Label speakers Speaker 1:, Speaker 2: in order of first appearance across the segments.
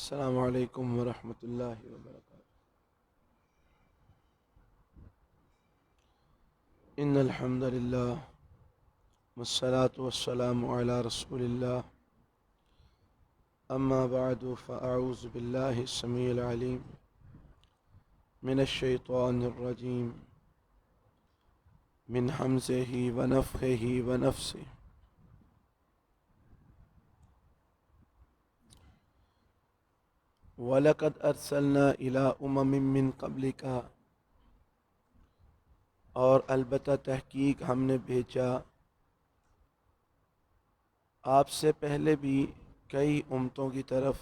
Speaker 1: السلام علیکم ورحمۃ اللہ وبرکاتہ۔ ان الحمد للہ والصلاة والسلام علی رسول اللہ، اما بعد فاعوذ باللہ السمیع العلیم من الشیطان الرجیم من حمزہ ونفخہ ونفثہ۔ وَلَقَدْ أَرْسَلْنَا إِلَىٰ أُمَمٍ مِّن قَبْلِكَ، اور البتہ تحقیق ہم نے بھیجا آپ سے پہلے بھی کئی امتوں کی طرف،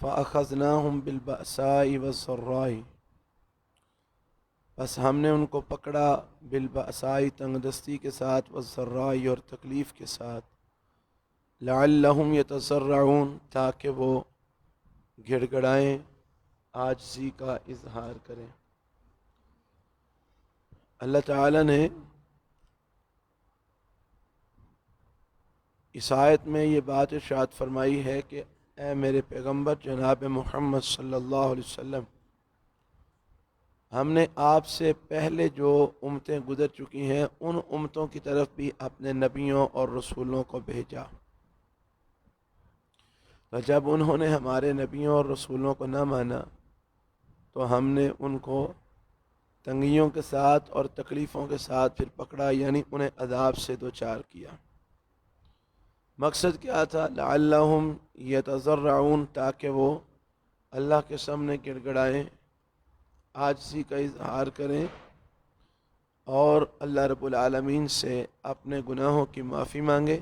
Speaker 1: فَأَخَذْنَاهُمْ بِالْبَأْسَاءِ وَالضَّرَّاءِ، بس ہم نے ان کو پکڑا بالبأساء تنگ دستی کے ساتھ، والضراء اور تکلیف کے ساتھ، لعلہم یتضرعون تاکہ وہ گڑ گڑائیں، عاجزی کا اظہار کریں۔ اللہ تعالی نے اس آیت میں یہ بات ارشاد فرمائی ہے کہ اے میرے پیغمبر جناب محمد صلی اللہ علیہ وسلم، ہم نے آپ سے پہلے جو امتیں گزر چکی ہیں ان امتوں کی طرف بھی اپنے نبیوں اور رسولوں کو بھیجا، تو جب انہوں نے ہمارے نبیوں اور رسولوں کو نہ مانا تو ہم نے ان کو تنگیوں کے ساتھ اور تکلیفوں کے ساتھ پھر پکڑا، یعنی انہیں عذاب سے دوچار کیا۔ مقصد کیا تھا؟ لعلہم یتضرعون، تاکہ وہ اللہ کے سامنے گڑ گڑائیں، عاجزی کا اظہار کریں اور اللہ رب العالمین سے اپنے گناہوں کی معافی مانگے،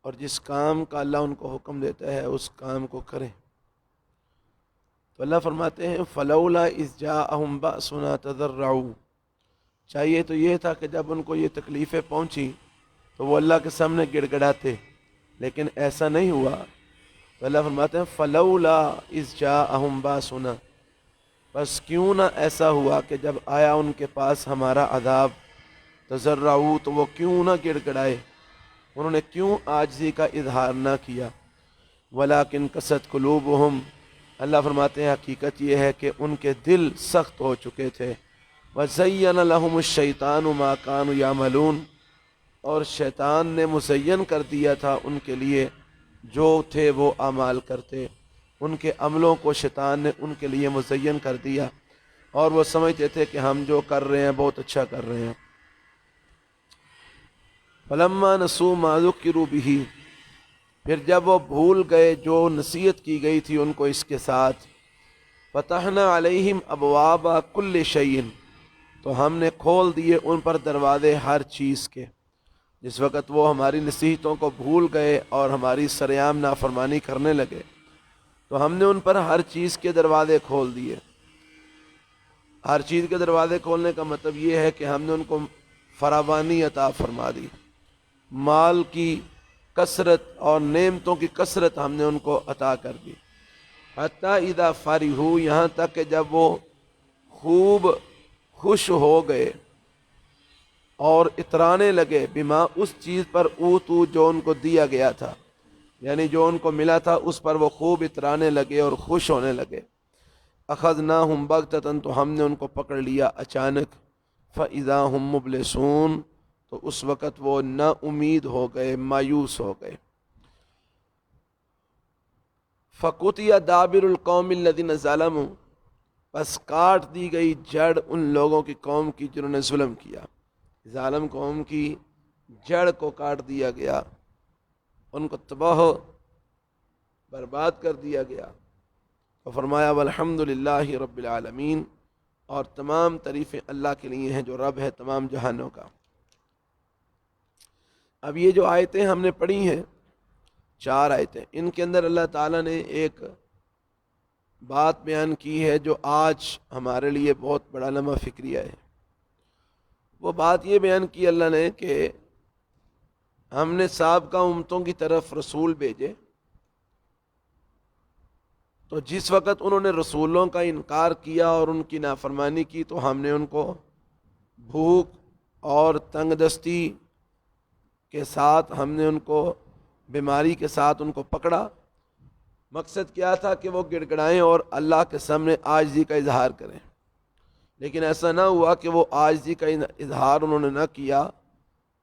Speaker 1: اور جس کام کا اللہ ان کو حکم دیتا ہے اس کام کو کریں۔ تو اللہ فرماتے ہیں فلولا اذ جاءہم بأسنا تضرعوا، چاہیے تو یہ تھا کہ جب ان کو یہ تکلیفیں پہنچی تو وہ اللہ کے سامنے گڑ گڑاتے، لیکن ایسا نہیں ہوا۔ تو اللہ فرماتے ہیں فلولا اذ جاءہم بأسنا، بس کیوں نہ ایسا ہوا کہ جب آیا ان کے پاس ہمارا عذاب، تضرعوا، تو وہ کیوں نہ گڑ گڑائے، انہوں نے کیوں عاجزی کا اظہار نہ کیا۔ ولیکن قست قلوبہم، اللہ فرماتے ہیں حقیقت یہ ہے کہ ان کے دل سخت ہو چکے تھے۔ وزین لہم الشیطان ما کانوا یعملون، اور شیطان نے مزین کر دیا تھا ان کے لیے جو تھے وہ اعمال کرتے، ان کے عملوں کو شیطان نے ان کے لیے مزین کر دیا، اور وہ سمجھتے تھے کہ ہم جو کر رہے ہیں بہت اچھا کر رہے ہیں۔ فلما نسوا ما ذکروا بہ، پھر جب وہ بھول گئے جو نصیحت کی گئی تھی ان کو اس کے ساتھ، فتحنا علیہم ابواب کل شیء، تو ہم نے کھول دیے ان پر دروازے ہر چیز کے۔ جس وقت وہ ہماری نصیحتوں کو بھول گئے اور ہماری سرعام نافرمانی کرنے لگے تو ہم نے ان پر ہر چیز کے دروازے کھول دیے۔ ہر چیز کے دروازے کھولنے کا مطلب یہ ہے کہ ہم نے ان کو فراوانی عطا فرما دی، مال کی کثرت اور نعمتوں کی کثرت ہم نے ان کو عطا کر دی۔ حتی اذا فرحوا، یہاں تک کہ جب وہ خوب خوش ہو گئے اور اترانے لگے، بما، اس چیز پر، اوتو، جو ان کو دیا گیا تھا، یعنی جو ان کو ملا تھا اس پر وہ خوب اترانے لگے اور خوش ہونے لگے۔ اخذناہم بغتۃ، تو ہم نے ان کو پکڑ لیا اچانک، فاذا ہم مبلسون، تو اس وقت وہ نا امید ہو گئے، مایوس ہو گئے۔ فقطع دابر القوم الذین ظلموا، بس کاٹ دی گئی جڑ ان لوگوں کی قوم کی جنہوں نے ظلم کیا، ظالم قوم کی جڑ کو کاٹ دیا گیا، ان کو تباہ برباد کر دیا گیا۔ تو فرمایا والحمد للہ رب العالمین، اور تمام تعریفیں اللہ کے لیے ہیں جو رب ہے تمام جہانوں کا۔ اب یہ جو آیتیں ہم نے پڑھی ہیں، 4 آیتیں، ان کے اندر اللہ تعالیٰ نے ایک بات بیان کی ہے جو آج ہمارے لیے بہت بڑا لمحہ فکریہ ہے۔ وہ بات یہ بیان کی اللہ نے کہ ہم نے سابقہ امتوں کی طرف رسول بھیجے، تو جس وقت انہوں نے رسولوں کا انکار کیا اور ان کی نافرمانی کی تو ہم نے ان کو بھوک اور تنگ دستی کے ساتھ، ہم نے ان کو بیماری کے ساتھ ان کو پکڑا، مقصد کیا تھا کہ وہ گڑ گڑائیں اور اللہ کے سامنے عاجزی کا اظہار کریں، لیکن ایسا نہ ہوا کہ وہ عاجزی کا اظہار انہوں نے نہ کیا،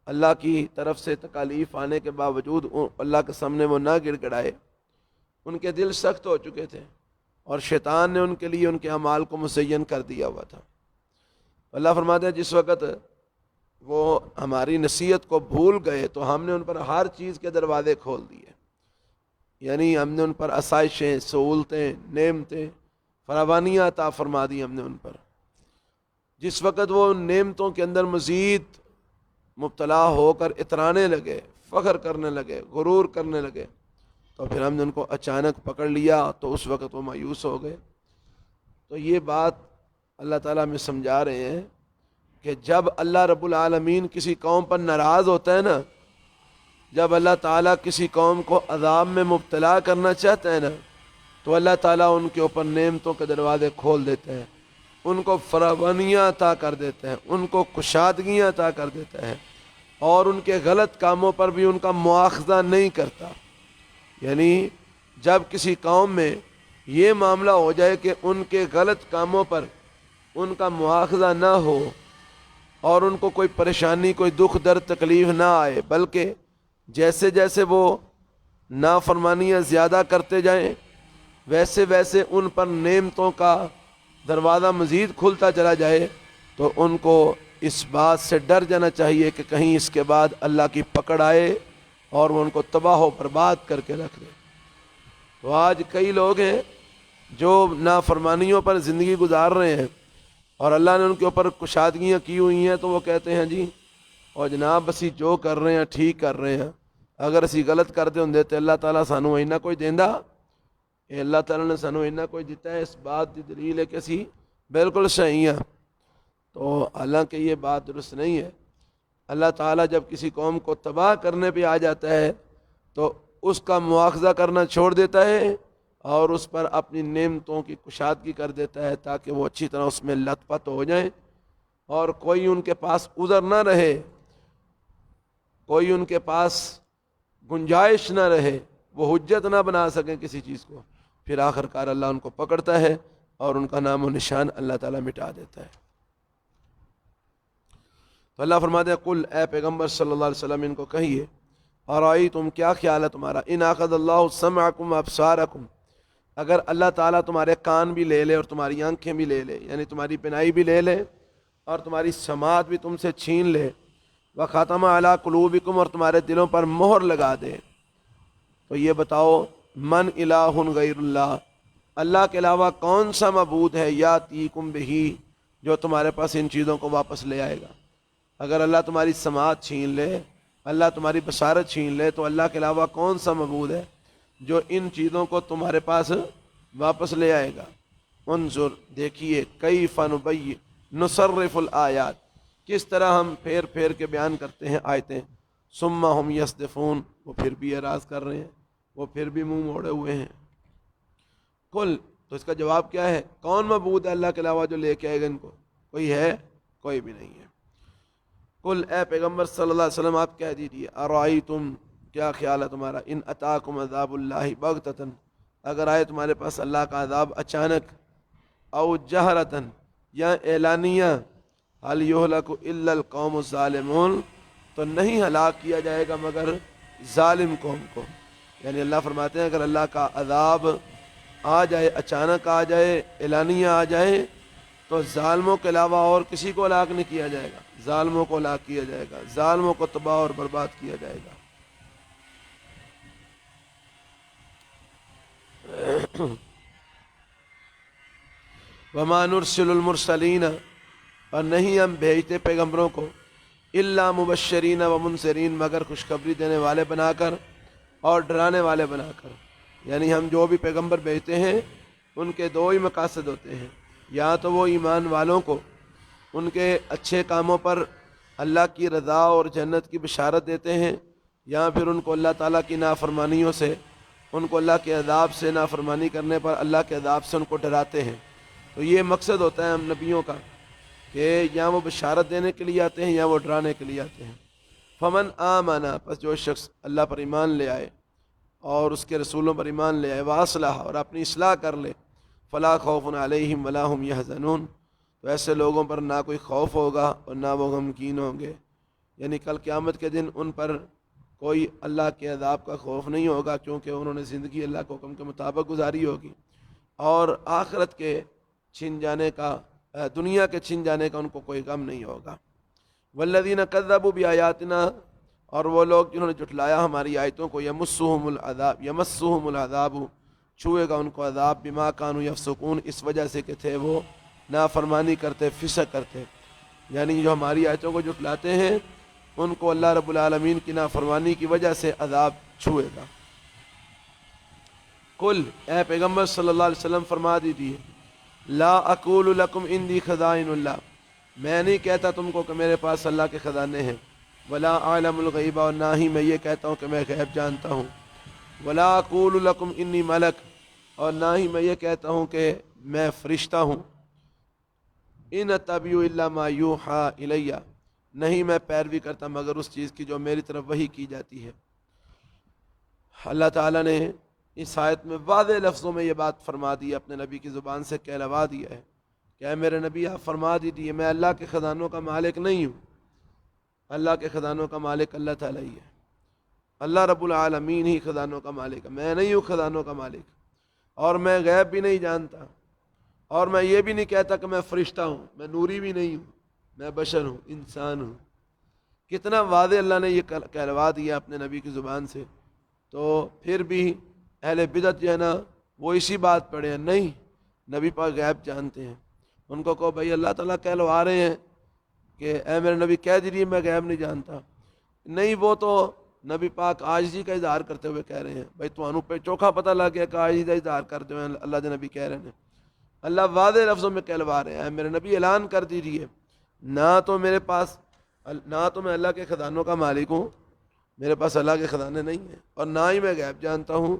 Speaker 1: اللہ کی طرف سے تکالیف آنے کے باوجود اللہ کے سامنے وہ نہ گڑ گڑائے۔ ان کے دل سخت ہو چکے تھے اور شیطان نے ان کے لیے ان کے اعمال کو مزین کر دیا ہوا تھا۔ اللہ فرماتے ہیں جس وقت وہ ہماری نصیحت کو بھول گئے تو ہم نے ان پر ہر چیز کے دروازے کھول دیے، یعنی ہم نے ان پر آسائشیں، سہولتیں، نعمتیں، فراوانیاں عطا فرما دی ہم نے ان پر۔ جس وقت وہ ان نعمتوں کے اندر مزید مبتلا ہو کر اترانے لگے، فخر کرنے لگے، غرور کرنے لگے، تو پھر ہم نے ان کو اچانک پکڑ لیا، تو اس وقت وہ مایوس ہو گئے۔ تو یہ بات اللہ تعالیٰ ہمیں سمجھا رہے ہیں کہ جب اللہ رب العالمین کسی قوم پر ناراض ہوتا ہے نا، جب اللہ تعالیٰ کسی قوم کو عذاب میں مبتلا کرنا چاہتا ہے نا، تو اللہ تعالیٰ ان کے اوپر نعمتوں کے دروازے کھول دیتے ہیں، ان کو فراوانیاں عطا کر دیتے ہیں، ان کو کشادگیاں عطا کر دیتا ہے، اور ان کے غلط کاموں پر بھی ان کا مواخذہ نہیں کرتا۔ یعنی جب کسی قوم میں یہ معاملہ ہو جائے کہ ان کے غلط کاموں پر ان کا مواخذہ نہ ہو اور ان کو کوئی پریشانی، کوئی دکھ درد تکلیف نہ آئے، بلکہ جیسے جیسے وہ نافرمانیاں زیادہ کرتے جائیں ویسے ویسے ان پر نعمتوں کا دروازہ مزید کھلتا چلا جائے، تو ان کو اس بات سے ڈر جانا چاہیے کہ کہیں اس کے بعد اللہ کی پکڑ آئے اور وہ ان کو تباہ و برباد کر کے رکھ دے۔ تو آج کئی لوگ ہیں جو نافرمانیوں پر زندگی گزار رہے ہیں اور اللہ نے ان کے اوپر کشادگیاں کی ہوئی ہیں، تو وہ کہتے ہیں جی اور جناب اسی جو کر رہے ہیں ٹھیک کر رہے ہیں، اگر اسی غلط کرتے ہوں تو اللہ تعالیٰ سانو اینا کوئی دیندا، اللہ تعالیٰ نے سانو اینا کوئی دیتا ہے، اس بات کی دلیل ہے کہ اسی بالکل صحیح ہیں۔ تو حالانکہ یہ بات درست نہیں ہے۔ اللہ تعالیٰ جب کسی قوم کو تباہ کرنے پہ آ جاتا ہے تو اس کا مواخذہ کرنا چھوڑ دیتا ہے اور اس پر اپنی نعمتوں کی کشادگی کر دیتا ہے تاکہ وہ اچھی طرح اس میں لت پت ہو جائیں اور کوئی ان کے پاس عذر نہ رہے، کوئی ان کے پاس گنجائش نہ رہے، وہ حجت نہ بنا سکیں کسی چیز کو۔ پھر آخر کار اللہ ان کو پکڑتا ہے اور ان کا نام و نشان اللہ تعالیٰ مٹا دیتا ہے۔ تو اللہ فرماتے ہیں قل، اے پیغمبر صلی اللہ علیہ وسلم ان کو کہیے، ارائیتم کیا خیال ہے تمہارا، ان اخذ اللہ سمعکم ابصارکم، اگر اللہ تعالیٰ تمہارے کان بھی لے لے اور تمہاری آنکھیں بھی لے لے، یعنی تمہاری بینائی بھی لے لے اور تمہاری سماعت بھی تم سے چھین لے، وختم علی قلوبکم، اور تمہارے دلوں پر مہر لگا دے، تو یہ بتاؤ من الہ غیر اللہ، اللہ کے علاوہ کون سا معبود ہے یاتیکم بہی، جو تمہارے پاس ان چیزوں کو واپس لے آئے گا۔ اگر اللہ تمہاری سماعت چھین لے، اللہ تمہاری بصارت چھین لے، تو اللہ کے علاوہ کون سا معبود ہے جو ان چیزوں کو تمہارے پاس واپس لے آئے گا۔ انظر، دیکھیے، کیف نصرف الآیات، کس طرح ہم پھیر پھیر کے بیان کرتے ہیں آیتیں، ثم ہم یصدفون، وہ پھر بھی اعراض کر رہے ہیں، وہ پھر بھی منہ موڑے ہوئے ہیں۔ قل، تو اس کا جواب کیا ہے؟ کون معبود ہے اللہ کے علاوہ جو لے کے آئے گا ان کو؟ کوئی ہے؟ کوئی بھی نہیں ہے۔ قل، اے پیغمبر صلی اللہ علیہ وسلم آپ کہہ دیجیے، ارائیتم، کیا خیال ہے تمہارا، ان اتاکم عذاب اللہ بغتۃ، اگر آئے تمہارے پاس اللہ کا عذاب اچانک، او جہرتن، یا اعلانیہ، هل یہلک الا القوم الظالمون، تو نہیں ہلاک کیا جائے گا مگر ظالم قوم کو۔ یعنی اللہ فرماتے ہیں اگر اللہ کا عذاب آ جائے، اچانک آ جائے، اعلانیہ آ جائے، تو ظالموں کے علاوہ اور کسی کو ہلاک نہیں کیا جائے گا، ظالموں کو ہلاک کیا جائے گا، ظالموں کو تباہ اور برباد کیا جائے گا۔ وما نرسل المرسلین، اور نہیں ہم بھیجتے پیغمبروں کو، الا مبشرین و منذرین، مگر خوشخبری دینے والے بنا کر اور ڈرانے والے بنا کر۔ یعنی ہم جو بھی پیغمبر بھیجتے ہیں ان کے دو ہی مقاصد ہوتے ہیں، یا تو وہ ایمان والوں کو ان کے اچھے کاموں پر اللہ کی رضا اور جنت کی بشارت دیتے ہیں، یا پھر ان کو اللہ تعالیٰ کی نافرمانیوں سے، ان کو اللہ کے عذاب سے، نافرمانی کرنے پر اللہ کے عذاب سے ان کو ڈراتے ہیں۔ تو یہ مقصد ہوتا ہے ہم نبیوں کا کہ یا وہ بشارت دینے کے لیے آتے ہیں یا وہ ڈرانے کے لیے آتے ہیں۔ فمن آمنا، پس جو شخص اللہ پر ایمان لے آئے اور اس کے رسولوں پر ایمان لے آئے، واصلح اور اپنی اصلاح کر لے، فلا خوف علیہم ولا هم یحزنون، تو ایسے لوگوں پر نہ کوئی خوف ہوگا اور نہ وہ غمگین ہوں گے، یعنی کل قیامت کے دن ان پر کوئی اللہ کے عذاب کا خوف نہیں ہوگا، کیونکہ انہوں نے زندگی اللہ کے حکم کے مطابق گزاری ہوگی، اور آخرت کے چھن جانے کا، دنیا کے چھن جانے کا ان کو کوئی غم نہیں ہوگا۔ والذین کذبوا بآیاتنا، اور وہ لوگ جنہوں نے جھٹلایا ہماری آیتوں کو، یمسہم العذاب، چھوئے گا ان کو عذاب، بما کانوا یفسقون، اس وجہ سے کہ تھے وہ نافرمانی کرتے، فسق کرتے، یعنی جو ہماری آیتوں کو جھٹلاتے ہیں ان کو اللہ رب العالمین کی نافرمانی کی وجہ سے عذاب چھوئے گا۔ قل، اے پیغمبر صلی اللہ علیہ وسلم فرما دیجیے، لا اقول لکم عندی خزائن اللہ، میں نہیں کہتا تم کو کہ میرے پاس اللہ کے خزانے ہیں، ولا اعلم الغیب، اور نہ ہی میں یہ کہتا ہوں کہ میں غیب جانتا ہوں، ولا اقول لکم انی ملک، اور نہ ہی میں یہ کہتا ہوں کہ میں فرشتہ ہوں، ان اتبع الا ما یوحى الی، نہیں میں پیروی کرتا مگر اس چیز کی جو میری طرف وحی کی جاتی ہے۔ اللہ تعالیٰ نے اس آیت میں واضح لفظوں میں یہ بات فرما دی، اپنے نبی کی زبان سے کہلوا دیا ہے کہ اے میرے نبی آپ فرما دیجیے میں اللہ کے خزانوں کا مالک نہیں ہوں، اللہ کے خزانوں کا مالک اللہ تعالیٰ ہی ہے، اللہ رب العالمین ہی خزانوں کا مالک ہے، میں نہیں ہوں خزانوں کا مالک، اور میں غیب بھی نہیں جانتا، اور میں یہ بھی نہیں کہتا کہ میں فرشتہ ہوں، میں نوری بھی نہیں ہوں، میں بشر ہوں، انسان ہوں۔ کتنا واضح اللہ نے یہ کہلوا دیا اپنے نبی کی زبان سے، تو پھر بھی اہل بدعت جو ہے نا وہ اسی بات پڑے ہیں، نہیں نبی پاک غیب جانتے ہیں، ان کو کہو بھائی اللہ تعالیٰ کہلوا رہے ہیں کہ اے میرے نبی کہہ دیجیے میں غیب نہیں جانتا، نہیں وہ تو نبی پاک عاجزی کا اظہار کرتے ہوئے کہہ رہے ہیں، بھائی تمہوں پہ چوکھا پتہ لگ گیا کہ عاجزی کا اظہار کرتے ہوئے اللہ کے نبی کہہ رہے ہیں، اللہ واضح لفظوں میں کہلوا رہے ہیں، اے میرے نبی اعلان کر دیجیے نہ تو میرے پاس، نہ تو میں اللہ کے خزانوں کا مالک ہوں، میرے پاس اللہ کے خزانے نہیں ہیں، اور نہ ہی میں غیب جانتا ہوں،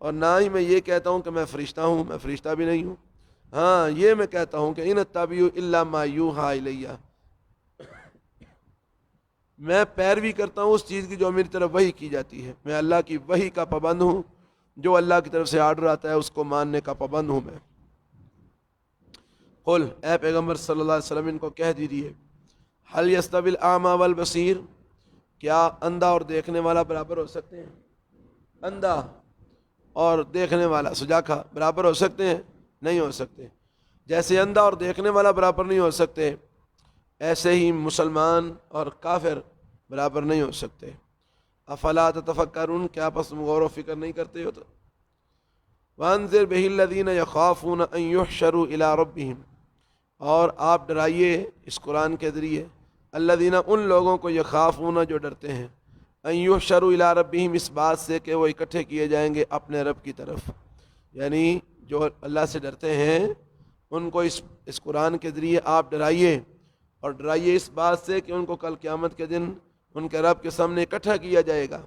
Speaker 1: اور نہ ہی میں یہ کہتا ہوں کہ میں فرشتہ ہوں، میں فرشتہ بھی نہیں ہوں، ہاں یہ میں کہتا ہوں کہ ان اتبع الا ما یوحى الی، میں پیروی کرتا ہوں اس چیز کی جو میری طرف وحی کی جاتی ہے، میں اللہ کی وحی کا پابند ہوں، جو اللہ کی طرف سے آرڈر آتا ہے اس کو ماننے کا پابند ہوں میں۔ قل، اے پیغمبر صلی اللہ علیہ وسلم ان کو کہہ دیجیے، هل يستوي الاعمى والبصیر، کیا اندھا اور دیکھنے والا برابر ہو سکتے ہیں؟ اندھا اور دیکھنے والا سجاکھا برابر ہو سکتے ہیں؟ نہیں ہو سکتے۔ جیسے اندھا اور دیکھنے والا برابر نہیں ہو سکتے، ایسے ہی مسلمان اور کافر برابر نہیں ہو سکتے۔ افلا تتفکرون، کیا پس تم غور و فکر نہیں کرتے ہو؟ تو وانذر بہ الذین یخافون ان یحشروا الی ربہم، اور آپ ڈرائیے اس قرآن کے ذریعے الذین، ان لوگوں کو، یخافون جو ڈرتے ہیں، ان یحشروا الی ربہم، اس بات سے کہ وہ اکٹھے کیے جائیں گے اپنے رب کی طرف، یعنی جو اللہ سے ڈرتے ہیں ان کو اس قرآن کے ذریعے آپ ڈرائیے، اور ڈرائیے اس بات سے کہ ان کو کل قیامت کے دن ان کے رب کے سامنے اکٹھا کیا جائے گا،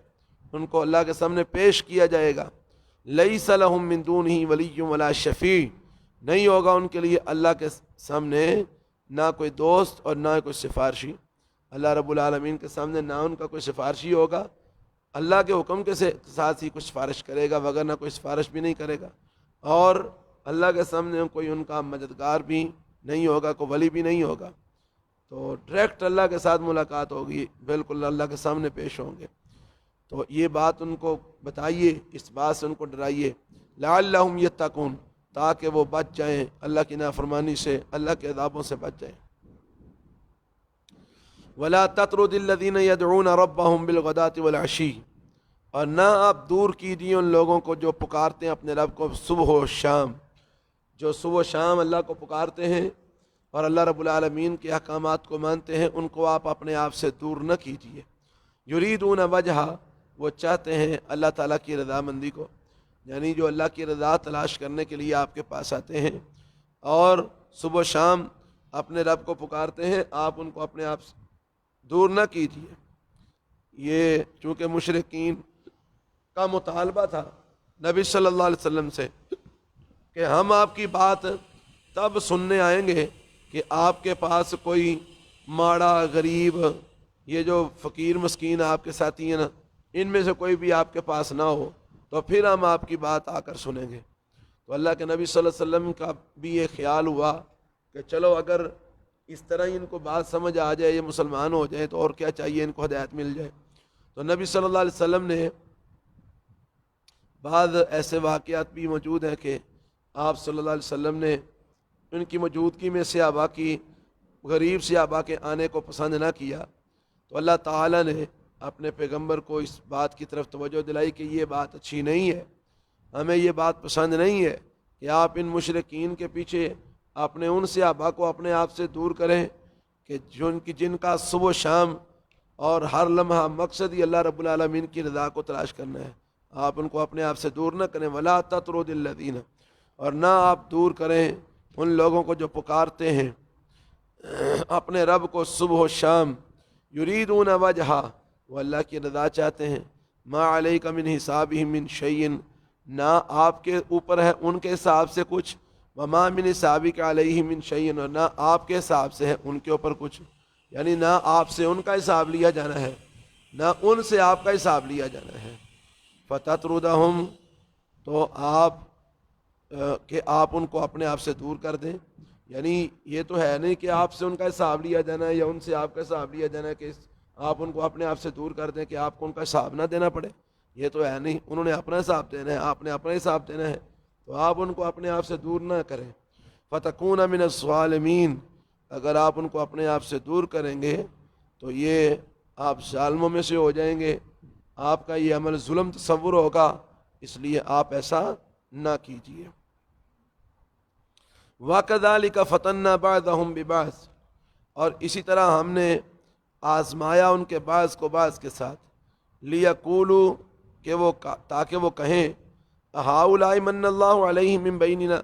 Speaker 1: ان کو اللہ کے سامنے پیش کیا جائے گا۔ لیس لہم من دونہ ولی ولا شفیع، نہیں ہوگا ان کے لیے اللہ کے سامنے نہ کوئی دوست اور نہ کوئی سفارشی، اللہ رب العالمین کے سامنے نہ ان کا کوئی سفارشی ہوگا، اللہ کے حکم کے ساتھ ہی کچھ سفارش کرے گا، وگرنہ کوئی سفارش بھی نہیں کرے گا، اور اللہ کے سامنے کوئی ان کا مددگار بھی نہیں ہوگا، کوئی ولی بھی نہیں ہوگا، تو ڈائریکٹ اللہ کے ساتھ ملاقات ہوگی، بالکل اللہ کے سامنے پیش ہوں گے۔ تو یہ بات ان کو بتائیے، اس بات سے ان کو ڈرائیے، لعلہم یتقون، تاکہ وہ بچ جائیں اللہ کی نافرمانی سے، اللہ کے عذابوں سے بچ جائیں۔ ولا تطرد الذین یدعون ربهم بالغداۃ والعشی، اور نہ آپ دور کیجیے ان لوگوں کو جو پکارتے ہیں اپنے رب کو صبح و شام، جو صبح و شام اللہ کو پکارتے ہیں اور اللہ رب العالمین کے احکامات کو مانتے ہیں، ان کو آپ اپنے آپ سے دور نہ کیجیے۔ یریدون وجہہ، وہ چاہتے ہیں اللہ تعالیٰ کی رضامندی کو، یعنی جو اللہ کی رضا تلاش کرنے کے لیے آپ کے پاس آتے ہیں اور صبح و شام اپنے رب کو پکارتے ہیں، آپ ان کو اپنے آپ سے دور نہ کیجیے۔ یہ چونکہ مشرکین کا مطالبہ تھا نبی صلی اللہ علیہ وسلم سے کہ ہم آپ کی بات تب سننے آئیں گے کہ آپ کے پاس کوئی ماڑا، غریب، یہ جو فقیر مسکین آپ کے ساتھی ہیں نا، ان میں سے کوئی بھی آپ کے پاس نہ ہو، تو پھر ہم آپ کی بات آ کر سنیں گے۔ تو اللہ کے نبی صلی اللہ علیہ وسلم کا بھی یہ خیال ہوا کہ چلو اگر اس طرح ہی ان کو بات سمجھ آ جائے، یہ مسلمان ہو جائیں، تو اور کیا چاہیے، ان کو ہدایت مل جائے۔ تو نبی صلی اللہ علیہ وسلم نے بعض ایسے واقعات بھی موجود ہیں کہ آپ صلی اللہ علیہ وسلم نے ان کی موجودگی میں صحابہ کی، غریب صحابہ کے آنے کو پسند نہ کیا، تو اللہ تعالیٰ نے اپنے پیغمبر کو اس بات کی طرف توجہ دلائی کہ یہ بات اچھی نہیں ہے، ہمیں یہ بات پسند نہیں ہے کہ آپ ان مشرکین کے پیچھے اپنے ان صحابہ کو اپنے آپ سے دور کریں کہ جن کا صبح و شام اور ہر لمحہ مقصد ہی اللہ رب العالمین کی رضا کو تلاش کرنا ہے۔ آپ ان کو اپنے آپ سے دور نہ کریں، ولا تطرد الذین، اور نہ آپ دور کریں ان لوگوں کو جو پکارتے ہیں اپنے رب کو صبح و شام، یریدون وجہا، وہ اللہ کی رضا چاہتے ہیں، ما علیک من حسابہم من شیء، نہ آپ کے اوپر ہے ان کے حساب سے کچھ، وما من حسابک علیہم من شیء، اور نہ آپ کے حساب سے ہے ان کے اوپر کچھ، یعنی نہ آپ سے ان کا حساب لیا جانا ہے، نہ ان سے آپ کا حساب لیا جانا ہے۔ فتطردہم، تو آپ کہ آپ ان کو اپنے آپ سے دور کر دیں، یعنی یہ تو ہے نہیں کہ آپ سے ان کا حساب لیا جانا ہے یا ان سے آپ کا حساب لیا جانا ہے کہ آپ ان کو اپنے آپ سے دور کر دیں کہ آپ کو ان کا حساب نہ دینا پڑے، یہ تو ہے نہیں، انہوں نے اپنا حساب دینا ہے، آپ نے اپنا حساب دینا ہے، تو آپ ان کو اپنے آپ سے دور نہ کریں۔ فتکون من الظالمین، اگر آپ ان کو اپنے آپ سے دور کریں گے تو یہ آپ ظالموں میں سے ہو جائیں گے، آپ کا یہ عمل ظلم تصور ہوگا، اس لیے آپ ایسا نہ کیجیے۔ وَكَذَلِكَ فَتَنَّا بَعْضَهُمْ بِبَعْضٍ، اور اسی طرح ہم نے آزمایا ان کے بعض کو بعض کے ساتھ، لِيَقُولُوا، کہ وہ تاکہ وہ کہیں، هَؤُلَاءِ مَنَّ اللَّهُ عَلَيْهِم مِّن بَيْنِنَا،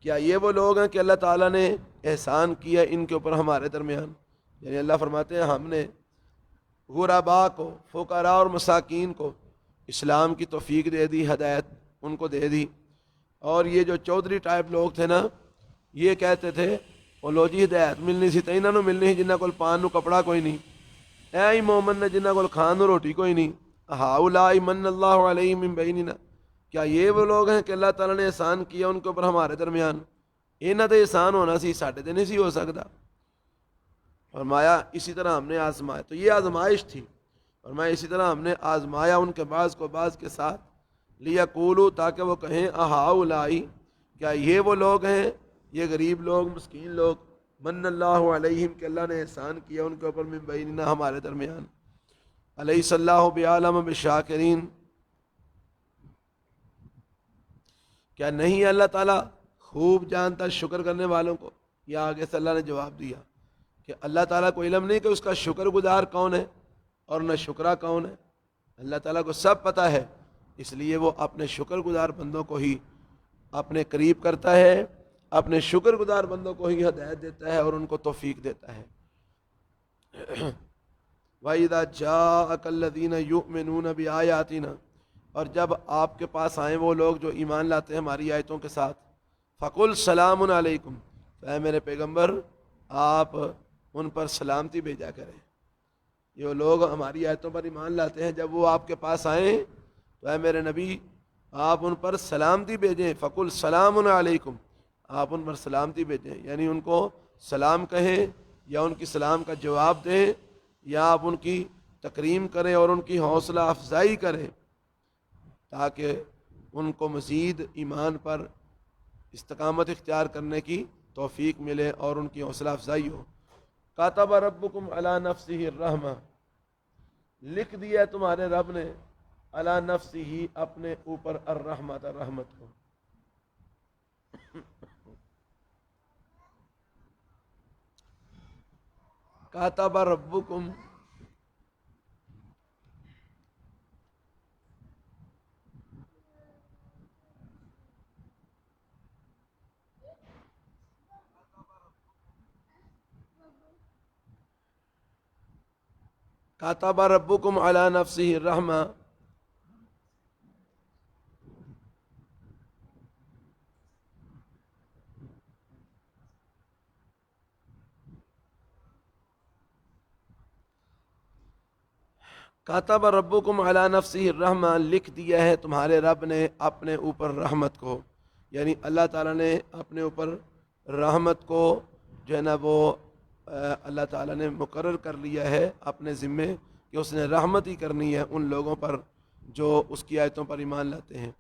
Speaker 1: کیا یہ وہ لوگ ہیں کہ اللہ تعالیٰ نے احسان کیا ان کے اوپر ہمارے درمیان، یعنی اللہ فرماتے ہیں ہم نے غرباء کو، فقراء اور مساکین کو اسلام کی توفیق دے دی، ہدایت ان کو دے دی، اور یہ جو چودھری ٹائپ لوگ تھے نا، یہ کہتے تھے وہ لو جی ہدایت ملنی سی تو انہوں نے ملنی سی جنہاں کول پان نو کپڑا کوئی نہیں، اے ہی مومن نے جنہاں کول کھان نو روٹی کوئی نہیں، ہؤلاء من اللہ علیہم من بیننا، کیا یہ وہ لوگ ہیں کہ اللہ تعالیٰ نے احسان کیا ان کے اوپر ہمارے درمیان، انہاں تے احسان ہونا سی ساڈے تے نہیں سی ہو سکتا۔ فرمایا اسی طرح ہم نے آزمایا، تو یہ آزمائش تھی، فرمایا اسی طرح ہم نے آزمایا ان کے بعض کو بعض کے ساتھ، لیقولوا، تاکہ وہ کہیں، ہؤلاء، کیا یہ وہ لوگ ہیں، یہ غریب لوگ، مسکین لوگ، من اللہ علیہم، کہ اللہ نے احسان کیا ان کے اوپر، من بیننا، ہمارے درمیان، الیس اللہ بعالم بالشاکرین، کیا نہیں اللہ تعالیٰ خوب جانتا شکر کرنے والوں کو۔ یہ آگے سے اللہ نے جواب دیا کہ اللہ تعالیٰ کو علم نہیں کہ اس کا شکر گزار کون ہے اور نہ شکرا کون ہے، اللہ تعالیٰ کو سب پتہ ہے، اس لیے وہ اپنے شکر گزار بندوں کو ہی اپنے قریب کرتا ہے، اپنے شکر گزار بندوں کو ہی ہدایت دیتا ہے اور ان کو توفیق دیتا ہے۔ وَإِذَا جَاءَكَ الَّذِينَ يُؤْمِنُونَ بِآيَاتِنَا، اور جب آپ کے پاس آئیں وہ لوگ جو ایمان لاتے ہیں ہماری آیتوں کے ساتھ، فَقُلْ سَلَامٌ عَلَيْكُمْ، اے میرے پیغمبر آپ ان پر سلامتی بھیجا کریں۔ یہ لوگ ہماری آیتوں پر ایمان لاتے ہیں، جب وہ آپ کے پاس آئیں تو اے میرے نبی آپ ان پر سلامتی بھیجیں، فَقُلْ سَلَامٌ عَلَيْكُمْ، آپ ان پر سلامتی بھیجیں، یعنی ان کو سلام کہیں یا ان کی سلام کا جواب دیں یا آپ ان کی تکریم کریں اور ان کی حوصلہ افزائی کریں تاکہ ان کو مزید ایمان پر استقامت اختیار کرنے کی توفیق ملے اور ان کی حوصلہ افزائی ہو۔ کاتب ربکم علی نفسہ الرحمہ، لکھ دیا تمہارے رب نے علی نفسہ، اپنے اوپر، الرحمت، رحمت کو۔ کاتب ربکم، کاتب ربکم علی نفسہ الرحمہ، کاتب ربکم علی نفسہ الرحمہ، لکھ دیا ہے تمہارے رب نے اپنے اوپر رحمت کو، یعنی اللہ تعالیٰ نے اپنے اوپر رحمت کو جو ہے نا وہ اللہ تعالیٰ نے مقرر کر لیا ہے اپنے ذمے کہ اس نے رحمت ہی کرنی ہے ان لوگوں پر جو اس کی آیتوں پر ایمان لاتے ہیں۔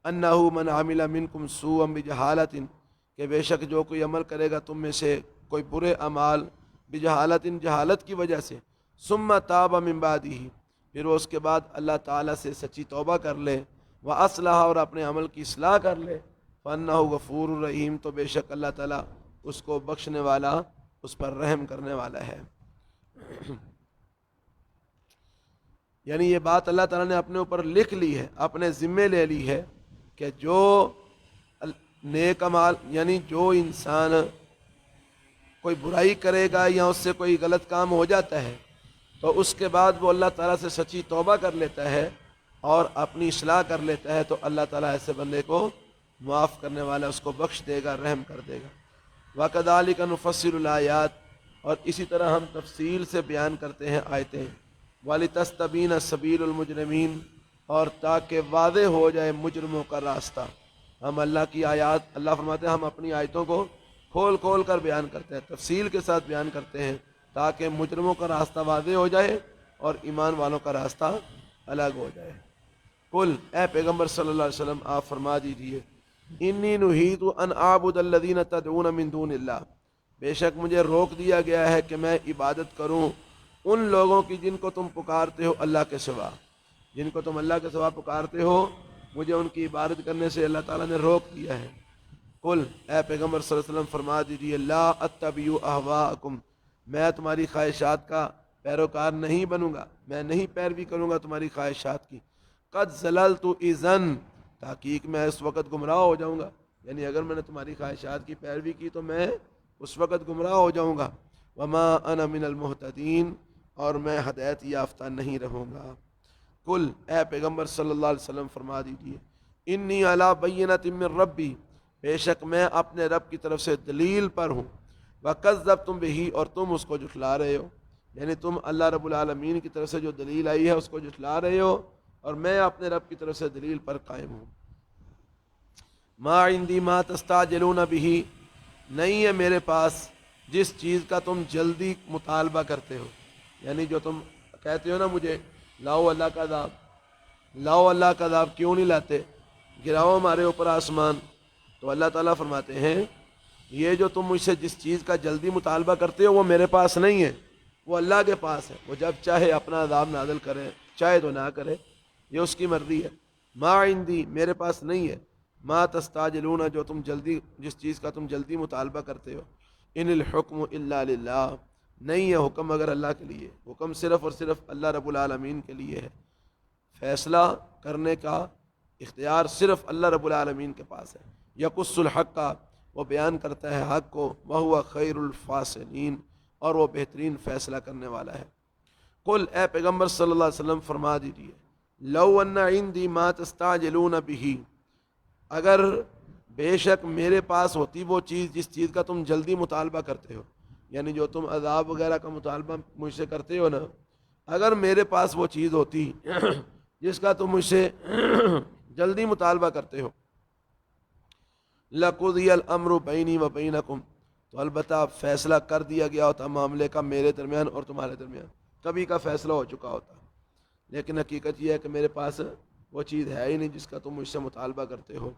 Speaker 1: انہ من عمل منکم سوءا بجہالۃ، کہ بے شک جو کوئی عمل کرے گا تم میں سے کوئی برے اعمال، بجہالۃ جہالت کی وجہ سے، ثم تاب من بعدہ، پھر وہ اس کے بعد اللہ تعالیٰ سے سچی توبہ کر لے، واصلح، اور اپنے عمل کی اصلاح کر لے، فانہ غفور الرحیم، تو بے شک اللہ تعالیٰ اس کو بخشنے والا، اس پر رحم کرنے والا ہے۔ یعنی یہ بات اللہ تعالیٰ نے اپنے اوپر لکھ لی ہے، اپنے ذمے لے لی ہے کہ جو نیک اعمال، یعنی جو انسان کوئی برائی کرے گا یا اس سے کوئی غلط کام ہو جاتا ہے تو اس کے بعد وہ اللہ تعالیٰ سے سچی توبہ کر لیتا ہے اور اپنی اصلاح کر لیتا ہے، تو اللہ تعالیٰ ایسے بندے کو معاف کرنے والا، اس کو بخش دے گا، رحم کر دے گا۔ وَكَذَلِكَ نُفَصِّلُ الْآيَاتِ، اور اسی طرح ہم تفصیل سے بیان کرتے ہیں آیتیں، وَلِتَسْتَبِينَ سَبِيلُ الْمُجْرِمِينَ، اور تاکہ واضح ہو جائے مجرموں کا راستہ۔ ہم اللہ کی آیات، اللہ فرماتے ہیں ہم اپنی آیتوں کو کھول کھول کر بیان کرتے ہیں، تفصیل کے ساتھ بیان کرتے ہیں تاکہ مجرموں کا راستہ واضح ہو جائے اور ایمان والوں کا راستہ الگ ہو جائے۔ قل، اے پیغمبر صلی اللہ علیہ وسلم آپ فرما دیجئے، انی نہیت ان اعبد الذین تدعون من دون اللہ، بے شک مجھے روک دیا گیا ہے کہ میں عبادت کروں ان لوگوں کی جن کو تم پکارتے ہو اللہ کے سوا، جن کو تم اللہ کے سوا پکارتے ہو، مجھے ان کی عبادت کرنے سے اللہ تعالیٰ نے روک دیا ہے۔ قل، اے پیغمبر صلی اللہ علیہ وسلم فرما دیجئے، لا اتبع اہواءکم، میں تمہاری خواہشات کا پیروکار نہیں بنوں گا، میں نہیں پیروی کروں گا تمہاری خواہشات کی۔ قد زللت اذن، تحقیق میں اس وقت گمراہ ہو جاؤں گا، یعنی اگر میں نے تمہاری خواہشات کی پیروی کی تو میں اس وقت گمراہ ہو جاؤں گا۔ وما انا من المہتدین، اور میں ہدایت یافتہ نہیں رہوں گا۔ قل، اے پیغمبر صلی اللہ علیہ وسلم فرما دیجئے، انی علی بینۃ من ربی، بے شک میں اپنے رب کی طرف سے دلیل پر ہوں، وکذبتم بہ، اور تم اس کو جھٹلا رہے ہو، یعنی تم اللہ رب العالمین کی طرف سے جو دلیل آئی ہے اس کو جھٹلا رہے ہو، اور میں اپنے رب کی طرف سے دلیل پر قائم ہوں۔ ما عندی ما تستعجلون بہ، نہیں ہے میرے پاس جس چیز کا تم جلدی مطالبہ کرتے ہو، یعنی جو تم کہتے ہو نا مجھے لاؤ اللہ کا عذاب، لاؤ اللہ کا عذاب، کیوں نہیں لاتے، گراؤ ہمارے اوپر آسمان، تو اللہ تعالیٰ فرماتے ہیں یہ جو تم مجھ سے جس چیز کا جلدی مطالبہ کرتے ہو وہ میرے پاس نہیں ہے، وہ اللہ کے پاس ہے، وہ جب چاہے اپنا عذاب نازل کرے، چاہے تو نہ کرے، یہ اس کی مرضی ہے۔ ما عندی، میرے پاس نہیں ہے، ما تستعجلون، جو تم جلدی، جس چیز کا تم جلدی مطالبہ کرتے ہو، ان الحکم الا للہ، نہیں ہے حکم مگر اللہ کے لیے، حکم صرف اور صرف اللہ رب العالمین کے لیے ہے، فیصلہ کرنے کا اختیار صرف اللہ رب العالمین کے پاس ہے۔ یقص الحق کا، وہ بیان کرتا ہے حق کو، وہو خیر الفاصلین، اور وہ بہترین فیصلہ کرنے والا ہے۔ قل، اے پیغمبر صلی اللہ علیہ وسلم فرما دیجئے، لو ان عندی ما تستعجلون بہ، اگر بے شک میرے پاس ہوتی وہ چیز جس چیز کا تم جلدی مطالبہ کرتے ہو، یعنی جو تم عذاب وغیرہ کا مطالبہ مجھ سے کرتے ہو نا، اگر میرے پاس وہ چیز ہوتی جس کا تم مجھ سے جلدی مطالبہ کرتے ہو، لَقُضِيَ الْأَمْرُ بَيْنِي وَبَيْنَكُمْ، تو البتہ فیصلہ کر دیا گیا ہوتا معاملے کا میرے درمیان اور تمہارے درمیان، کبھی کا فیصلہ ہو چکا ہوتا، لیکن حقیقت یہ ہے کہ میرے پاس وہ چیز ہے ہی نہیں جس کا تم مجھ سے مطالبہ کرتے ہو۔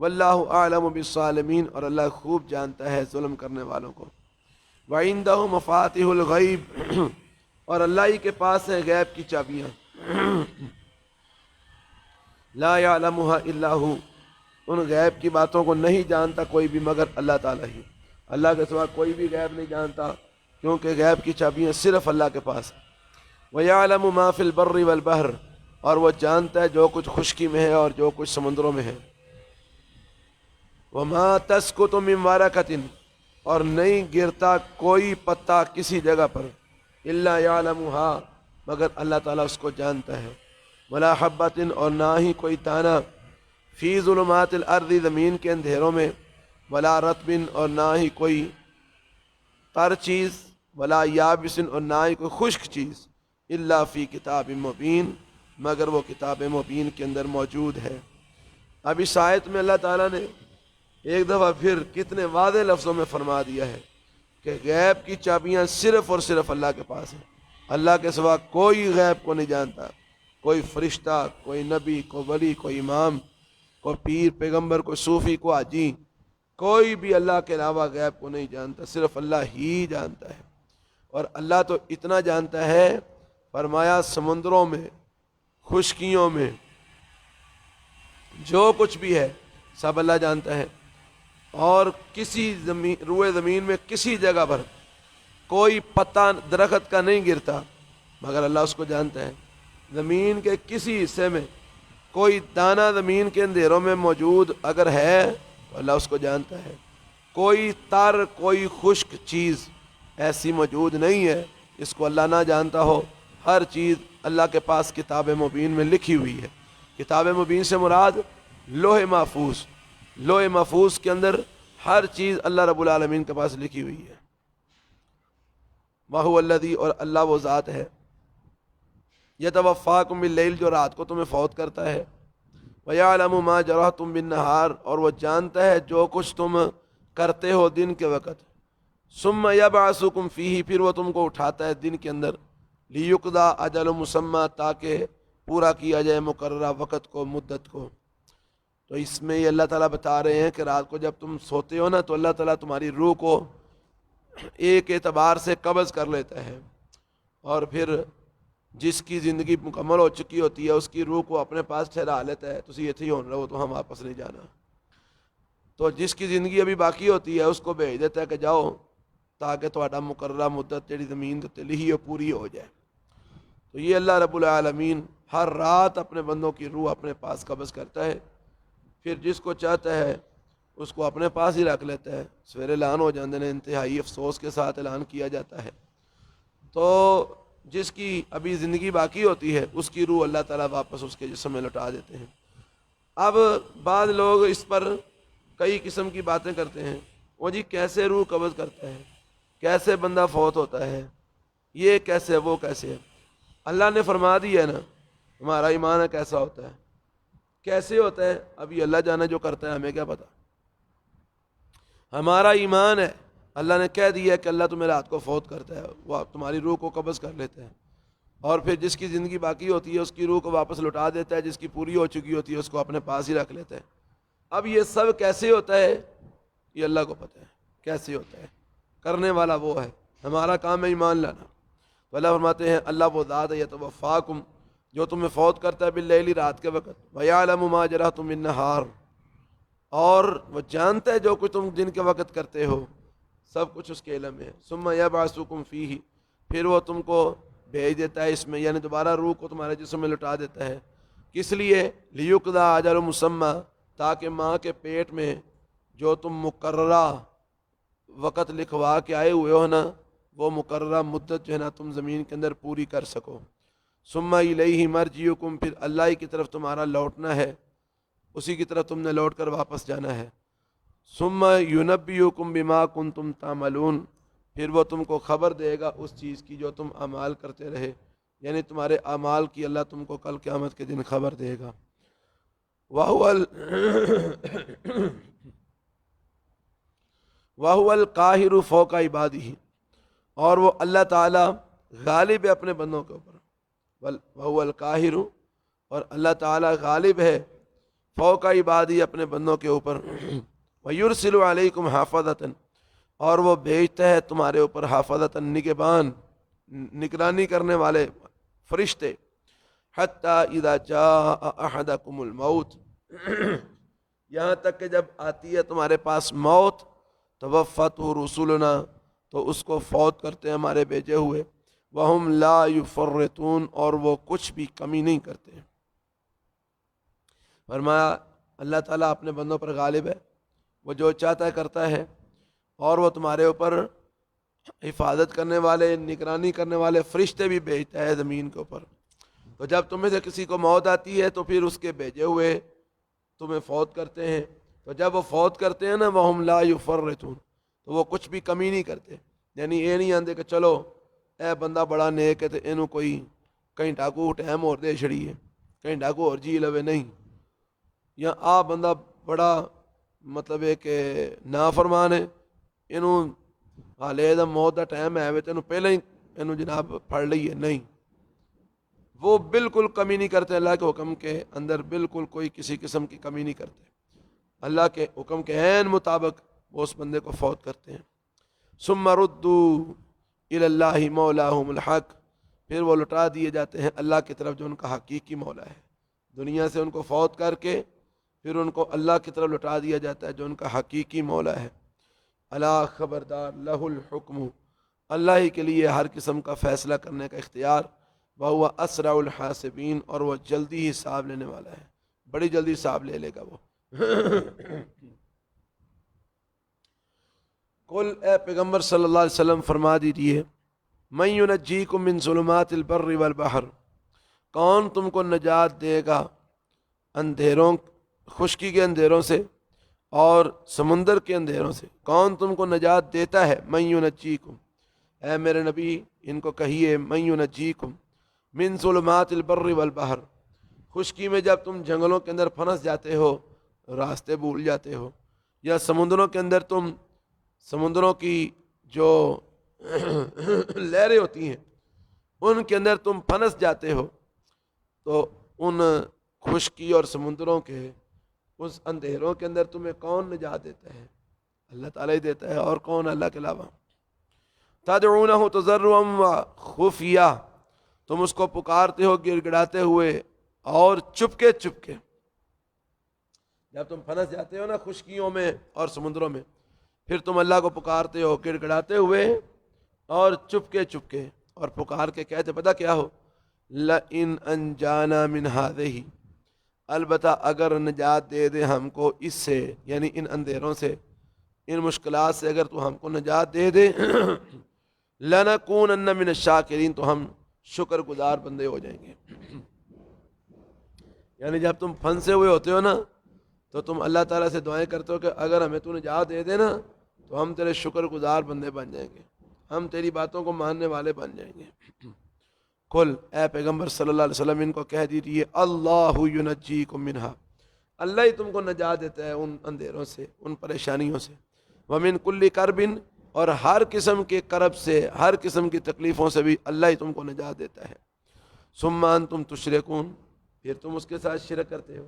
Speaker 1: واللہ اعلم بالظالمین، اور اللہ خوب جانتا ہے ظلم کرنے والوں کو۔ وعندہ مفاتیح الغیب، اور اللہ ہی کے پاس ہے غیب کی چابیاں، لا یعلمها الا ہو، ان غیب کی باتوں کو نہیں جانتا کوئی بھی مگر اللہ تعالیٰ ہی، اللہ کے سوا کوئی بھی غیب نہیں جانتا، کیونکہ غیب کی چابیاں صرف اللہ کے پاس ہیں۔ وَيَعْلَمُ مَا فِي الْبَرِّ وَالْبَحْرِ، اور وہ جانتا ہے جو کچھ خشکی میں ہے اور جو کچھ سمندروں میں ہے۔ وَمَا تَسْقُطُ مِن وَرَقَةٍ، اور نہیں گرتا کوئی پتا کسی جگہ پر، إِلَّا يَعْلَمُهَا، مگر اللہ تعالیٰ اس کو جانتا ہے۔ وَلَا حَبَّةٍ، اور نہ ہی کوئی دانہ، فی ظلمات الارض، زمین کے اندھیروں میں، ولا رطب، اور نہ ہی کوئی تر چیز، ولا یابس، اور نہ ہی کوئی خشک چیز، الا فی کتاب مبین، مگر وہ کتاب مبین کے اندر موجود ہے۔ اب اس آیت میں اللہ تعالیٰ نے ایک دفعہ پھر کتنے واضح لفظوں میں فرما دیا ہے کہ غیب کی چابیاں صرف اور صرف اللہ کے پاس ہیں۔ اللہ کے سوا کوئی غیب کو نہیں جانتا، کوئی فرشتہ، کوئی نبی، کوئی ولی، کوئی امام، کوئی پیر پیغمبر، کوئی صوفی، کوئی حاجی، کوئی بھی اللہ کے علاوہ غیب کو نہیں جانتا، صرف اللہ ہی جانتا ہے۔ اور اللہ تو اتنا جانتا ہے، فرمایا سمندروں میں، خشکیوں میں جو کچھ بھی ہے سب اللہ جانتا ہے۔ اور کسی روئے زمین میں کسی جگہ پر کوئی پتا درخت کا نہیں گرتا مگر اللہ اس کو جانتا ہے۔ زمین کے کسی حصے میں کوئی دانہ زمین کے اندھیروں میں موجود اگر ہے تو اللہ اس کو جانتا ہے۔ کوئی تر، کوئی خشک چیز ایسی موجود نہیں ہے اس کو اللہ نہ جانتا ہو۔ ہر چیز اللہ کے پاس کتاب مبین میں لکھی ہوئی ہے۔ کتاب مبین سے مراد لوح محفوظ، لوح محفوظ کے اندر ہر چیز اللہ رب العالمین کے پاس لکھی ہوئی ہے۔ وَهُوَ الَّذِي، اور اللہ وہ ذات ہے، يَتَوَفَّاكُم بِاللَّيْلِ، جو رات کو تمہیں فوت کرتا ہے، وَيَعْلَمُ مَا جَرَحْتُم بِالنَّهَارِ، اور وہ جانتا ہے جو کچھ تم کرتے ہو دن کے وقت، ثُمَّ يَبْعَثُكُم فِيهِ، پھر وہ تم کو اٹھاتا ہے دن کے اندر، لِيُقْضَىٰ أَجَلٌ مُّسَمًّى، تاکہ پورا کیا جائے مقررہ وقت کو، مدت کو۔ تو اس میں یہ اللہ تعالیٰ بتا رہے ہیں کہ رات کو جب تم سوتے ہو نا تو اللہ تعالیٰ تمہاری روح کو ایک اعتبار سے قبض کر لیتا ہے، اور پھر جس کی زندگی مکمل ہو چکی ہوتی ہے اس کی روح کو اپنے پاس ٹھہرا لیتا ہے، تسی ایتھے ہی ہون رہو تو ہم واپس نہیں جانا۔ تو جس کی زندگی ابھی باقی ہوتی ہے اس کو بھیج دیتا ہے کہ جاؤ، تاکہ تہاڈا مقررہ مدت جڑی زمین تے لکھی ہو پوری ہو جائے۔ تو یہ اللہ رب العالمین ہر رات اپنے بندوں کی روح اپنے پاس قبض کرتا ہے، پھر جس کو چاہتا ہے اس کو اپنے پاس ہی رکھ لیتا ہے۔ سویرے اعلان ہو جاندے نے، انتہائی افسوس کے ساتھ اعلان کیا جاتا ہے۔ تو جس کی ابھی زندگی باقی ہوتی ہے اس کی روح اللہ تعالیٰ واپس اس کے جسم میں لوٹا دیتے ہیں۔ اب بعض لوگ اس پر کئی قسم کی باتیں کرتے ہیں، وہ جی کیسے روح قبض کرتا ہے، کیسے بندہ فوت ہوتا ہے، یہ کیسے، وہ کیسے۔ اللہ نے فرما دیا ہے نا، ہمارا ایمان ہے کیسا ہوتا ہے، کیسے ہوتا ہے ابھی اللہ جانا جو کرتا ہے، ہمیں کیا پتا۔ ہمارا ایمان ہے، اللہ نے کہہ دیا کہ اللہ تمہیں رات کو فوت کرتا ہے، وہ تمہاری روح کو قبض کر لیتا ہے، اور پھر جس کی زندگی باقی ہوتی ہے اس کی روح کو واپس لوٹا دیتا ہے، جس کی پوری ہو چکی ہوتی ہے اس کو اپنے پاس ہی رکھ لیتا ہے۔ اب یہ سب کیسے ہوتا ہے یہ اللہ کو پتہ ہے کیسے ہوتا ہے، کرنے والا وہ ہے، ہمارا کام ہے ایمان لانا۔ تو اللہ فرماتے ہیں اللہ وہ ذات ہے یتوفاکم، جو تمہیں فوت کرتا ہے باللیل، رات کے وقت، وَيَعْلَمُ مَا جَرَحْتُم بِالنَّهَارِ، اور وہ جانتا ہے جو کچھ تم دن کے وقت کرتے ہو، سب کچھ اس کے علم میں ہے۔ ثُمَّ يَبْعَثُكُم فِيهِ، پھر وہ تم کو بھیج دیتا ہے اس میں، یعنی دوبارہ روح کو تمہارے جسم میں لٹا دیتا ہے۔ کس لیے؟ لِيُقْضَىٰ أَجَلٌ مُّسَمًّى، تاکہ ماں کے پیٹ میں جو تم مقررہ وقت لکھوا کے آئے ہوئے ہو نا، وہ مقررہ مدت جو ہے نا تم زمین کے اندر پوری کر سکو۔ ثُمَّ إِلَيْهِ مَرْجِعُكُم، پھر اللہ ہی کی طرف تمہارا لوٹنا ہے، اسی کی طرف تم نے لوٹ کر واپس جانا ہے۔ ثُمَّ يُنَبِّئُكُم بِمَا كُنتُمْ تَعْمَلُونَ، پھر وہ تم کو خبر دے گا اس چیز کی جو تم اعمال کرتے رہے، یعنی تمہارے اعمال کی اللہ تم کو کل قیامت کے دن خبر دے گا۔ وَهُوَ الْقَاهِرُ فَوْقَ عِبَادِهِ، اور وہ اللہ تعالیٰ غالب ہے اپنے بندوں کے اوپر۔ وَهُوَ الْقَاهِرُ، اور اللہ تعالیٰ غالب ہے فوق عبادی، اپنے بندوں کے اوپر۔ وَيُرْسِلُ عَلَيْكُمْ حَافِظَةً، اور وہ بھیجتا ہے تمہارے اوپر حافظۃ، نگہبان، نگرانی کرنے والے فرشتے، حتیٰ اذا جاء احدکم الموت، یہاں تک کہ جب آتی ہے تمہارے پاس موت، توفتہ رسولنا، تو اس کو فوت کرتے ہیں ہمارے بھیجے ہوئے، وہم لا یفرطون، اور وہ کچھ بھی کمی نہیں کرتے۔ فرمایا اللہ تعالیٰ اپنے بندوں پر غالب ہے، وہ جو چاہتا ہے کرتا ہے، اور وہ تمہارے اوپر حفاظت کرنے والے، نگرانی کرنے والے فرشتے بھی بھیجتا ہے زمین کے اوپر۔ تو جب تمہیں سے کسی کو موت آتی ہے تو پھر اس کے بھیجے ہوئے تمہیں فوت کرتے ہیں، تو جب وہ فوت کرتے ہیں نا، وَهُمْ لَا يُفَرِّطُونَ، تو وہ کچھ بھی کمی نہیں کرتے، یعنی یہ نہیں آندے کہ چلو اے بندہ بڑا نیک ہے تو اینوں کوئی کہیں ڈاکو ٹائم اور دے چھڑی ہے، کہیں ڈاکو اور جی لوے نہیں، یا آ بندہ بڑا مطلب ہے کہ نافرمان ہے، انہوں حالے دا موت دا ٹائم ہے تو پہلے ہی انہوں جناب پڑھ لی ہے، نہیں، وہ بالکل کمی نہیں کرتے اللہ کے حکم کے اندر، بالکل کوئی کسی قسم کی کمی نہیں کرتے، اللہ کے حکم کے عین مطابق وہ اس بندے کو فوت کرتے ہیں۔ ثم ردوا الی اللہ مولاہم الحق، پھر وہ لٹا دیے جاتے ہیں اللہ کی طرف جو ان کا حقیقی مولا ہے، دنیا سے ان کو فوت کر کے پھر ان کو اللہ کی طرف لٹا دیا جاتا ہے جو ان کا حقیقی مولا ہے۔ اللہ خبردار، لہ الحکم، اللہ ہی کے لیے ہر قسم کا فیصلہ کرنے کا اختیار، وہو اسرع الحاسبین، اور وہ جلدی ہی حساب لینے والا ہے، بڑی جلدی حساب لے لے گا وہ۔ قل، اے پیغمبر صلی اللہ علیہ وسلم فرما دیجئے، من ینجیکم من ظلمات البر والبحر، کون تم کو نجات دے گا اندھیروں، خشکی کے اندھیروں سے اور سمندر کے اندھیروں سے، کون تم کو نجات دیتا ہے؟ من ینجیکم، اے میرے نبی ان کو کہیے، من ینجیکم من ظلمات البر والبحر، خشکی میں جب تم جنگلوں کے اندر پھنس جاتے ہو، راستے بھول جاتے ہو، یا سمندروں کے اندر تم سمندروں کی جو لہریں ہوتی ہیں ان کے اندر تم پھنس جاتے ہو، تو ان خشکی اور سمندروں کے اس اندھیروں کے اندر تمہیں کون نجات دیتا ہے؟ اللہ تعالیٰ ہی دیتا ہے، اور کون اللہ کے علاوہ؟ تدعونہ تضرعا وخفیہ، تم اس کو پکارتے ہو گڑ گڑاتے ہوئے اور چپکے چپکے، جب تم پھنس جاتے ہو نا خشکیوں میں اور سمندروں میں، پھر تم اللہ کو پکارتے ہو گڑ گڑاتے ہوئے اور چپکے چپکے، اور پکار کے کہتے پتہ کیا ہو؟ لَإِنْ أَنْجَانَا مِنْ هَذِهِ، البتہ اگر نجات دے دے ہم کو اس سے، یعنی ان اندھیروں سے، ان مشکلات سے اگر تو ہم کو نجات دے دے، لَنَكُونَنَّ مِنَ الشَّاكِرِينَ، تو ہم شکر گزار بندے ہو جائیں گے۔ یعنی جب تم پھنسے ہوئے ہوتے ہو نا تو تم اللہ تعالیٰ سے دعائیں کرتے ہو کہ اگر ہمیں تو نجات دے دے نا تو ہم تیرے شکر گزار بندے بن جائیں گے، ہم تیری باتوں کو ماننے والے بن جائیں گے۔ قل، اے پیغمبر صلی اللہ علیہ وسلم ان کو کہہ دیجیے، اللہ ینجیکم منہا، اللہ ہی تم کو نجات دیتا ہے ان اندھیروں سے، ان پریشانیوں سے، ومن کل کرب، اور ہر قسم کے کرب سے، ہر قسم کی تکلیفوں سے بھی اللہ ہی تم کو نجات دیتا ہے۔ ثم انتم تشرکون، پھر تم اس کے ساتھ شرک کرتے ہو،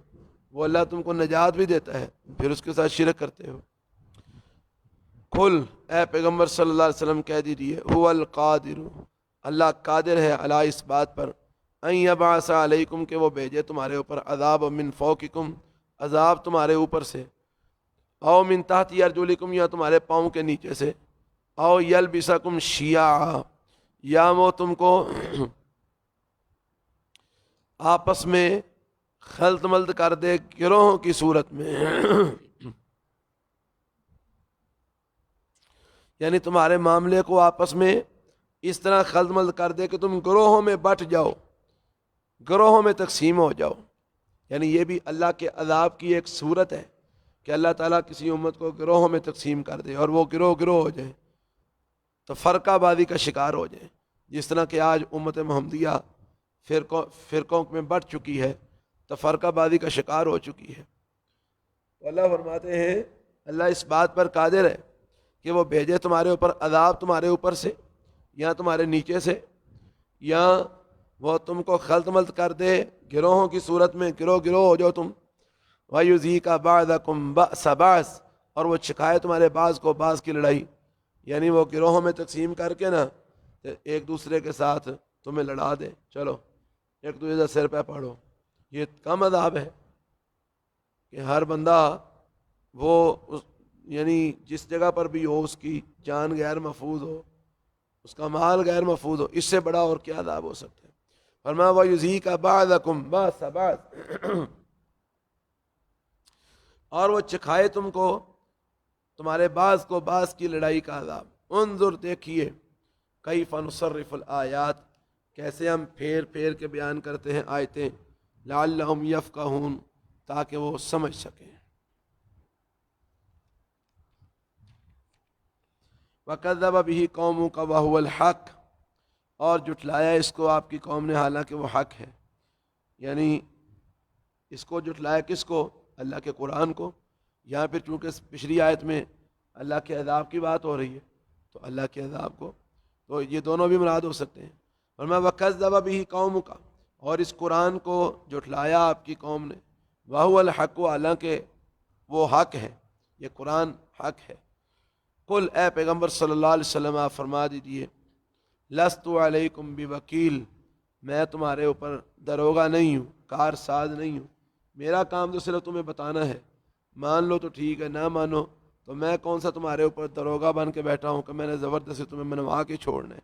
Speaker 1: وہ اللہ تم کو نجات بھی دیتا ہے پھر اس کے ساتھ شرک کرتے ہو۔ قل، اے پیغمبر صلی اللہ علیہ وسلم کہہ دیجیے، هو القادر، اللہ قادر ہے، علی اس بات پر، ان یبعث علیکم، کہ وہ بھیجے تمہارے اوپر، عذاب من فوقکم، عذاب تمہارے اوپر سے، او من تحت ارجلکم، یا تمہارے پاؤں کے نیچے سے، او یلبسکم شیعا، یا وہ تم کو آپس میں خلط ملط کر دے گروہوں کی صورت میں، یعنی تمہارے معاملے کو آپس میں اس طرح خلط ملط کر دے کہ تم گروہوں میں بٹ جاؤ، گروہوں میں تقسیم ہو جاؤ، یعنی یہ بھی اللہ کے عذاب کی ایک صورت ہے کہ اللہ تعالیٰ کسی امت کو گروہوں میں تقسیم کر دے اور وہ گروہ گروہ ہو جائیں، تو فرقہ بازی کا شکار ہو جائیں، جس طرح کہ آج امت محمدیہ فرقوں میں بٹ چکی ہے، تو فرقہ بازی کا شکار ہو چکی ہے۔ تو اللہ فرماتے ہیں اللہ اس بات پر قادر ہے کہ وہ بھیجے تمہارے اوپر عذاب، تمہارے اوپر سے یا تمہارے نیچے سے، یا وہ تم کو خلط ملط کر دے گروہوں کی صورت میں، گروہ گروہ ہو جاؤ تم، وَيُذِيقَ بَعْضَكُمْ بَأْسَ بَعْضٍ، اور وہ چکھائے تمہارے بعض کو بعض کی لڑائی، یعنی وہ گروہوں میں تقسیم کر کے نا ایک دوسرے کے ساتھ تمہیں لڑا دے، چلو ایک دوسرے سے سر پہ پڑھو۔ یہ کم عذاب ہے کہ ہر بندہ وہ یعنی جس جگہ پر بھی ہو اس کی جان غیر محفوظ ہو، اس کا مال غیر محفوظ ہو، اس سے بڑا اور کیا عذاب ہو سکتا ہے؟ فرمایا وَيُذِيقَ بَعْضَكُمْ بَأْسَ بَعْضٍ، اور وہ چکھائے تم کو تمہارے بعض کو بعض کی لڑائی کا عذاب۔ انظر، دیکھیے، کیف نصرف الآیات، کیسے ہم پھیر پھیر کے بیان کرتے ہیں آیتیں، لعلہم یفقہون، تاکہ وہ سمجھ سکیں۔ وَكَذَّبَ بِهِ قَوْمُكَ وَهُوَ الْحَقُّ، اور جھٹلایا اس کو آپ کی قوم نے حالانکہ وہ حق ہے. یعنی اس کو جھٹلایا کس کو؟ اللہ کے قرآن کو. یہاں پہ چونکہ پچھلی آیت میں اللہ کے عذاب کی بات ہو رہی ہے تو اللہ کے عذاب کو، تو یہ دونوں بھی مراد ہو سکتے ہیں. فرمایا وَكَذَّبَ بِهِ قَوْمُكَ، اور اس قرآن کو جھٹلایا آپ کی قوم نے. وَهُوَ الْحَقُّ، حالانکہ وہ حق ہے، یہ قرآن حق ہے. قل، اے پیغمبر صلی اللہ علیہ وسلم آپ فرما دیجئے، لست علیکم بوکیل، میں تمہارے اوپر دروغہ نہیں ہوں، کار ساز نہیں ہوں. میرا کام تو صرف تمہیں بتانا ہے، مان لو تو ٹھیک ہے، نہ مانو تو میں کون سا تمہارے اوپر دروغہ بن کے بیٹھا ہوں کہ میں نے زبردستی تمہیں منوا کے چھوڑنا ہے.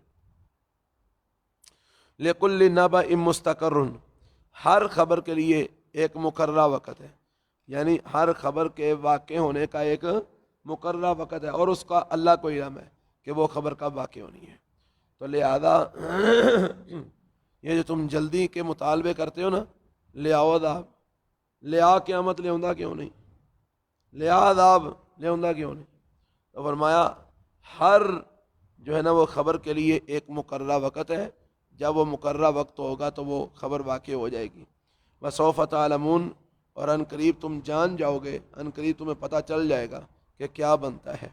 Speaker 1: لِكُلِّ نَبَإٍ مُسْتَقَرٌ، ہر خبر کے لیے ایک مقررہ وقت ہے. یعنی ہر خبر کے واقع ہونے کا ایک مقررہ وقت ہے، اور اس کا اللہ کو علم ہے کہ وہ خبر کب واقع ہونی ہے. تو لہذا یہ جو تم جلدی کے مطالبے کرتے ہو نا، لے آؤ عذاب، لے آ قیامت، لے آؤں کیوں نہیں، لے آ عذاب، لے آؤں کیوں نہیں. تو فرمایا ہر جو ہے نا وہ خبر کے لیے ایک مقررہ وقت ہے، جب وہ مقررہ وقت ہوگا تو وہ خبر واقع ہو جائے گی. وسوف تعلمون، اور ان قریب تم جان جاؤ گے، ان قریب تمہیں پتہ چل جائے گا کہ کیا بنتا ہے.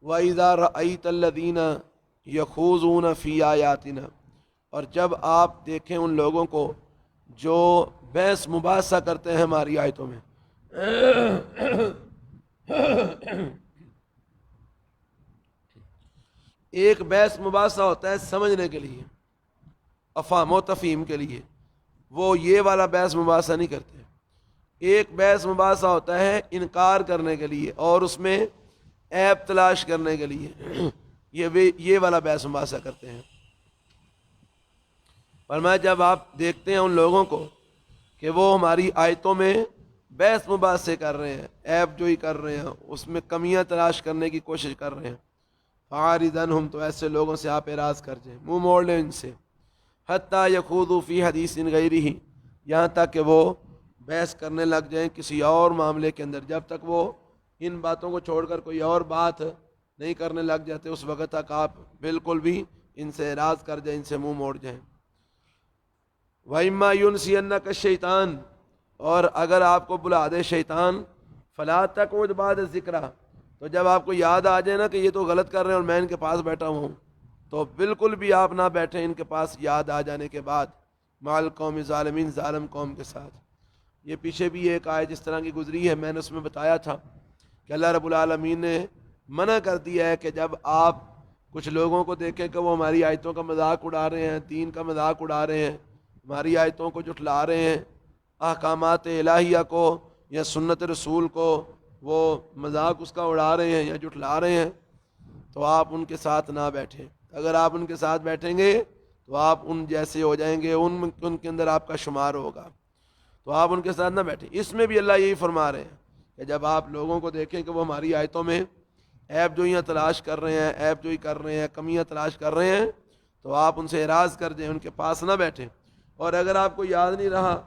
Speaker 1: وَإِذَا رَأَيْتَ الَّذِينَ يَخُوضُونَ فِي آيَاتِنَا، اور جب آپ دیکھیں ان لوگوں کو جو بحث مباحثہ کرتے ہیں ہماری آیتوں میں. ایک بحث مباحثہ ہوتا ہے سمجھنے کے لیے، افہام و تفہیم کے لیے، وہ یہ والا بحث مباحثہ نہیں کرتے. ایک بحث مباحثہ ہوتا ہے انکار کرنے کے لیے اور اس میں عیب تلاش کرنے کے لیے، یہ والا بحث مباحثہ کرتے ہیں. فرمایا جب آپ دیکھتے ہیں ان لوگوں کو کہ وہ ہماری آیتوں میں بحث مباحثے کر رہے ہیں، عیب جوئی کر رہے ہیں، اس میں کمیاں تلاش کرنے کی کوشش کر رہے ہیں، فَعَارِضْ عَنْهُمْ، تو ایسے لوگوں سے آپ اعراض کر جائیں، منہ موڑ لیں ان سے. حَتَّى يَخُوضُوا فِي حَدِيثٍ غَيْرِهِ، یہاں تک کہ وہ بحث کرنے لگ جائیں کسی اور معاملے کے اندر. جب تک وہ ان باتوں کو چھوڑ کر کوئی اور بات نہیں کرنے لگ جاتے اس وقت تک آپ بالکل بھی ان سے اعراض کر جائیں، ان سے منہ موڑ جائیں. وَإِمَّا يُنْسِيَنَّكَ الشَّيْطَانُ، اور اگر آپ کو بلا دے شیطان، فَلَا تَقْعُدْ بَعْدَ الذِّكْرَىٰ، تو جب آپ کو یاد آ جائے نا کہ یہ تو غلط کر رہے ہیں اور میں ان کے پاس بیٹھا ہوں، تو بالکل بھی آپ نہ بیٹھیں ان کے پاس یاد آ جانے کے بعد، مع القوم ظالمین، ظالم قوم کے ساتھ. یہ پیچھے بھی ایک آیت جس طرح کی گزری ہے، میں نے اس میں بتایا تھا کہ اللہ رب العالمین نے منع کر دیا ہے کہ جب آپ کچھ لوگوں کو دیکھیں کہ وہ ہماری آیتوں کا مذاق اڑا رہے ہیں، دین کا مذاق اڑا رہے ہیں، ہماری آیتوں کو جھٹلا رہے ہیں، احکامات الہیہ کو یا سنت رسول کو وہ مذاق اس کا اڑا رہے ہیں یا جھٹلا رہے ہیں، تو آپ ان کے ساتھ نہ بیٹھیں. اگر آپ ان کے ساتھ بیٹھیں گے تو آپ ان جیسے ہو جائیں گے، ان کے اندر آپ کا شمار ہوگا، تو آپ ان کے ساتھ نہ بیٹھیں. اس میں بھی اللہ یہی فرما رہے ہیں کہ جب آپ لوگوں کو دیکھیں کہ وہ ہماری آیتوں میں عیب جوئیاں تلاش کر رہے ہیں، عیب جوئی کر رہے ہیں، کمیاں تلاش کر رہے ہیں، تو آپ ان سے اعراض کر دیں، ان کے پاس نہ بیٹھیں. اور اگر آپ کو یاد نہیں رہا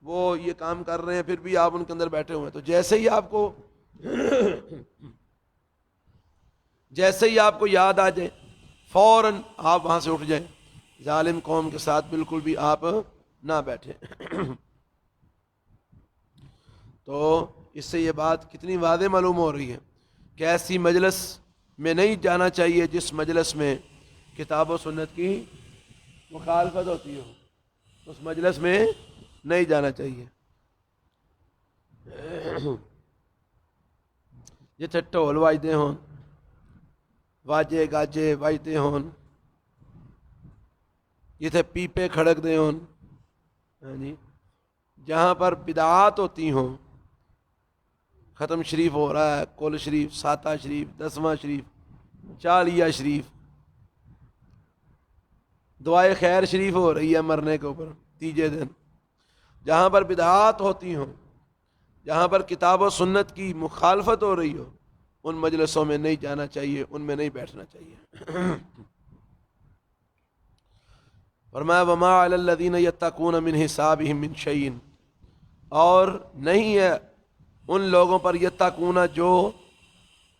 Speaker 1: وہ یہ کام کر رہے ہیں پھر بھی آپ ان کے اندر بیٹھے ہوئے ہیں، تو جیسے ہی آپ کو یاد آ جائے فوراً آپ وہاں سے اٹھ جائیں، ظالم قوم کے ساتھ بالکل بھی آپ نہ بیٹھیں. تو اس سے یہ بات کتنی واضح معلوم ہو رہی ہے کہ ایسی مجلس میں نہیں جانا چاہیے جس مجلس میں کتاب و سنت کی مخالفت ہوتی ہو، اس مجلس میں نہیں جانا چاہیے. جتھے ڈھول واجدے ہون، واجے گاجے واجدے ہون، جتھے پیپے کھڑک دے ہون، جہاں پر بدعات ہوتی ہوں، ختم شریف ہو رہا ہے، کل شریف، ساتہ شریف، 10واں شریف، چالیہ شریف، دعائے خیر شریف ہو رہی ہے مرنے کے اوپر تیجے دن، جہاں پر بدعات ہوتی ہوں، جہاں پر کتاب و سنت کی مخالفت ہو رہی ہو، ان مجلسوں میں نہیں جانا چاہیے، ان میں نہیں بیٹھنا چاہیے. فرمایا وما علی الذین یتقون من حسابہم من شیء، اور نہیں ہے ان لوگوں پر یتقون جو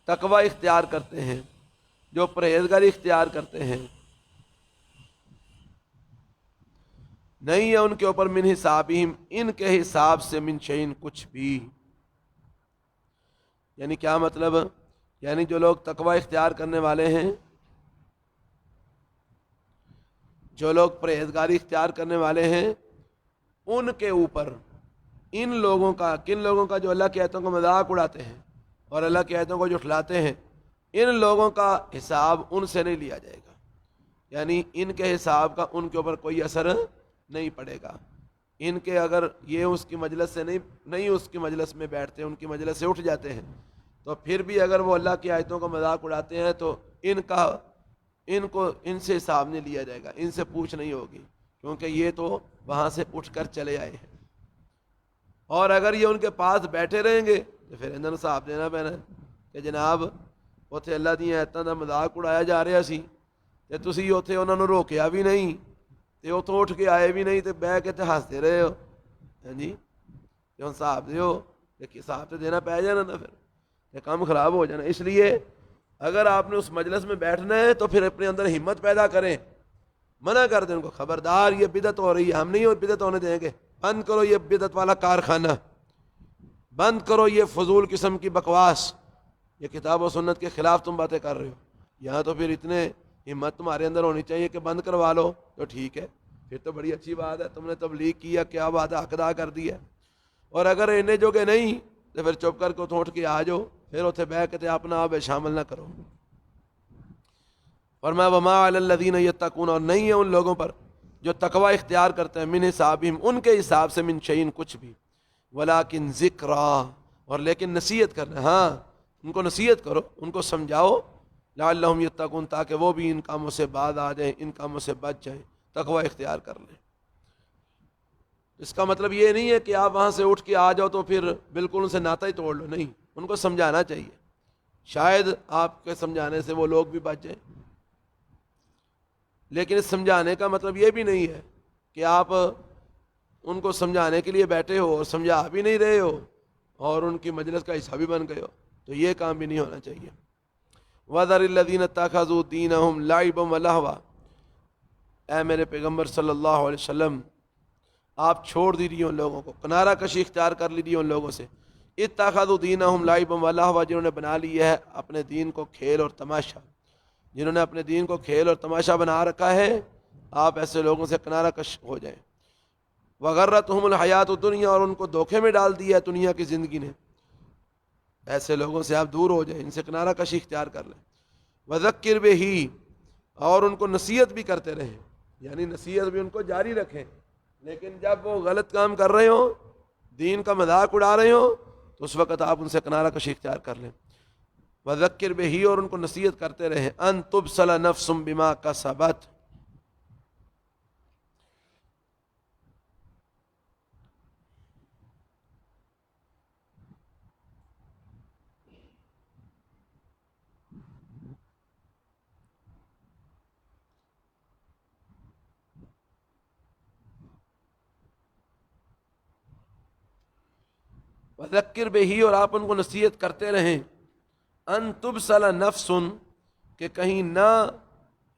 Speaker 1: تقوی اختیار کرتے ہیں، جو پرہیزگاری اختیار کرتے ہیں، نہیں ہے ان کے اوپر من حسابہم ان کے حساب سے من شیء کچھ بھی. یعنی کیا مطلب؟ یعنی جو لوگ تقوی اختیار کرنے والے ہیں، جو لوگ پرہیزگاری اختیار کرنے والے ہیں، ان کے اوپر ان لوگوں کا، کن لوگوں کا؟ جو اللہ کی آیتوں کو مذاق اڑاتے ہیں اور اللہ کی آیتوں کو جھٹلاتے ہیں، ان لوگوں کا حساب ان سے نہیں لیا جائے گا. یعنی ان کے حساب کا ان کے اوپر کوئی اثر نہیں پڑے گا. ان کے اگر یہ اس کی مجلس سے نہیں اس کی مجلس میں بیٹھتے، ان کی مجلس سے اٹھ جاتے ہیں، تو پھر بھی اگر وہ اللہ کی آیتوں کا مذاق اڑاتے ہیں تو ان سے حساب نہیں لیا جائے گا، ان سے پوچھ نہیں ہوگی، کیونکہ یہ تو وہاں سے اٹھ کر چلے آئے ہیں. اور اگر یہ ان کے پاس بیٹھے رہیں گے تو پھر انہوں نے صاحب دینا پینا کہ جناب اتنے اللہ دی آیتاں دا مذاق اڑایا جا رہا سی تے تسی اتنے انہوں نے روکیا بھی نہیں تے اتوں اٹھ کے آئے بھی نہیں تے بہ کے تے ہستے رہے ہو. ہاں جی، تے ہن صاحب دیو، لیکن صاحب تے دینا پی جانا نا، پھر یہ کام خراب ہو جانا. اس لیے اگر آپ نے اس مجلس میں بیٹھنا ہے تو پھر اپنے اندر ہمت پیدا کریں، منع کر دیں ان کو، خبردار یہ بدعت ہو رہی ہے، ہم نہیں بدعت ہونے دیں گے، بند کرو یہ بدعت والا کارخانہ، بند کرو یہ فضول قسم کی بکواس، یہ کتاب و سنت کے خلاف تم باتیں کر رہے ہو. یہاں تو پھر اتنے ہمت تمہارے اندر ہونی چاہیے کہ بند کروا لو تو ٹھیک ہے، پھر تو بڑی اچھی بات ہے، تم نے تبلیغ کیا، کیا بات ہے، حق ادا کر دیا. اور اگر انہیں جو کہ نہیں تو پھر چپ کر کے اتوں اٹھ کے آ جاؤ، پھر اتنے بہ کے اپنا آپ شامل نہ کرو. فرمایا وما علی الذین یتقون، اور نہیں ہے ان لوگوں پر جو تقوی اختیار کرتے ہیں، من حسابہم ان کے حساب سے، من شیء کچھ بھی، ولکن ذکرا، اور لیکن نصیحت کرنا. ہاں ان کو نصیحت کرو، ان کو سمجھاؤ، لعلہم یتقون، تاکہ وہ بھی ان کاموں سے باز آ جائیں، ان کاموں سے بچ جائیں، تقوی اختیار کر لیں. اس کا مطلب یہ نہیں ہے کہ آپ وہاں سے اٹھ کے آ جاؤ تو پھر بالکل ان سے ناطہ ہی توڑ لو، نہیں، ان کو سمجھانا چاہیے، شاید آپ کے سمجھانے سے وہ لوگ بھی بچ جائیں. لیکن اس سمجھانے کا مطلب یہ بھی نہیں ہے کہ آپ ان کو سمجھانے کے لیے بیٹھے ہو اور سمجھا بھی نہیں رہے ہو اور ان کی مجلس کا حصہ بھی بن گئے ہو، تو یہ کام بھی نہیں ہونا چاہیے. وَذَرِ الَّذِينَ اتَّخَذُوا دِينَهُمْ لَعِبًا وَلَهْوًا، اے میرے پیغمبر صلی اللہ علیہ وسلم، آپ چھوڑ دیجیے ان لوگوں کو، کنارہ کشی اختیار کر لیجیے ان لوگوں سے. اتَّخَذُوا دِينَهُمْ لَعِبًا وَلَهْوًا، جنہوں نے بنا لیا ہے اپنے دین کو کھیل اور تماشا، جنہوں نے اپنے دین کو کھیل اور تماشا بنا رکھا ہے، آپ ایسے لوگوں سے کنارہ کش ہو جائیں. وَغَرَّتْهُمُ الْحَيَاةُ الدُّنْيَا، اور ان کو دھوکے میں ڈال دیا ہے دنیا کی زندگی نے، ایسے لوگوں سے آپ دور ہو جائیں، ان سے کنارہ کشی اختیار کر لیں. وَذَكِّرْ بِهِ، اور ان کو نصیحت بھی کرتے رہیں، یعنی نصیحت بھی ان کو جاری رکھیں، لیکن جب وہ غلط کام کر رہے ہوں، دین کا مذاق اڑا رہے ہوں، تو اس وقت آپ ان سے کنارہ کشی اختیار کر لیں. وذکر بہی، اور ان کو نصیحت کرتے رہیں، ان تبصل نفس بما کسبت، وذکر بہی، اور آپ ان کو نصیحت کرتے رہیں، ان تبصل نفس، کہ کہیں نہ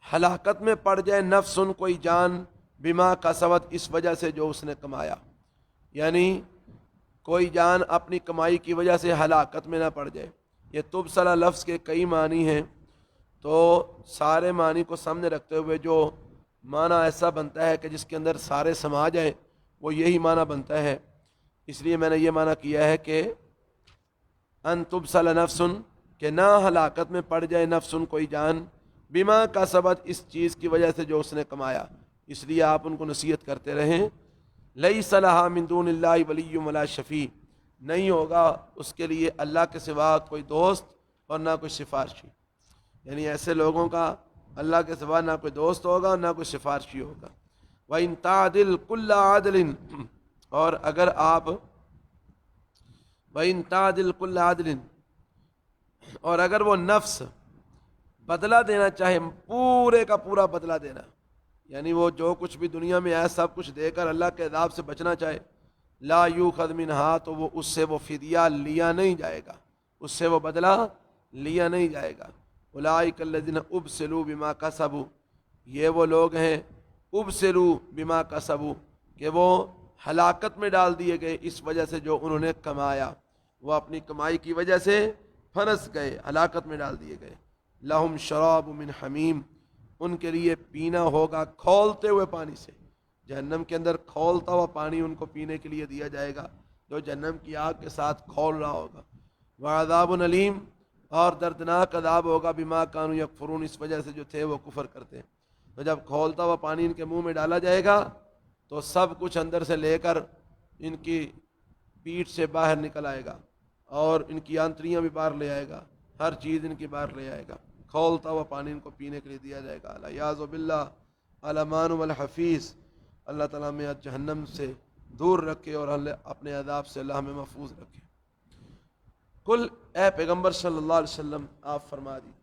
Speaker 1: ہلاکت میں پڑ جائے، نفس کوئی جان، بما کسبت، اس وجہ سے جو اس نے کمایا، یعنی کوئی جان اپنی کمائی کی وجہ سے ہلاکت میں نہ پڑ جائے. یہ تبصلہ لفظ کے کئی معنی ہیں، تو سارے معنی کو سامنے رکھتے ہوئے جو معنی ایسا بنتا ہے کہ جس کے اندر سارے سما جائیں، وہ یہی معنی بنتا ہے. اس لیے میں نے یہ معنی کیا ہے کہ ان تبصل نفس، کہ نہ ہلاکت میں پڑ جائے نفس، کوئی جان، بما کسبت، اس چیز کی وجہ سے جو اس نے کمایا. اس لیے آپ ان کو نصیحت کرتے رہیں. لیس لہا من دون اللہ ولی ولا شفیع، نہیں ہوگا اس کے لیے اللہ کے سوا کوئی دوست اور نہ کوئی سفارشی، یعنی ایسے لوگوں کا اللہ کے سوا نہ کوئی دوست ہوگا اور نہ کوئی سفارشی ہوگا. وَإِن تَعْدِلْ كُلَّ عَدْلٍ، اور اگر آپ وَإِن تَعْدِلْ كُلَّ عَدْلٍ، اور اگر وہ نفس بدلہ دینا چاہے، پورے کا پورا بدلہ دینا، یعنی وہ جو کچھ بھی دنیا میں ہے سب کچھ دے کر اللہ کے عذاب سے بچنا چاہے، لا یوخذ منہا، تو وہ اس سے وہ فدیہ لیا نہیں جائے گا، اس سے وہ بدلہ لیا نہیں جائے گا. اولئک الذین ابسلوا بما کسبوا، یہ وہ لوگ ہیں ابسلوا بما کسبوا، کہ وہ ہلاکت میں ڈال دیے گئے اس وجہ سے جو انہوں نے کمایا، وہ اپنی کمائی کی وجہ سے پھنس گئے، ہلاکت میں ڈال دیے گئے۔ لہم شراب من حمیم، ان کے لیے پینا ہوگا کھولتے ہوئے پانی سے، جہنم کے اندر کھولتا ہوا پانی ان کو پینے کے لیے دیا جائے گا، جو جہنم کی آگ کے ساتھ کھول رہا ہوگا۔ وعذاب علیم، اور دردناک عذاب ہوگا بما کانوا یکفرون، اس وجہ سے جو تھے وہ کفر کرتے ہیں۔ تو جب کھولتا ہوا پانی ان کے منہ میں ڈالا جائے گا تو سب کچھ اندر سے لے کر ان کی پیٹھ سے باہر نکل آئے گا، اور ان کی آنتڑیاں بھی باہر لے آئے گا، ہر چیز ان کی باہر لے آئے گا، کھولتا ہوا پانی ان کو پینے کے لیے دیا جائے گا۔ الیاذ باللہ، علامان والحفیظ، اللہ تعالیٰ میں جہنم سے دور رکھے اور اپنے عذاب سے اللہ ہمیں محفوظ رکھے۔ کل اے پیغمبر صلی اللہ علیہ وسلم آپ فرما دیجیے،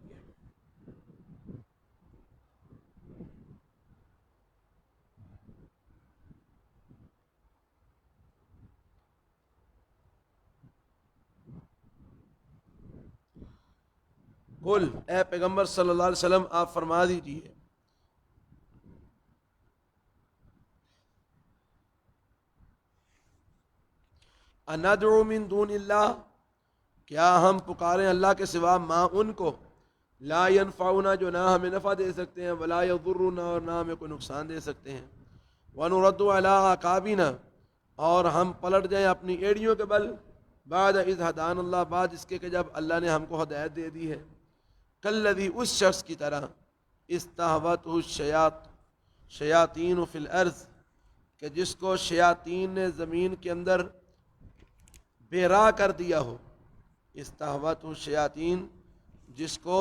Speaker 1: کل اے پیغمبر صلی اللہ علیہ وسلم آپ فرما دیجیے، اندعو من دون اللہ، کیا ہم پکاریں اللہ کے سوا ما ان کو، لا ینفعونا، جو نہ ہمیں نفع دے سکتے ہیں، ولا یضرنا، اور نہ ہمیں کوئی نقصان دے سکتے ہیں، ونرد علی اعقابنا، اور ہم پلٹ جائیں اپنی ایڑیوں کے بل، بعد اذ ہدانا اللہ، بعد اس کے کہ جب اللہ نے ہم کو ہدایت دے دی ہے، کالذی، اس شخص کی طرح، استہوتہ الشیاطین فی الارض، کہ جس کو شیاطین نے زمین کے اندر بے راہ کر دیا ہو، استہوتہ الشیاطین، جس کو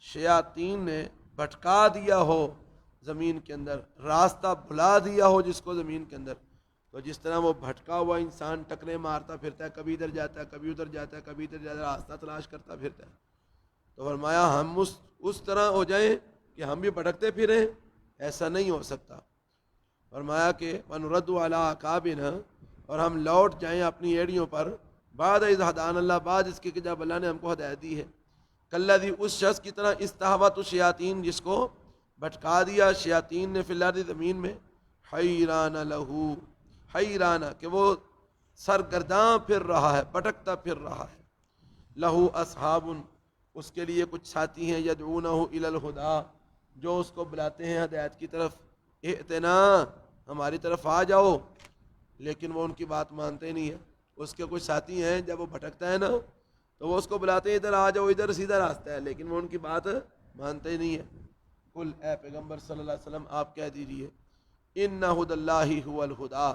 Speaker 1: شیاطین نے بھٹکا دیا ہو زمین کے اندر، راستہ بھلا دیا ہو جس کو زمین کے اندر، تو جس طرح وہ بھٹکا ہوا انسان ٹکرے مارتا پھرتا ہے، کبھی ادھر جاتا ہے کبھی ادھر جاتا ہے کبھی ادھر جاتا ہے، راستہ تلاش کرتا پھرتا ہے، تو فرمایا ہم اس طرح ہو جائیں کہ ہم بھی بھٹکتے پھریں، ایسا نہیں ہو سکتا۔ فرمایا کہ ونرد علی اعقابنا، اور ہم لوٹ جائیں اپنی ایڑیوں پر، بعد اذ ہدانا اللہ، بعد اس کے کہ جب اللہ نے ہم کو ہدایت دی ہے، کالذی، اس شخص کی طرح، استہوتہ الشیاطین، جس کو بھٹکا دیا شیاطین نے، فی الارض، زمین میں، حیران لہو، حیران، کہ وہ سرگرداں پھر رہا ہے، بھٹکتا پھر رہا ہے، لہو اصحاب، اس کے لیے کچھ ساتھی ہیں، یدعونہ الی الہدی، جو اس کو بلاتے ہیں ہدایت کی طرف، ائتنا، ہماری طرف آ جاؤ، لیکن وہ ان کی بات مانتے نہیں ہیں۔ اس کے کچھ ساتھی ہیں، جب وہ بھٹکتا ہے نا تو وہ اس کو بلاتے ہیں ادھر آ جاؤ، ادھر سیدھا راستہ ہے، لیکن وہ ان کی بات مانتے نہیں ہیں۔ کل اے پیغمبر صلی اللہ علیہ وسلم آپ کہہ دیجیے، ان ھدی اللہ ھو الھدی،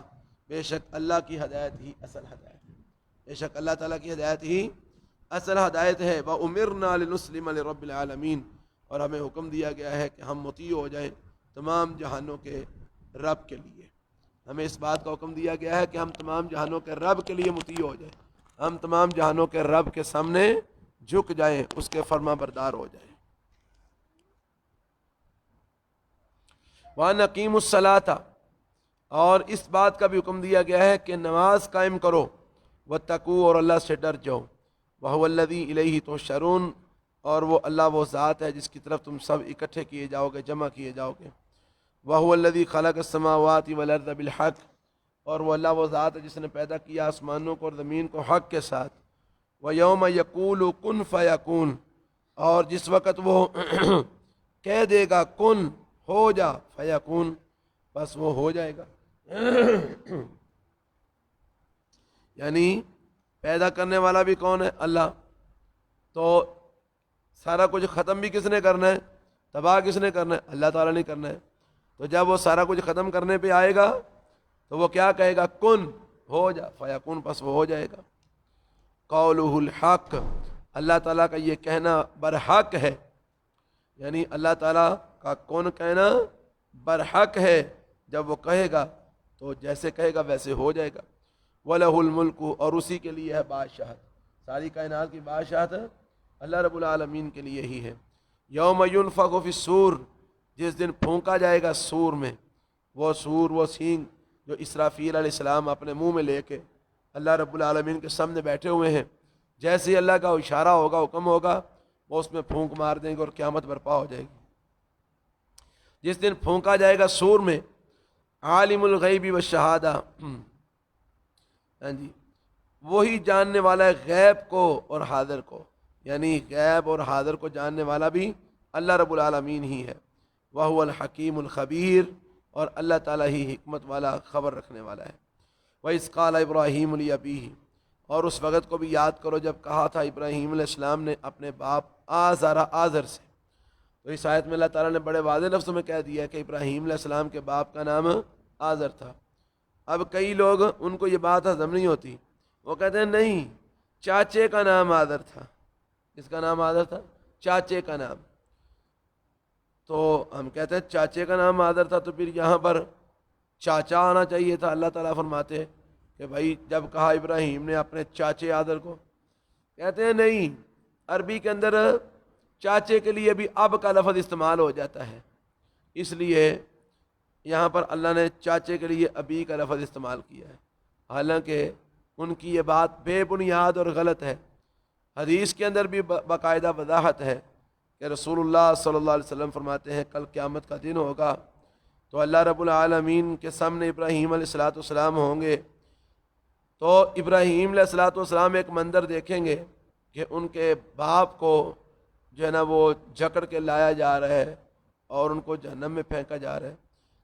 Speaker 1: بے شک اللہ کی ہدایت ہی اصل ہدایت ہے، بے شک اللہ تعالیٰ کی ہدایت ہی اصل ہدایت ہے۔ وَأُمِرْنَا لِنُسْلِمَ لِرَبِّ الْعَالَمِينَ، اور ہمیں حکم دیا گیا ہے کہ ہم مطیع ہو جائیں تمام جہانوں کے رب کے لیے، ہمیں اس بات کا حکم دیا گیا ہے کہ ہم تمام جہانوں کے رب کے لیے مطیع ہو جائیں، ہم تمام جہانوں کے رب کے سامنے جھک جائیں، اس کے فرما بردار ہو جائیں۔ وَأَنْ أَقِيمُوا الصَّلَاةَ، اور اس بات کا بھی حکم دیا گیا ہے کہ نماز قائم کرو، وَاتَّقُوا، اور اللہ سے ڈر جاؤ، وَهُوَ الَّذِي إِلَيْهِ تُحْشَرُونَ، اور وہ اللہ وہ ذات ہے جس کی طرف تم سب اکٹھے کیے جاؤ گے، جمع کیے جاؤ گے۔ وَهُوَ الَّذِي خَلَقَ السَّمَاوَاتِ وَالْأَرْضَ بِالْحَقِّ، اور وہ اللہ وہ ذات ہے جس نے پیدا کیا آسمانوں کو اور زمین کو حق کے ساتھ۔ وَيَوْمَ يَقُولُ كُن فَيَكُونُ، اور جس وقت وہ کہہ دے گا کن، ہو جا، فیکون، بس وہ ہو جائے گا۔ یعنی پیدا کرنے والا بھی کون ہے؟ اللہ، تو سارا کچھ ختم بھی کس نے کرنا ہے؟ تباہ کس نے کرنا ہے؟ اللہ تعالیٰ نے کرنا ہے۔ تو جب وہ سارا کچھ ختم کرنے پہ آئے گا تو وہ کیا کہے گا؟ کن، ہو جا، فیکون، پس وہ ہو جائے گا۔ قولہ الحق، اللہ تعالیٰ کا یہ کہنا برحق ہے، یعنی اللہ تعالیٰ کا کون کہنا برحق ہے، جب وہ کہے گا تو جیسے کہے گا ویسے ہو جائے گا۔ وَلَهُ الْمُلْكُ، اور اسی کے لیے ہے بادشاہت، ساری کائنات کی بادشاہت اللہ رب العالمین کے لیے ہی ہے۔ یوم ينفخ فی الصور، جس دن پھونکا جائے گا سور میں، وہ سور، وہ سینگ جو اسرافیل علیہ السلام اپنے منہ میں لے کے اللہ رب العالمین کے سامنے بیٹھے ہوئے ہیں، جیسے ہی اللہ کا اشارہ ہوگا، حکم ہوگا، وہ اس میں پھونک مار دیں گے اور قیامت برپا ہو جائے گی۔ جس دن پھونکا جائے گا سور میں، عالم الغیب والشہادہ، ہاں جی، وہی جاننے والا ہے غیب کو اور حاضر کو، یعنی غیب اور حاضر کو جاننے والا بھی اللہ رب العالمین ہی ہے۔ وہو الحکیم الخبیر، اور اللہ تعالیٰ ہی حکمت والا، خبر رکھنے والا ہے۔ وَإِذْ قَالَ إِبْرَاهِيمُ لِأَبِيهِ، اور اس وقت کو بھی یاد کرو جب کہا تھا ابراہیم علیہ السلام نے اپنے باپ آزر سے۔ تو اس آیت میں اللہ تعالیٰ نے بڑے واضح لفظوں میں کہہ دیا کہ ابراہیم علیہ السلام کے باپ کا نام آزر تھا۔ اب کئی لوگ ان کو یہ بات ہضم نہیں ہوتی، وہ کہتے ہیں نہیں، چاچے کا نام آزر تھا۔ کس کا نام آزر تھا؟ چاچے کا نام۔ تو ہم کہتے ہیں چاچے کا نام آزر تھا، تو پھر یہاں پر چاچا آنا چاہیے تھا۔ اللہ تعالیٰ فرماتے کہ بھائی جب کہا ابراہیم نے اپنے چاچے آزر کو، کہتے ہیں نہیں، عربی کے اندر چاچے کے لیے بھی اب کا لفظ استعمال ہو جاتا ہے، اس لیے یہاں پر اللہ نے چاچے کے لیے ابی کا لفظ استعمال کیا ہے، حالانکہ ان کی یہ بات بے بنیاد اور غلط ہے۔ حدیث کے اندر بھی باقاعدہ وضاحت ہے کہ رسول اللہ صلی اللہ علیہ وسلم فرماتے ہیں کل قیامت کا دن ہوگا تو اللہ رب العالمین کے سامنے ابراہیم علیہ السلام ہوں گے، تو ابراہیم علیہ السلام ایک منظر دیکھیں گے کہ ان کے باپ کو جو ہے نا وہ جکڑ کے لایا جا رہا ہے اور ان کو جہنم میں پھینکا جا رہا ہے۔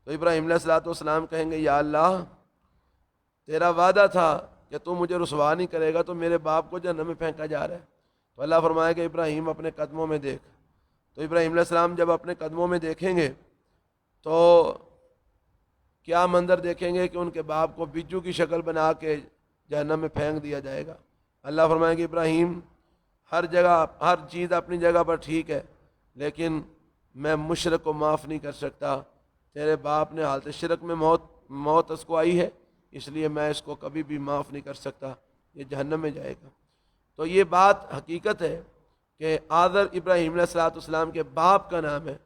Speaker 1: تو ابراہیم علیہ السلام کہیں گے یا اللہ، تیرا وعدہ تھا کہ تو مجھے رسوا نہیں کرے گا، تو میرے باپ کو جہنم میں پھینکا جا رہا ہے۔ تو اللہ فرمائے کہ ابراہیم اپنے قدموں میں دیکھ۔ تو ابراہیم علیہ السلام جب اپنے قدموں میں دیکھیں گے تو کیا منظر دیکھیں گے کہ ان کے باپ کو بجو کی شکل بنا کے جہنم میں پھینک دیا جائے گا۔ اللہ فرمائے کہ ابراہیم، ہر جگہ ہر چیز اپنی جگہ پر ٹھیک ہے، لیکن میں مشرک کو معاف نہیں کر سکتا۔ تیرے باپ نے حالت شرک میں موت اس کو آئی ہے، اس لیے میں اس کو کبھی بھی معاف نہیں کر سکتا، یہ جہنم میں جائے گا۔ تو یہ بات حقیقت ہے کہ آزر ابراہیم علیہ السلام کے باپ کا نام ہے،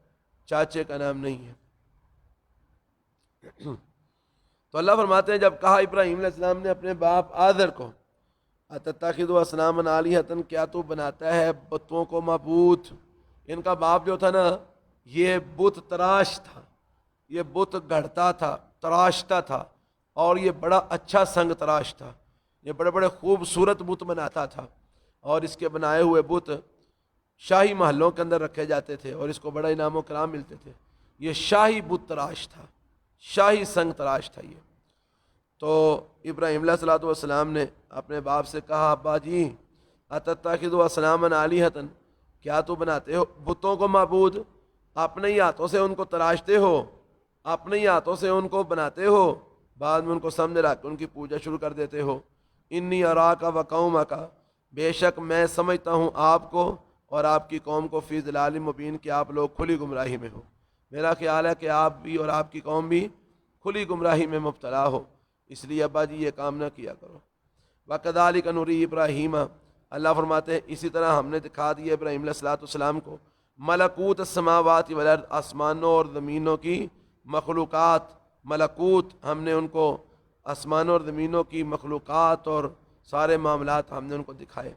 Speaker 1: چاچے کا نام نہیں ہے۔ تو اللہ فرماتے ہیں جب کہا ابراہیم علیہ السلام نے اپنے باپ آزر کو اتتخذوا اصناما آلہۃ، کیا تو بناتا ہے بتوں کو معبود۔ ان کا باپ جو تھا نا یہ بت تراش تھا، یہ بت گھڑتا تھا، تراشتا تھا، اور یہ بڑا اچھا سنگ تراش تھا، یہ بڑے بڑے خوبصورت بت بناتا تھا، اور اس کے بنائے ہوئے بت شاہی محلوں کے اندر رکھے جاتے تھے اور اس کو بڑا انعام و کرام ملتے تھے۔ یہ شاہی بت تراش تھا، شاہی سنگ تراش تھا یہ۔ تو ابراہیم علیہ السلام نے اپنے باپ سے کہا ابا جی اتتخذوا اصناما آلہۃ، کیا تو بناتے ہو بتوں کو معبود، اپنے ہی ہاتھوں سے ان کو تراشتے ہو، اپنے ہی ہاتھوں سے ان کو بناتے ہو، بعد میں ان کو سامنے رکھ کے ان کی پوجا شروع کر دیتے ہو۔ انی اراک و قومک، بے شک میں سمجھتا ہوں آپ کو اور آپ کی قوم کو فی ضلال مبین، کہ آپ لوگ کھلی گمراہی میں ہو۔ میرا خیال ہے کہ آپ بھی اور آپ کی قوم بھی کھلی گمراہی میں مبتلا ہو، اس لیے ابا جی یہ کام نہ کیا کرو۔ وَكَذَلِكَ نُرِي ابراہیم، اللہ فرماتے ہیں اسی طرح ہم نے دکھا دیا ابراہیم علیہ السلام کو ملکوت السماوات والارض، آسمانوں اور زمینوں کی مخلوقات، ملکوت ہم نے ان کو آسمانوں اور زمینوں کی مخلوقات اور سارے معاملات ہم نے ان کو دکھائے۔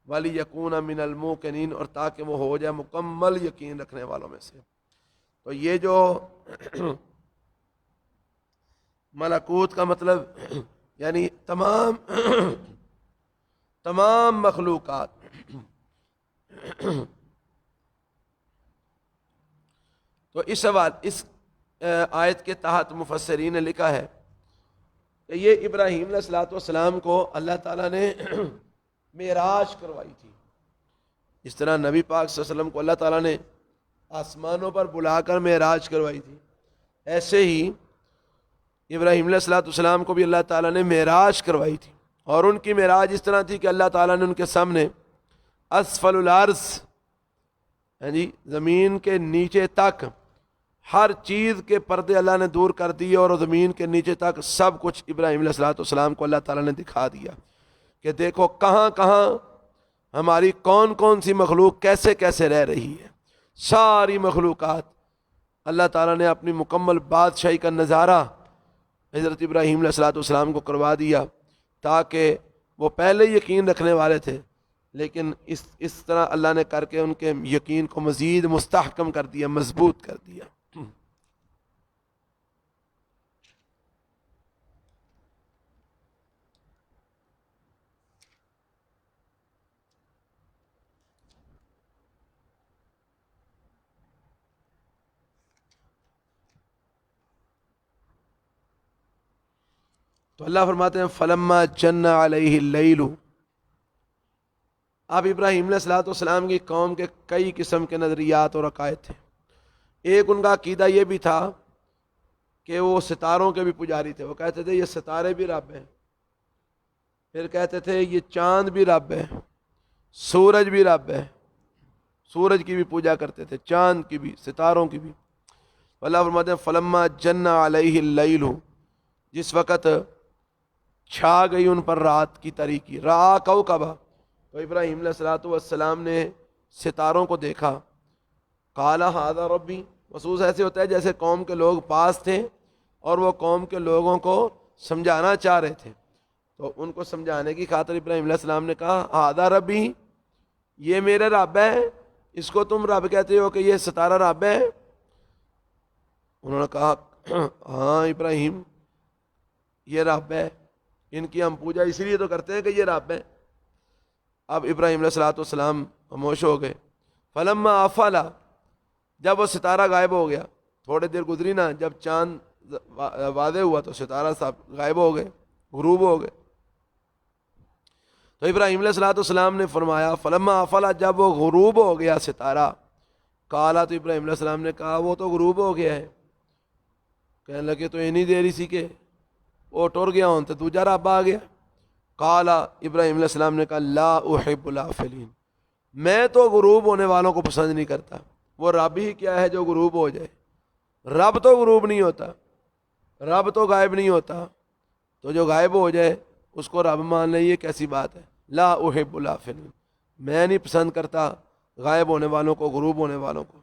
Speaker 1: وَلِيَكُونَ مِنَ الْمُوقِنِينَ، اور تاکہ وہ ہو جائے مکمل یقین رکھنے والوں میں سے۔ تو یہ جو ملکوت کا مطلب یعنی تمام مخلوقات، تو اس آیت کے تحت مفسرین نے لکھا ہے کہ یہ ابراہیم علیہ السلام کو اللہ تعالیٰ نے معراج کروائی تھی۔ اس طرح نبی پاک صلی اللہ علیہ وسلم کو اللہ تعالیٰ نے آسمانوں پر بلا کر معراج کروائی تھی، ایسے ہی ابراہیم علیہ السلام کو بھی اللہ تعالیٰ نے معراج کروائی تھی، اور ان کی معراج اس طرح تھی کہ اللہ تعالیٰ نے ان کے سامنے اسفل الارض، یعنی زمین کے نیچے تک ہر چیز کے پردے اللہ نے دور کر دیے، اور زمین کے نیچے تک سب کچھ ابراہیم علیہ السلام کو اللہ تعالیٰ نے دکھا دیا کہ دیکھو کہاں کہاں ہماری کون کون سی مخلوق کیسے کیسے رہ رہی ہے۔ ساری مخلوقات اللہ تعالیٰ نے اپنی مکمل بادشاہی کا نظارہ حضرت ابراہیم علیہ السلام کو کروا دیا، تاکہ وہ پہلے یقین رکھنے والے تھے، لیکن اس طرح اللہ نے کر کے ان کے یقین کو مزید مستحکم کر دیا، مضبوط کر دیا۔ تو اللہ فرماتے ہیں فلما جن علیہ اللیل. اب ابراہیم علیہ الصلوۃ والسلام کی قوم کے کئی قسم کے نظریات اور عقائد تھے. ایک ان کا عقیدہ یہ بھی تھا کہ وہ ستاروں کے بھی پجاری تھے. وہ کہتے تھے یہ ستارے بھی رب ہیں. پھر کہتے تھے یہ چاند بھی رب ہے, سورج بھی رب ہے. سورج کی بھی پوجا کرتے تھے, چاند کی بھی, ستاروں کی بھی. اللہ فرماتے ہیں فلما جن علیہ اللیل, جس وقت چھا گئی ان پر رات کی تاریکی, را کوکبا, تو ابراہیم علیہ الصلوۃ والسلام نے ستاروں کو دیکھا. قال ھذا ربی, محسوس ایسے ہوتا ہے جیسے قوم کے لوگ پاس تھے اور وہ قوم کے لوگوں کو سمجھانا چاہ رہے تھے. تو ان کو سمجھانے کی خاطر ابراہیم علیہ السلام نے کہا ھذا ربی, یہ میرا رب ہے. اس کو تم رب کہتے ہو کہ یہ ستارہ رب ہے؟ انہوں نے کہا ہاں ابراہیم یہ رب ہے, ان کی ہم پوجا اس لیے تو کرتے ہیں کہ یہ رب ہے. اب ابراہیم علیہ الصلوۃ والسلام خاموش ہو گئے. فلما افلا, جب وہ ستارہ غائب ہو گیا, تھوڑی دیر گزری نا, جب چاند واضح ہوا تو ستارہ صاحب غائب ہو گئے, غروب ہو گئے. تو ابراہیم علیہ الصلوۃ والسلام نے فرمایا فلما افلا, جب وہ غروب ہو گیا ستارہ, کالا, تو ابراہیم علیہ السلام نے کہا وہ تو غروب ہو گیا ہے. کہنے لگے تو اینی دیر سی کے وہ ٹر گیا ہوں تو دوجا رب آ گیا. کالا, ابراہیم علیہ السلام نے کہا لا احب الافلین, میں تو غروب ہونے والوں کو پسند نہیں کرتا. وہ رب ہی کیا ہے جو غروب ہو جائے؟ رب تو غروب نہیں ہوتا, رب تو غائب نہیں ہوتا. تو جو غائب ہو جائے اس کو رب مان لے, یہ کیسی بات ہے؟ لا احب الافلین, میں نہیں پسند کرتا غائب ہونے والوں کو, غروب ہونے والوں کو.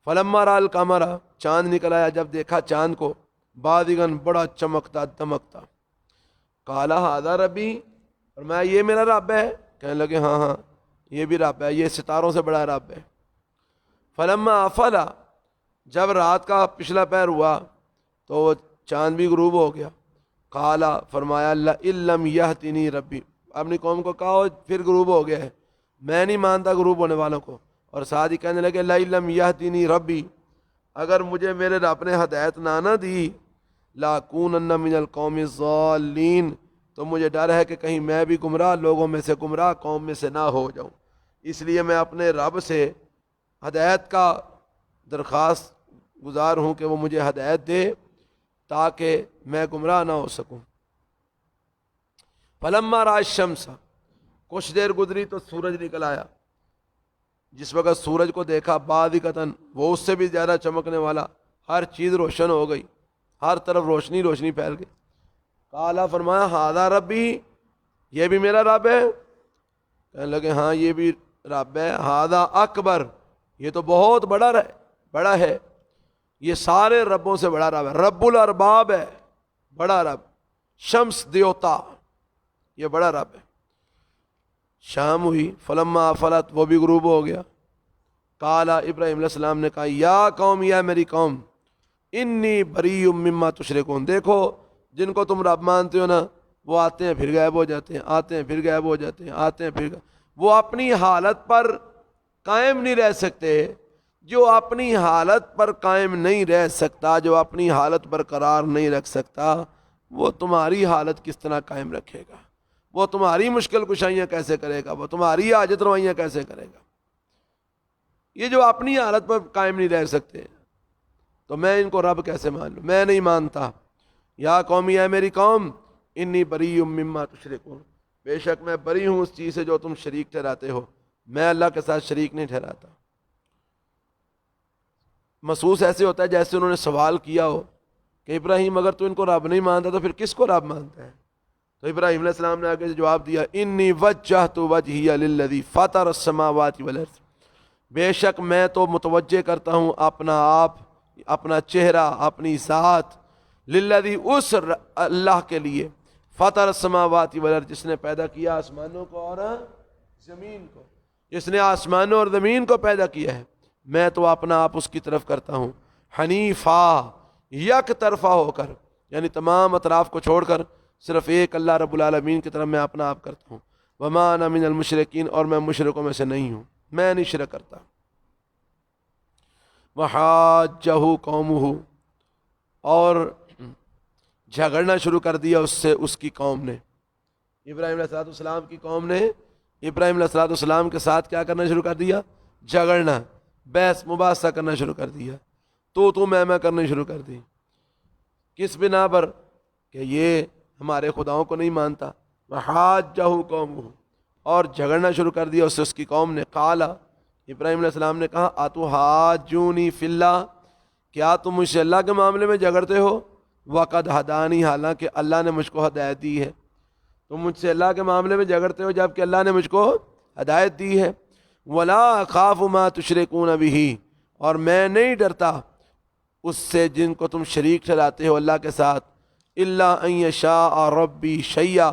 Speaker 1: فلما رأى القمر, چاند نکل آیا, جب دیکھا چاند کو, بادغن, بڑا چمکتا دمکتا. قال ھذا ربی, اور میں یہ میرا رب ہے؟ کہنے لگے ہاں ہاں یہ بھی رب ہے, یہ ستاروں سے بڑا رب ہے. فلما افلا, جب رات کا پچھلا پہر ہوا تو وہ چاند بھی غروب ہو گیا. قال, فرمایا لئن لم یہدنی ربی, اپنی قوم کو کہا پھر غروب ہو گیا ہے, میں نہیں مانتا غروب ہونے والوں کو. اور ساتھ ہی کہنے لگے لئن لم یہدنی ربی, اگر مجھے میرے رب نے ہدایت نہ دی, لاکونن من القوم الضالین, تو مجھے ڈر ہے کہ کہیں میں بھی گمراہ, لوگوں میں سے گمراہ, قوم میں سے نہ ہو جاؤں. اس لیے میں اپنے رب سے ہدایت کا درخواست گزار ہوں کہ وہ مجھے ہدایت دے تاکہ میں گمراہ نہ ہو سکوں. فلما رأى الشمس, کچھ دیر گزری تو سورج نکل آیا. جس وقت سورج کو دیکھا, بادغتاً, وہ اس سے بھی زیادہ چمکنے والا, ہر چیز روشن ہو گئی, ہر طرف روشنی روشنی پھیل گئی. قالا, فرمایا ھذا ربی, یہ بھی میرا رب ہے؟ کہنے لگے ہاں یہ بھی رب ہے. ھذا اکبر, یہ تو بہت بڑا ہے, یہ سارے ربوں سے بڑا رب ہے, رب الارباب ہے, بڑا رب. شمس دیوتا, یہ بڑا رب ہے. شام ہوئی, فلما افلت, وہ بھی غروب ہو گیا. قالا, ابراہیم علیہ السلام نے کہا یا قوم, یا میری قوم, انی بری مما تشرکون, دیکھو جن کو تم رب مانتے ہو نا, وہ آتے ہیں پھر غائب ہو جاتے ہیں, آتے ہیں پھر غائب ہو جاتے ہیں, آتے ہیں پھر وہ اپنی حالت پر قائم نہیں رہ سکتے. جو اپنی حالت پر قائم نہیں رہ سکتا, جو اپنی حالت پر قرار نہیں رکھ سکتا, وہ تمہاری حالت کس طرح قائم رکھے گا؟ وہ تمہاری مشکل کشائیاں کیسے کرے گا؟ وہ تمہاری حاجت روائیاں کیسے کرے گا؟ یہ جو اپنی حالت پر قائم نہیں رہ سکتے, تو میں ان کو رب کیسے مان لوں؟ میں نہیں مانتا. یا قومی, ہے میری قوم, انی بری مما تشرکون, بے شک میں بری ہوں اس چیز سے جو تم شریک ٹھہراتے ہو, میں اللہ کے ساتھ شریک نہیں ٹھہراتا. محسوس ایسے ہوتا ہے جیسے انہوں نے سوال کیا ہو کہ ابراہیم اگر تو ان کو رب نہیں مانتا تو پھر کس کو رب مانتا ہے؟ تو ابراہیم علیہ السلام نے آگے سے جواب دیا انی وجہت وجہی للذی فطر السماوات والارض, بے شک میں تو متوجہ کرتا ہوں اپنا آپ, اپنا چہرہ, اپنی ذات, للذی, اس اللہ کے لیے, فطر السماوات والارض, جس نے پیدا کیا آسمانوں کو اور زمین کو, جس نے آسمانوں اور زمین کو پیدا کیا ہے. میں تو اپنا آپ اس کی طرف کرتا ہوں, حنیفا, یک طرفہ ہو کر, یعنی تمام اطراف کو چھوڑ کر صرف ایک اللہ رب العالمین کی طرف میں اپنا آپ کرتا ہوں. وما انا من المشرکین, اور میں مشرکوں میں سے نہیں ہوں, میں نہیں شرک کرتا. وحاجہ قومہ, اور جھگڑنا شروع کر دیا اس سے اس کی قوم نے. ابراہیم علیہ السلام کی قوم نے ابراہیم علیہ السلام کے ساتھ کیا کرنا شروع کر دیا؟ جھگڑنا، بحث مباحثہ کرنا شروع کر دیا، تو میں کرنا شروع کر دی. کس بنا پر؟ کہ یہ ہمارے خداؤں کو نہیں مانتا. وحاجہ قومہ، اور جھگڑنا شروع کر دیا اس سے اس کی قوم نے. قال، ابراہیم علیہ السلام نے کہا، اتحاجونی فی اللہ، کیا تم مجھ سے اللہ کے معاملے میں جھگڑتے ہو؟ وقد ہدانی، حالانکہ اللہ نے مجھ کو ہدایت دی ہے. تم مجھ سے اللہ کے معاملے میں جھگڑتے ہو جبکہ اللہ نے مجھ کو ہدایت دی ہے. ولا اخاف ما تشرکون بہ، اور میں نہیں ڈرتا اس سے جن کو تم شریک ٹھہراتے ہو اللہ کے ساتھ. الا ان یشاء ربی شیئا،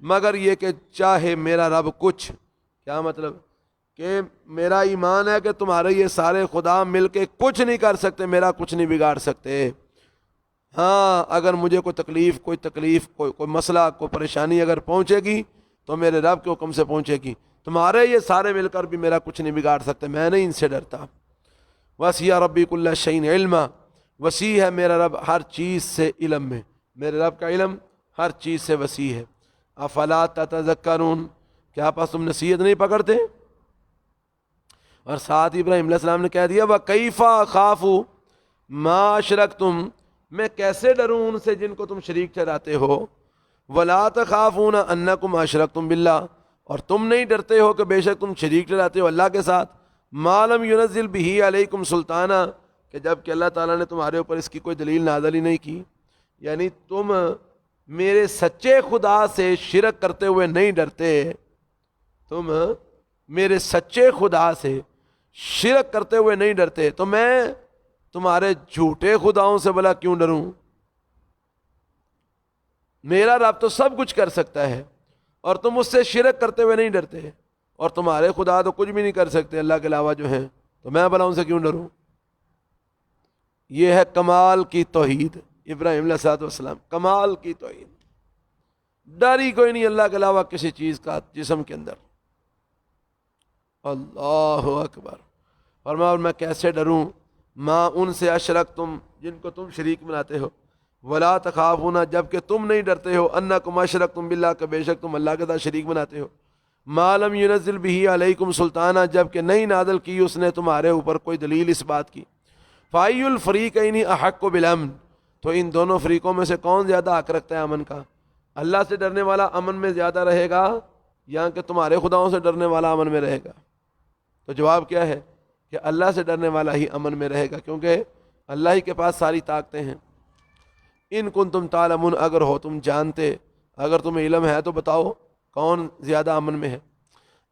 Speaker 1: مگر یہ کہ چاہے میرا رب کچھ. کیا مطلب؟ کہ میرا ایمان ہے کہ تمہارے یہ سارے خدا مل کے کچھ نہیں کر سکتے، میرا کچھ نہیں بگاڑ سکتے. ہاں، اگر مجھے کوئی تکلیف کوئی مسئلہ کوئی پریشانی اگر پہنچے گی تو میرے رب کے حکم سے پہنچے گی. تمہارے یہ سارے مل کر بھی میرا کچھ نہیں بگاڑ سکتے، میں نہیں ان سے ڈرتا. وسیع ربی کل شیء علما، وسیع ہے میرا رب ہر چیز سے علم میں، میرے رب کا علم ہر چیز سے وسیع ہے. افلا تتذکرون، کیا پس تم نصیحت نہیں پکڑتے؟ اور ساتھ ابراہیم علیہ السلام نے کہہ دیا وَكَيْفَ أَخَافُ مَا أَشْرَكْتُمْ، میں کیسے ڈروں ان سے جن کو تم شریک ٹھہراتے ہو. وَلَا تَخَافُونَ أَنَّكُمْ أَشْرَكْتُمْ بِاللَّهِ، اور تم نہیں ڈرتے ہو کہ بے شک تم شریک ٹھہراتے ہو اللہ کے ساتھ. مَا لَمْ يُنَزِّلْ بِهِ عَلَيْكُمْ سُلْطَانًا، کہ جب کہ اللہ تعالیٰ نے تمہارے اوپر اس کی کوئی دلیل نازل ہی نہیں کی. یعنی تم میرے سچے خدا سے شرک کرتے ہوئے نہیں ڈرتے، تم میرے سچے خدا سے شرک کرتے ہوئے نہیں ڈرتے، تو میں تمہارے جھوٹے خداؤں سے بھلا کیوں ڈروں؟ میرا رب تو سب کچھ کر سکتا ہے اور تم اس سے شرک کرتے ہوئے نہیں ڈرتے، اور تمہارے خدا تو کچھ بھی نہیں کر سکتے اللہ کے علاوہ جو ہیں، تو میں بھلا ان سے کیوں ڈروں؟ یہ ہے کمال کی توحید. ابراہیم علیہ السلام کمال کی توحید، ڈر ہی کوئی نہیں اللہ کے علاوہ کسی چیز کا جسم کے اندر. اللہ اکبر. فرمایا میں کیسے ڈروں؟ ماں ان سے اشرکتم، جن کو تم شریک بناتے ہو. ولا تخافون، جب کہ تم نہیں ڈرتے ہو. انکم اشرکتم باللہ، کہ بے شک تم اللہ کے ساتھ شریک بناتے ہو. ما لم ينزل به علیکم سلطانہ، جب کہ نہیں نازل کی اس نے تمہارے اوپر کوئی دلیل اس بات کی. فای الفریقین احق بالامن، تو ان دونوں فریقوں میں سے کون زیادہ حق رکھتا ہے امن کا؟ اللہ سے ڈرنے والا امن میں زیادہ رہے گا یا کہ تمہارے خداؤں سے ڈرنے والا امن میں رہے گا؟ تو جواب کیا ہے کہ اللہ سے ڈرنے والا ہی امن میں رہے گا، کیونکہ اللہ ہی کے پاس ساری طاقتیں ہیں. ان کنتم تعلمون، اگر ہو تم جانتے، اگر تمہیں علم ہے تو بتاؤ کون زیادہ امن میں ہے.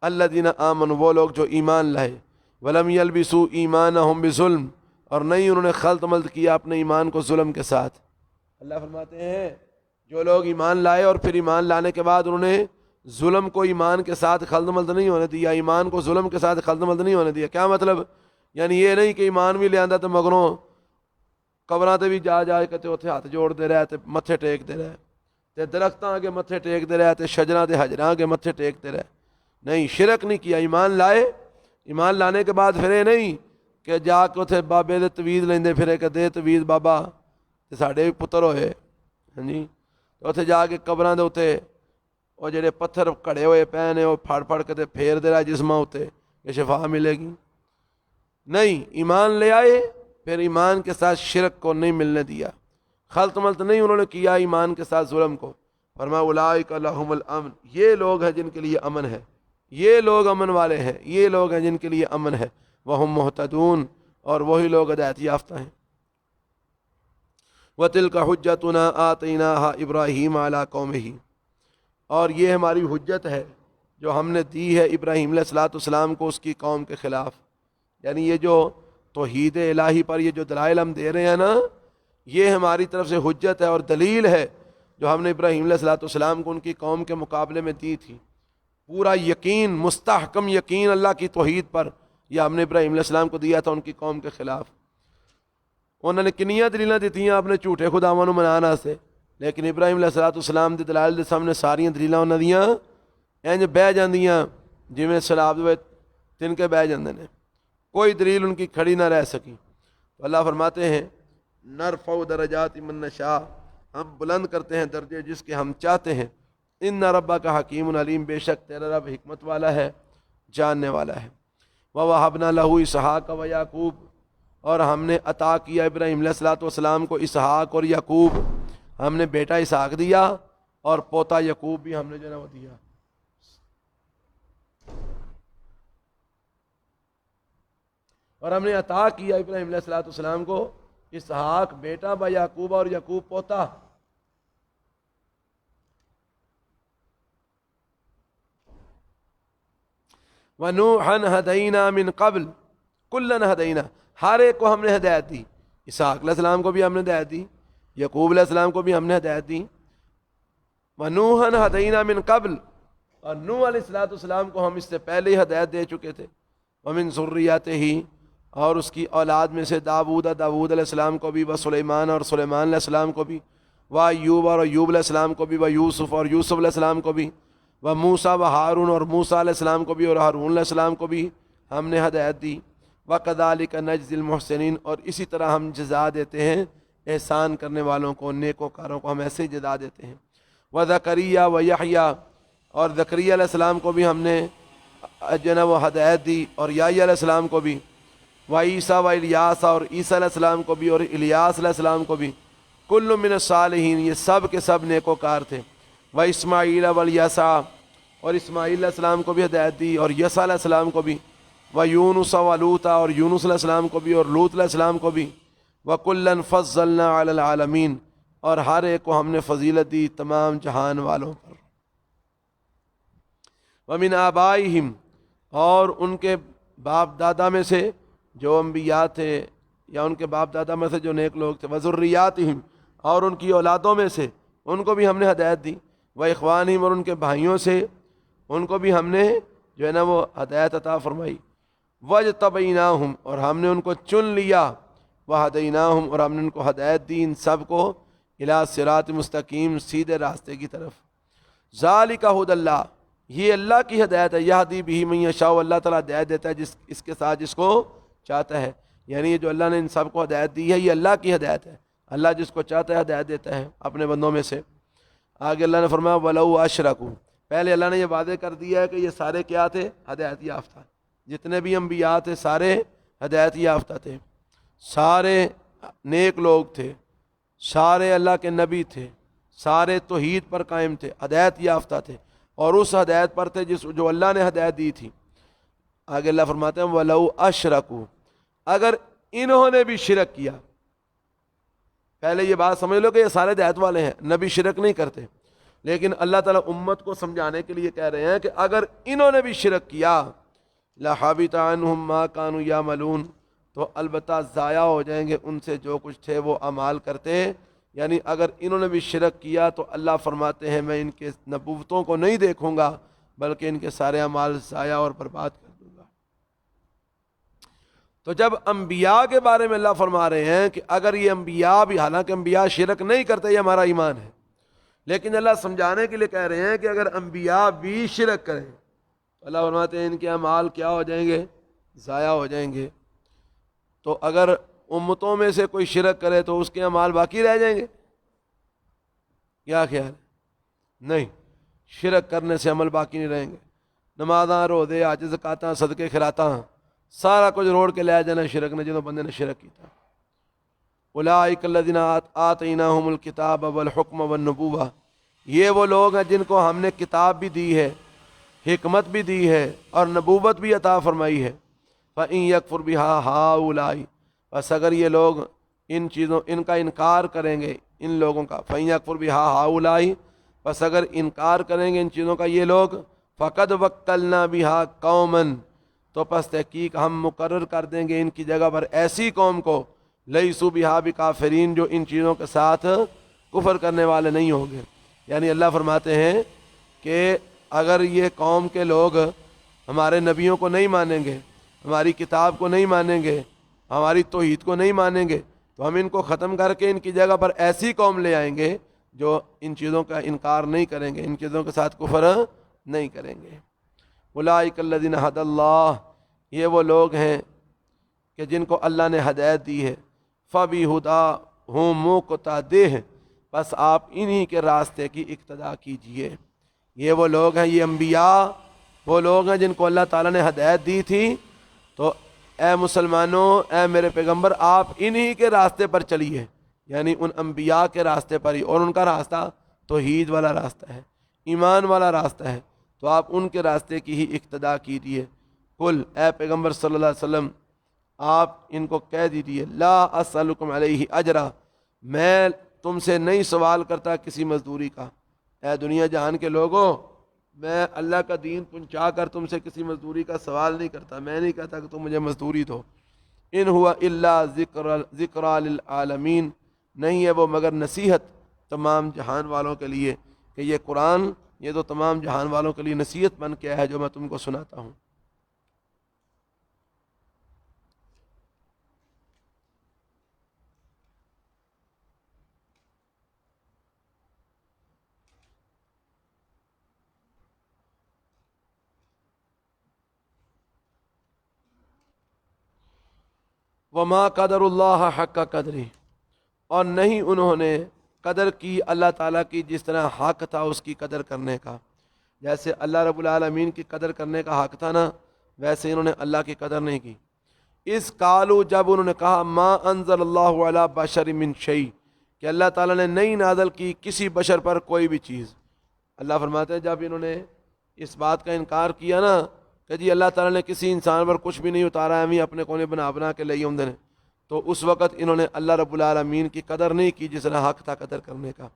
Speaker 1: الذین آمنوا، وہ لوگ جو ایمان لائے. ولم یلبسوا ایمانہم بظلم، اور نہیں انہوں نے خلط ملط کیا اپنے ایمان کو ظلم کے ساتھ. اللہ فرماتے ہیں جو لوگ ایمان لائے اور پھر ایمان لانے کے بعد انہوں نے ظلم کو ایمان کے ساتھ خلط ملط نہیں ہونے دیا، ایمان کو ظلم کے ساتھ خلط ملط نہیں ہونے دیا. کیا مطلب؟ یعنی یہ نہیں کہ ایمان بھی لے آندا تو مگروں قبراں تے بھی جا کے تے اوتھے ہاتھ جوڑ دے رہے تے متھے ٹیک دے رہے تے درختاں اگے متھے ٹیک دے رہے تے شجراں تے حجراں اگے متھے ٹیک دے رہے. نہیں، شرک نہیں کیا، ایمان لائے. ایمان لانے کے بعد پھر یہ نہیں کہ جا کے اتنے بابے دے تویز لیندے پھرے کہ دے تویز بابا تے ساڈے بھی پتر ہوئے. ہاں جی، اتنے جا کے قبراں دے اتنے وہ جڑے پتھر کھڑے ہوئے پے نے وہ پھڑ پھڑ کے پھیر دے رہا جسماں اتنے کہ شفا ملے گی. نہیں، ایمان لے آئے پھر ایمان کے ساتھ شرک کو نہیں ملنے دیا، خلط ملط نہیں انہوں نے کیا ایمان کے ساتھ ظلم کو. فرمایا اولئک لہم الامن، یہ لوگ ہیں جن کے لیے امن ہے، یہ لوگ امن والے ہیں، یہ لوگ ہیں جن کے لیے امن ہے. وہم مہتدون، اور وہی لوگ ہدایت یافتہ ہیں. وَتِلْكَ حُجَّتُنَا آتَيْنَاهَا إِبْرَاهِيمَ عَلَىٰ قَوْمِهِ، اور یہ ہماری حجت ہے جو ہم نے دی ہے ابراہیم علیہ السلام کو اس کی قوم کے خلاف. یعنی یہ جو توحید الہی پر یہ جو دلائل ہم دے رہے ہیں نا، یہ ہماری طرف سے حجت ہے اور دلیل ہے جو ہم نے ابراہیم علیہ السلام کو ان کی قوم کے مقابلے میں دی تھی. پورا یقین، مستحکم یقین اللہ کی توحید پر یہ ہم نے ابراہیم علیہ السلام کو دیا تھا ان کی قوم کے خلاف. انہوں نے کنیاں دلیلاں دیتی ہیں اپنے جھوٹے خداواں نوں منانا سے، لیکن ابراہیم علیہ السلام دے دلائل دے سامنے ساریاں دلیلاں انہاں دیاں انج بہ جاندیاں جویں سیلاب دے وچ تنکے بہ جاندے نے، کوئی دلیل ان کی کھڑی نہ رہ سکی. اللہ فرماتے ہیں نرفع درجات من نشاء، ہم بلند کرتے ہیں درجے جس کے ہم چاہتے ہیں. ان ربک حکیم علیم، بے شک تیرا رب حکمت والا ہے، جاننے والا ہے. وَوَهَبْنَا لَهُ إِسْحَاقَ وَيَعْقُوبَ، اور ہم نے عطا کیا ابراہیم علیہ الصلوۃ والسلام کو اسحاق اور یعقوب. ہم نے بیٹا اسحاق دیا اور پوتا یعقوب بھی ہم نے جو ہے وہ دیا. اور ہم نے عطا کیا ابراہیم علیہ الصلوۃ والسلام کو اسحاق بیٹا با یعقوب اور یعقوب پوتا. وَنُوحًا هَدَيْنَا مِن قَبْلُ كُلًّا هَدَيْنَا، ہر ایک کو ہم نے ہدایت دی. اسحاق علیہ السلام کو بھی ہم نے ہدایت دی، یعقوب علیہ السلام کو بھی ہم نے ہدایت دی. وَنُوحًا هَدَيْنَا مِن قَبْلُ، اور نوح علیہ السلام کو ہم اس سے پہلے ہی ہدایت دے چکے تھے. وَمِن ذُرِّيَّتِهِ، اور اس کی اولاد میں سے داود علیہ السلام کو بھی، سلیمان اور سلیمان علیہ السلام کو بھی، ایوب اور ایوب علیہ السلام کو بھی، یوسف اور یوسف علیہ السلام کو بھی، موسیٰ و ہارون اور موسیٰ علیہ السلام کو بھی اور ہارون علیہ السلام کو بھی ہم نے ہدایت دی. وَكَذَلِكَ نَجْزِي الْمُحْسِنِينَ، اور اسی طرح ہم جزا دیتے ہیں احسان کرنے والوں کو، نیکوکاروں کو ہم ایسے ہی جزا دیتے ہیں. وَزَكَرِيَّا وَيَحْيَا، اور زکریا علیہ السلام کو بھی ہم نے جو ہے نا وہ ہدایت دی، اور یحییٰ علیہ السلام کو بھی. وعیسیٰ والیاس، اور عیسیٰ علیہ السلام کو بھی اور الیاس علیہ السلام کو بھی. کل من الصالحین، یہ سب کے سب نیکوکار تھے. واسماعیل والیسع، اور اسماعیل علیہ السلام کو بھی ہدایت دی اور یسع علیہ السلام کو بھی. ویونس ولوطا، اور یونس علیہ السلام کو بھی اور لوط علیہ السلام کو بھی. وکلا فضلنا علی العالمین، اور ہر ایک کو ہم نے فضیلت دی تمام جہان والوں پر. ومن آبائہم، اور ان کے باپ دادا میں سے جو انبیاء تھے یا ان کے باپ دادا میں سے جو نیک لوگ تھے. وذریاتہم، اور ان کی اولادوں میں سے ان کو بھی ہم نے ہدایت دی. واخوانہم، اور ان کے بھائیوں سے ان کو بھی ہم نے جو ہے نا وہ ہدایت عطا فرمائی. وجتبیناہم، اور ہم نے ان کو چن لیا. وہدیناہم، اور ہم نے ان کو ہدایت دی ان سب کو الی صراط مستقیم، سیدھے راستے کی طرف. ذالک ھدی اللہ، یہ اللہ کی ہدایت ہے. یہدی بہ من یشاء، اللہ تعالیٰ ہدایت دیتا ہے اس کے ساتھ جس کو چاہتا ہے. یعنی یہ جو اللہ نے ان سب کو ہدایت دی ہے یہ اللہ کی ہدایت ہے. اللہ جس کو چاہتا ہے ہدایت دیتا ہے اپنے بندوں میں سے. آگے اللہ نے فرمایا وَلَوْ أَشْرَكُوا، پہلے اللہ نے یہ واضح کر دیا ہے کہ یہ سارے کیا تھے؟ ہدایت یافتہ. جتنے بھی انبیاء تھے سارے ہدایت یافتہ تھے، سارے نیک لوگ تھے، سارے اللہ کے نبی تھے، سارے توحید پر قائم تھے، ہدایت یافتہ تھے، اور اس ہدایت پر تھے جو اللہ نے ہدایت دی تھی. آگے اللہ فرماتے ہیں وَلَوْ أَشْرَكُوا، اگر انہوں نے بھی شرک کیا. پہلے یہ بات سمجھ لو کہ یہ سارے ہدایت والے ہیں، نبی شرک نہیں کرتے، لیکن اللہ تعالیٰ امت کو سمجھانے کے لیے کہہ رہے ہیں کہ اگر انہوں نے بھی شرک کیا لَحَبِطَ عَنْهُمْ مَا كَانُوا يَعْمَلُونَ، تو البتہ ضائع ہو جائیں گے ان سے جو کچھ تھے وہ اعمال کرتے. یعنی اگر انہوں نے بھی شرک کیا تو اللہ فرماتے ہیں میں ان کے نبوتوں کو نہیں دیکھوں گا بلکہ ان کے سارے اعمال ضائع اور برباد کر دوں گا. تو جب انبیاء کے بارے میں اللہ فرما رہے ہیں کہ اگر یہ انبیاء بھی، حالانکہ انبیاء شرک نہیں کرتے، یہ ہمارا ایمان ہے، لیکن اللہ سمجھانے کے لیے کہہ رہے ہیں کہ اگر انبیاء بھی شرک کریں تو اللہ فرماتے ہیں ان کے اعمال کیا ہو جائیں گے؟ ضائع ہو جائیں گے. تو اگر امتوں میں سے کوئی شرک کرے تو اس کے اعمال باقی رہ جائیں گے؟ کیا خیال ہے؟ نہیں، شرک کرنے سے عمل باقی نہیں رہیں گے. نمازاں، روزے، حج، زکاتاں، صدقے خیراتاں، سارا کچھ روڑ کے لے جانا شرک نے، جنہوں بندے نے شرک کیا. اولئک الذین آتیناہم الکتاب والحکم والنبوہ، یہ وہ لوگ ہیں جن کو ہم نے کتاب بھی دی ہے، حکمت بھی دی ہے اور نبوت بھی عطا فرمائی ہے. فَإِن يَكْفُرْ بِهَا هَؤُلَاءِ، بس اگر یہ لوگ ان کا انکار کریں گے، ان لوگوں کا. فَإِن يَكْفُرْ بِهَا هَؤُلَاءِ، بس اگر انکار کریں گے ان چیزوں کا یہ لوگ. فَقَدْ وَكَّلْنَا بِهَا قَوْمًا، تو پس تحقیق ہم مقرر کر دیں گے ان کی جگہ پر ایسی قوم کو لَيْسُوا بِهَا بِكَافِرِينَ، جو ان چیزوں کے ساتھ کفر کرنے والے نہیں ہوں گے. یعنی اللہ فرماتے ہیں کہ اگر یہ قوم کے لوگ ہمارے نبیوں کو نہیں مانیں گے، ہماری کتاب کو نہیں مانیں گے، ہماری توحید کو نہیں مانیں گے، تو ہم ان کو ختم کر کے ان کی جگہ پر ایسی قوم لے آئیں گے جو ان چیزوں کا انکار نہیں کریں گے، ان چیزوں کے ساتھ کفر نہیں کریں گے. اولئک الذین ھدی اللہ، یہ وہ لوگ ہیں کہ جن کو اللہ نے ہدایت دی ہے. فبہداہ مقتدہ، بس آپ انہی کے راستے کی اقتدا کیجئے۔ یہ وہ لوگ ہیں، یہ انبیاء وہ لوگ ہیں جن کو اللہ تعالیٰ نے ہدایت دی تھی، تو اے مسلمانوں، اے میرے پیغمبر، آپ انہی کے راستے پر چلیے، یعنی ان انبیاء کے راستے پر ہی، اور ان کا راستہ توحید والا راستہ ہے، ایمان والا راستہ ہے، تو آپ ان کے راستے کی ہی اقتدا کیجیے۔ قل، اے پیغمبر صلی اللہ علیہ وسلم، آپ ان کو کہہ دیجیے، لا اسألکم علیہ اجرا، میں تم سے نہیں سوال کرتا کسی مزدوری کا۔ اے دنیا جہان کے لوگوں، میں اللہ کا دین پہنچا کر تم سے کسی مزدوری کا سوال نہیں کرتا، میں نہیں کہتا کہ تم مجھے مزدوری دو۔ ان ہوا الا ذکر للعالمین، نہیں ہے وہ مگر نصیحت تمام جہان والوں کے لیے، کہ یہ قرآن یہ تو تمام جہان والوں کے لیے نصیحت بن کے ہے جو میں تم کو سناتا ہوں۔ وما قدر اللہ حق قدری، اور نہیں انہوں نے قدر کی اللہ تعالیٰ کی جس طرح حق تھا اس کی قدر کرنے کا۔ جیسے اللہ رب العالمین کی قدر کرنے کا حق تھا نا، ویسے انہوں نے اللہ کی قدر نہیں کی۔ اس قالو، جب انہوں نے کہا، ما انزل اللہ علی بشر من شیء، کہ اللہ تعالیٰ نے نہیں نازل کی کسی بشر پر کوئی بھی چیز۔ اللہ فرماتے ہیں جب انہوں نے اس بات کا انکار کیا نا کہ جی اللہ تعالیٰ نے کسی انسان پر کچھ بھی نہیں اتارا، ہم ہی اپنے کونے بنا کے لئی آمدے نے، تو اس وقت انہوں نے اللہ رب العالمین کی قدر نہیں کی جس طرح حق تھا قدر کرنے کا۔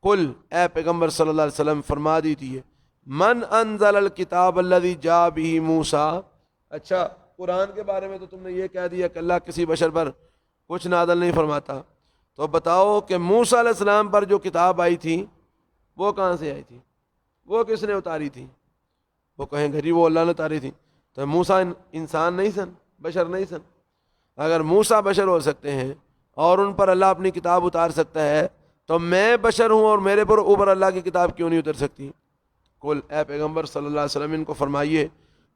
Speaker 1: قل، اے پیغمبر صلی اللہ علیہ وسلم فرما دیجیے، من انزل الکتاب الذی جاء به موسیٰ، اچھا قرآن کے بارے میں تو تم نے یہ کہہ دیا کہ اللہ کسی بشر پر کچھ نازل نہیں فرماتا، تو بتاؤ کہ موسیٰ علیہ السلام پر جو کتاب آئی تھی وہ کہاں سے آئی تھی؟ وہ کس نے اتاری تھی؟ وہ کہیں گھری وہ اللہ نے اتاری تھی، تو موسیٰ انسان نہیں سن، بشر نہیں سن؟ اگر موسیٰ بشر ہو سکتے ہیں اور ان پر اللہ اپنی کتاب اتار سکتا ہے، تو میں بشر ہوں اور میرے پر اوپر اللہ کی کتاب کیوں نہیں اتر سکتی؟ قل، اے پیغمبر صلی اللہ علیہ وسلم ان کو فرمائیے،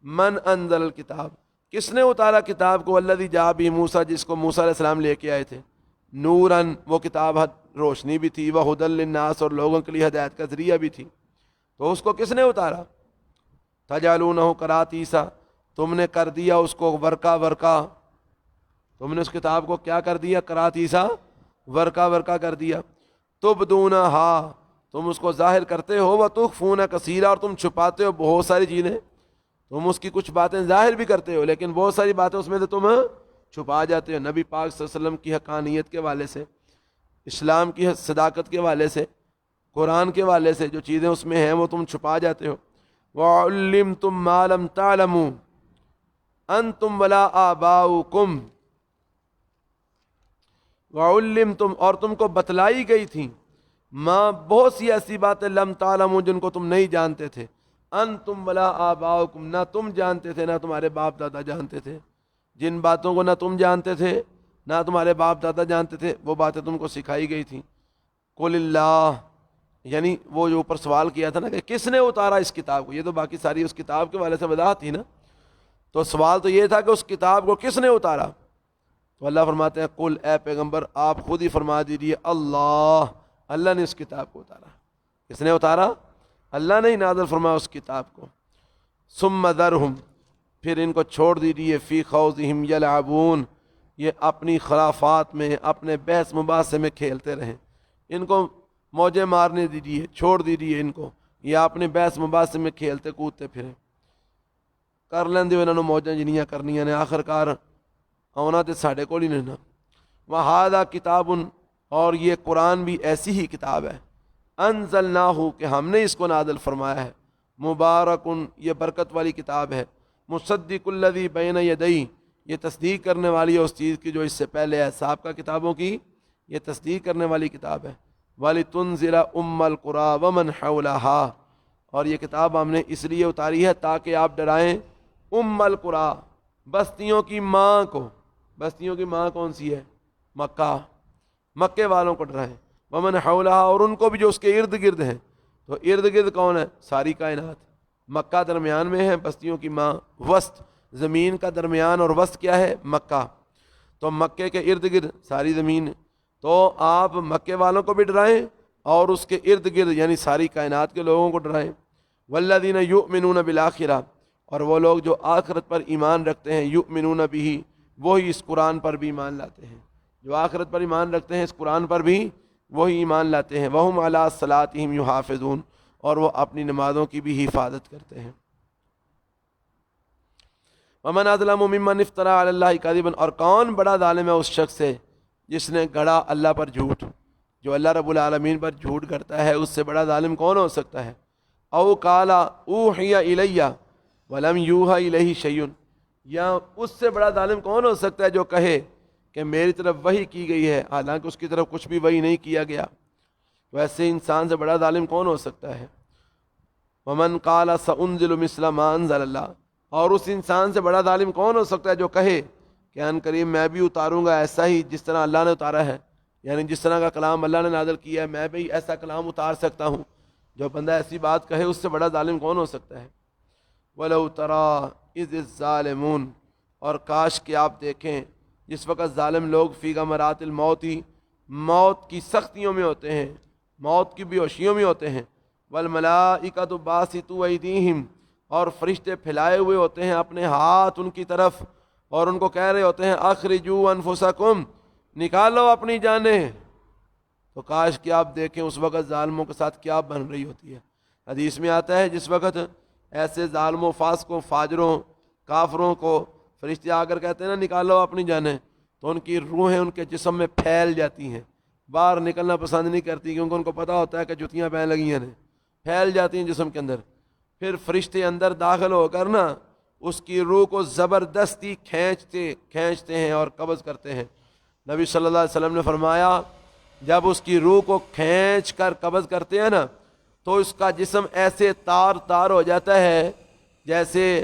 Speaker 1: من انزل الکتاب، کس نے اتارا کتاب کو، الذی جاء بہ موسیٰ، جس کو موسیٰ علیہ السلام لے کے آئے تھے، نوراً، وہ کتاب روشنی بھی تھی، وہدی للناس، اور لوگوں کے لیے ہدایت کا ذریعہ بھی تھی، تو اس کو کس نے اتارا؟ تجعلونہ قراطیسا، تم نے کر دیا اس کو ورقہ ورقہ، تم نے اس کتاب کو کیا کر دیا؟ قراطیسا، ورقہ ورقہ کر دیا۔ تبدونہا، تم اس کو ظاہر کرتے ہو، وتخفون کثیرا، اور تم چھپاتے ہو بہت ساری چیزیں، تم اس کی کچھ باتیں ظاہر بھی کرتے ہو لیکن بہت ساری باتیں اس میں سے تم چھپا جاتے ہو۔ نبی پاک صلی اللہ علیہ وسلم کی حقانیت کے والے سے، اسلام کی صداقت کے والے سے، قرآن کے والے سے جو چیزیں اس میں ہیں وہ تم چھپا جاتے ہو۔ وَعُلِّمْتُم مَّا لَمْ تَعْلَمُوا أَنتُمْ وَلَا آبَاؤُكُمْ، وَعُلِّمْتُم، اور تم کو بتلائی گئی تھیں، ماں، بہت سی ایسی باتیں، لم تعلموا، جن کو تم نہیں جانتے تھے، انتم ولا آباؤکم، نہ تم جانتے تھے نہ تمہارے باپ دادا جانتے تھے، جن باتوں کو نہ تم جانتے تھے نہ تمہارے باپ دادا جانتے تھے وہ باتیں تم کو سکھائی گئی تھیں۔ قل اللہ، یعنی وہ جو اوپر سوال کیا تھا نا کہ کس نے اتارا اس کتاب کو، یہ تو باقی ساری اس کتاب کے والے سے وضاحت تھی نا، تو سوال تو یہ تھا کہ اس کتاب کو کس نے اتارا؟ تو اللہ فرماتے ہیں، قل، اے پیغمبر آپ خود ہی فرما دیجیے، اللہ نے اس کتاب کو اتارا۔ کس نے اتارا؟ اللہ نے ہی نازل فرمایا اس کتاب کو۔ ثم ذرہم، پھر ان کو چھوڑ دیجیے، فی خوضہم یلعبون، یہ اپنی خرافات میں، اپنے بحث مباحثے میں کھیلتے رہیں، ان کو موجیں مارنے دیجیے، چھوڑ دیجیے ان کو، یہ اپنے بحث مباحثے میں کھیلتے کودتے پھریں، کر لیندے انہوں نے موجیں جنیاں کرنیاں نے، آخر کار آنا تے ساڑھے کو ہی نہیں۔ وہذا کتاب، اور یہ قرآن بھی ایسی ہی کتاب ہے، انزلناہ، کہ ہم نے اس کو نازل فرمایا ہے، مبارکن، یہ برکت والی کتاب ہے، مصدق الذی بین یدیہ، یہ تصدیق کرنے والی ہے اس چیز کی جو اس سے پہلے ہے، سابقہ کتابوں کی یہ تصدیق کرنے والی کتاب ہے۔ وَلِتُنذِرَ أُمَّ الْقُرَىٰ وَمَنْ حَوْلَهَا، اور یہ کتاب ہم نے اس لیے اتاری ہے تاکہ آپ ڈرائیں ام القریٰ، بستیوں کی ماں کو۔ بستیوں کی ماں کون سی ہے؟ مکہ، مکے والوں کو ڈرائیں، ومن حولہا، اور ان کو بھی جو اس کے ارد گرد ہیں۔ تو ارد گرد کون ہے؟ ساری کائنات۔ مکہ درمیان میں ہے، بستیوں کی ماں وسط، زمین کا درمیان اور وسط کیا ہے؟ مکہ۔ تو مکے کے ارد گرد ساری زمین، تو آپ مکے والوں کو بھی ڈرائیں اور اس کے ارد گرد یعنی ساری کائنات کے لوگوں کو ڈرائیں. والذین یؤمنون بالآخرہ، اور وہ لوگ جو آخرت پر ایمان رکھتے ہیں، یؤمنون بہ، وہی اس قرآن پر بھی ایمان لاتے ہیں. جو آخرت پر ایمان رکھتے ہیں اس قرآن پر بھی وہی ایمان لاتے ہیں. وہم علی صلاتہم یحافظون، اور وہ اپنی نمازوں کی بھی حفاظت کرتے ہیں. ومن اظلم ممن افترى علی اللہ کذبا، اور کون بڑا ظالم ہے اس شخص سے جس نے گڑھا اللہ پر جھوٹ. جو اللہ رب العالمین پر جھوٹ کرتا ہے اس سے بڑا ظالم کون ہو سکتا ہے؟ او قال اوحی الی ولم یوحى الیہ شیء، یا اس سے بڑا ظالم کون ہو سکتا ہے جو کہے کہ میری طرف وحی کی گئی ہے حالانکہ اس کی طرف کچھ بھی وحی نہیں کیا گیا. ویسے انسان سے بڑا ظالم کون ہو سکتا ہے؟ ومن قال سانزل مثل ما انزل اللہ، اور اس انسان سے بڑا ظالم کون ہو سکتا ہے جو کہے کہ ان قریب میں بھی اتاروں گا ایسا ہی جس طرح اللہ نے اتارا ہے، یعنی جس طرح کا کلام اللہ نے نازل کیا ہے میں بھی ایسا کلام اتار سکتا ہوں. جو بندہ ایسی بات کہے اس سے بڑا ظالم کون ہو سکتا ہے؟ وَلَوْ تَرَىٰ إِذِ الظَّالِمُونَ، اور کاش کہ آپ دیکھیں جس وقت ظالم لوگ فی غمرات الموت، موت کی سختیوں میں ہوتے ہیں، موت کی بے ہوشیوں میں ہوتے ہیں. وَالْمَلَائِكَةُ بَاسِطُو أَيْدِيهِمْ، اور فرشتے پھیلائے ہوئے ہوتے ہیں اپنے ہاتھ ان کی طرف اور ان کو کہہ رہے ہوتے ہیں اخرجوا انفسکم، نکالو اپنی جانیں. تو کاش کہ آپ دیکھیں اس وقت ظالموں کے ساتھ کیا بن رہی ہوتی ہے. حدیث میں آتا ہے جس وقت ایسے ظالموں، فاسقوں، فاجروں، کافروں کو فرشتے آ کر کہتے ہیں نا نکالو اپنی جانیں، تو ان کی روحیں ان کے جسم میں پھیل جاتی ہیں، باہر نکلنا پسند نہیں کرتی کیونکہ ان کو پتہ ہوتا ہے کہ جتیاں پہن لگی ہیں، پھیل جاتی ہیں جسم کے اندر. پھر فرشتے اندر داخل ہو کر نا اس کی روح کو زبردستی کھینچتے ہیں اور قبض کرتے ہیں. نبی صلی اللہ علیہ وسلم نے فرمایا جب اس کی روح کو کھینچ کر قبض کرتے ہیں نا تو اس کا جسم ایسے تار تار ہو جاتا ہے جیسے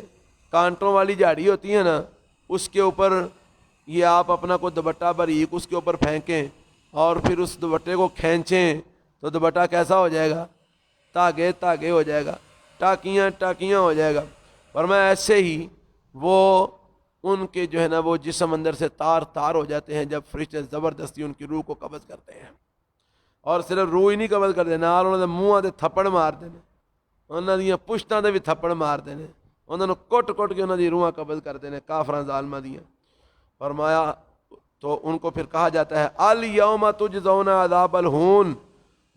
Speaker 1: کانٹوں والی جھاڑی ہوتی ہے نا، اس کے اوپر یہ آپ اپنا کوئی دوپٹہ باریک اس کے اوپر پھینکیں اور پھر اس دوپٹے کو کھینچیں تو دوپٹہ کیسا ہو جائے گا؟ تاگے تاگے ہو جائے گا، ٹاکیاں ٹاکیاں ہو جائے گا. اور میں ایسے ہی وہ ان کے جو ہے نا وہ جسم اندر سے تار تار ہو جاتے ہیں جب فرشتے زبردستی ان کی روح کو قبض کرتے ہیں. اور صرف روح ہی نہیں قبض کرتے، نال انہوں نے منہ دے تھپڑ مار دینے، انہوں نے پشتاں دے بھی تھپڑ مار دینے، انہوں نے کٹ کٹ کے انہوں دی روحاں قبض کر دینے کافراں ظالماں دیاں. فرمایا تو ان کو پھر کہا جاتا ہے الیوم تجزون عذاب الہون،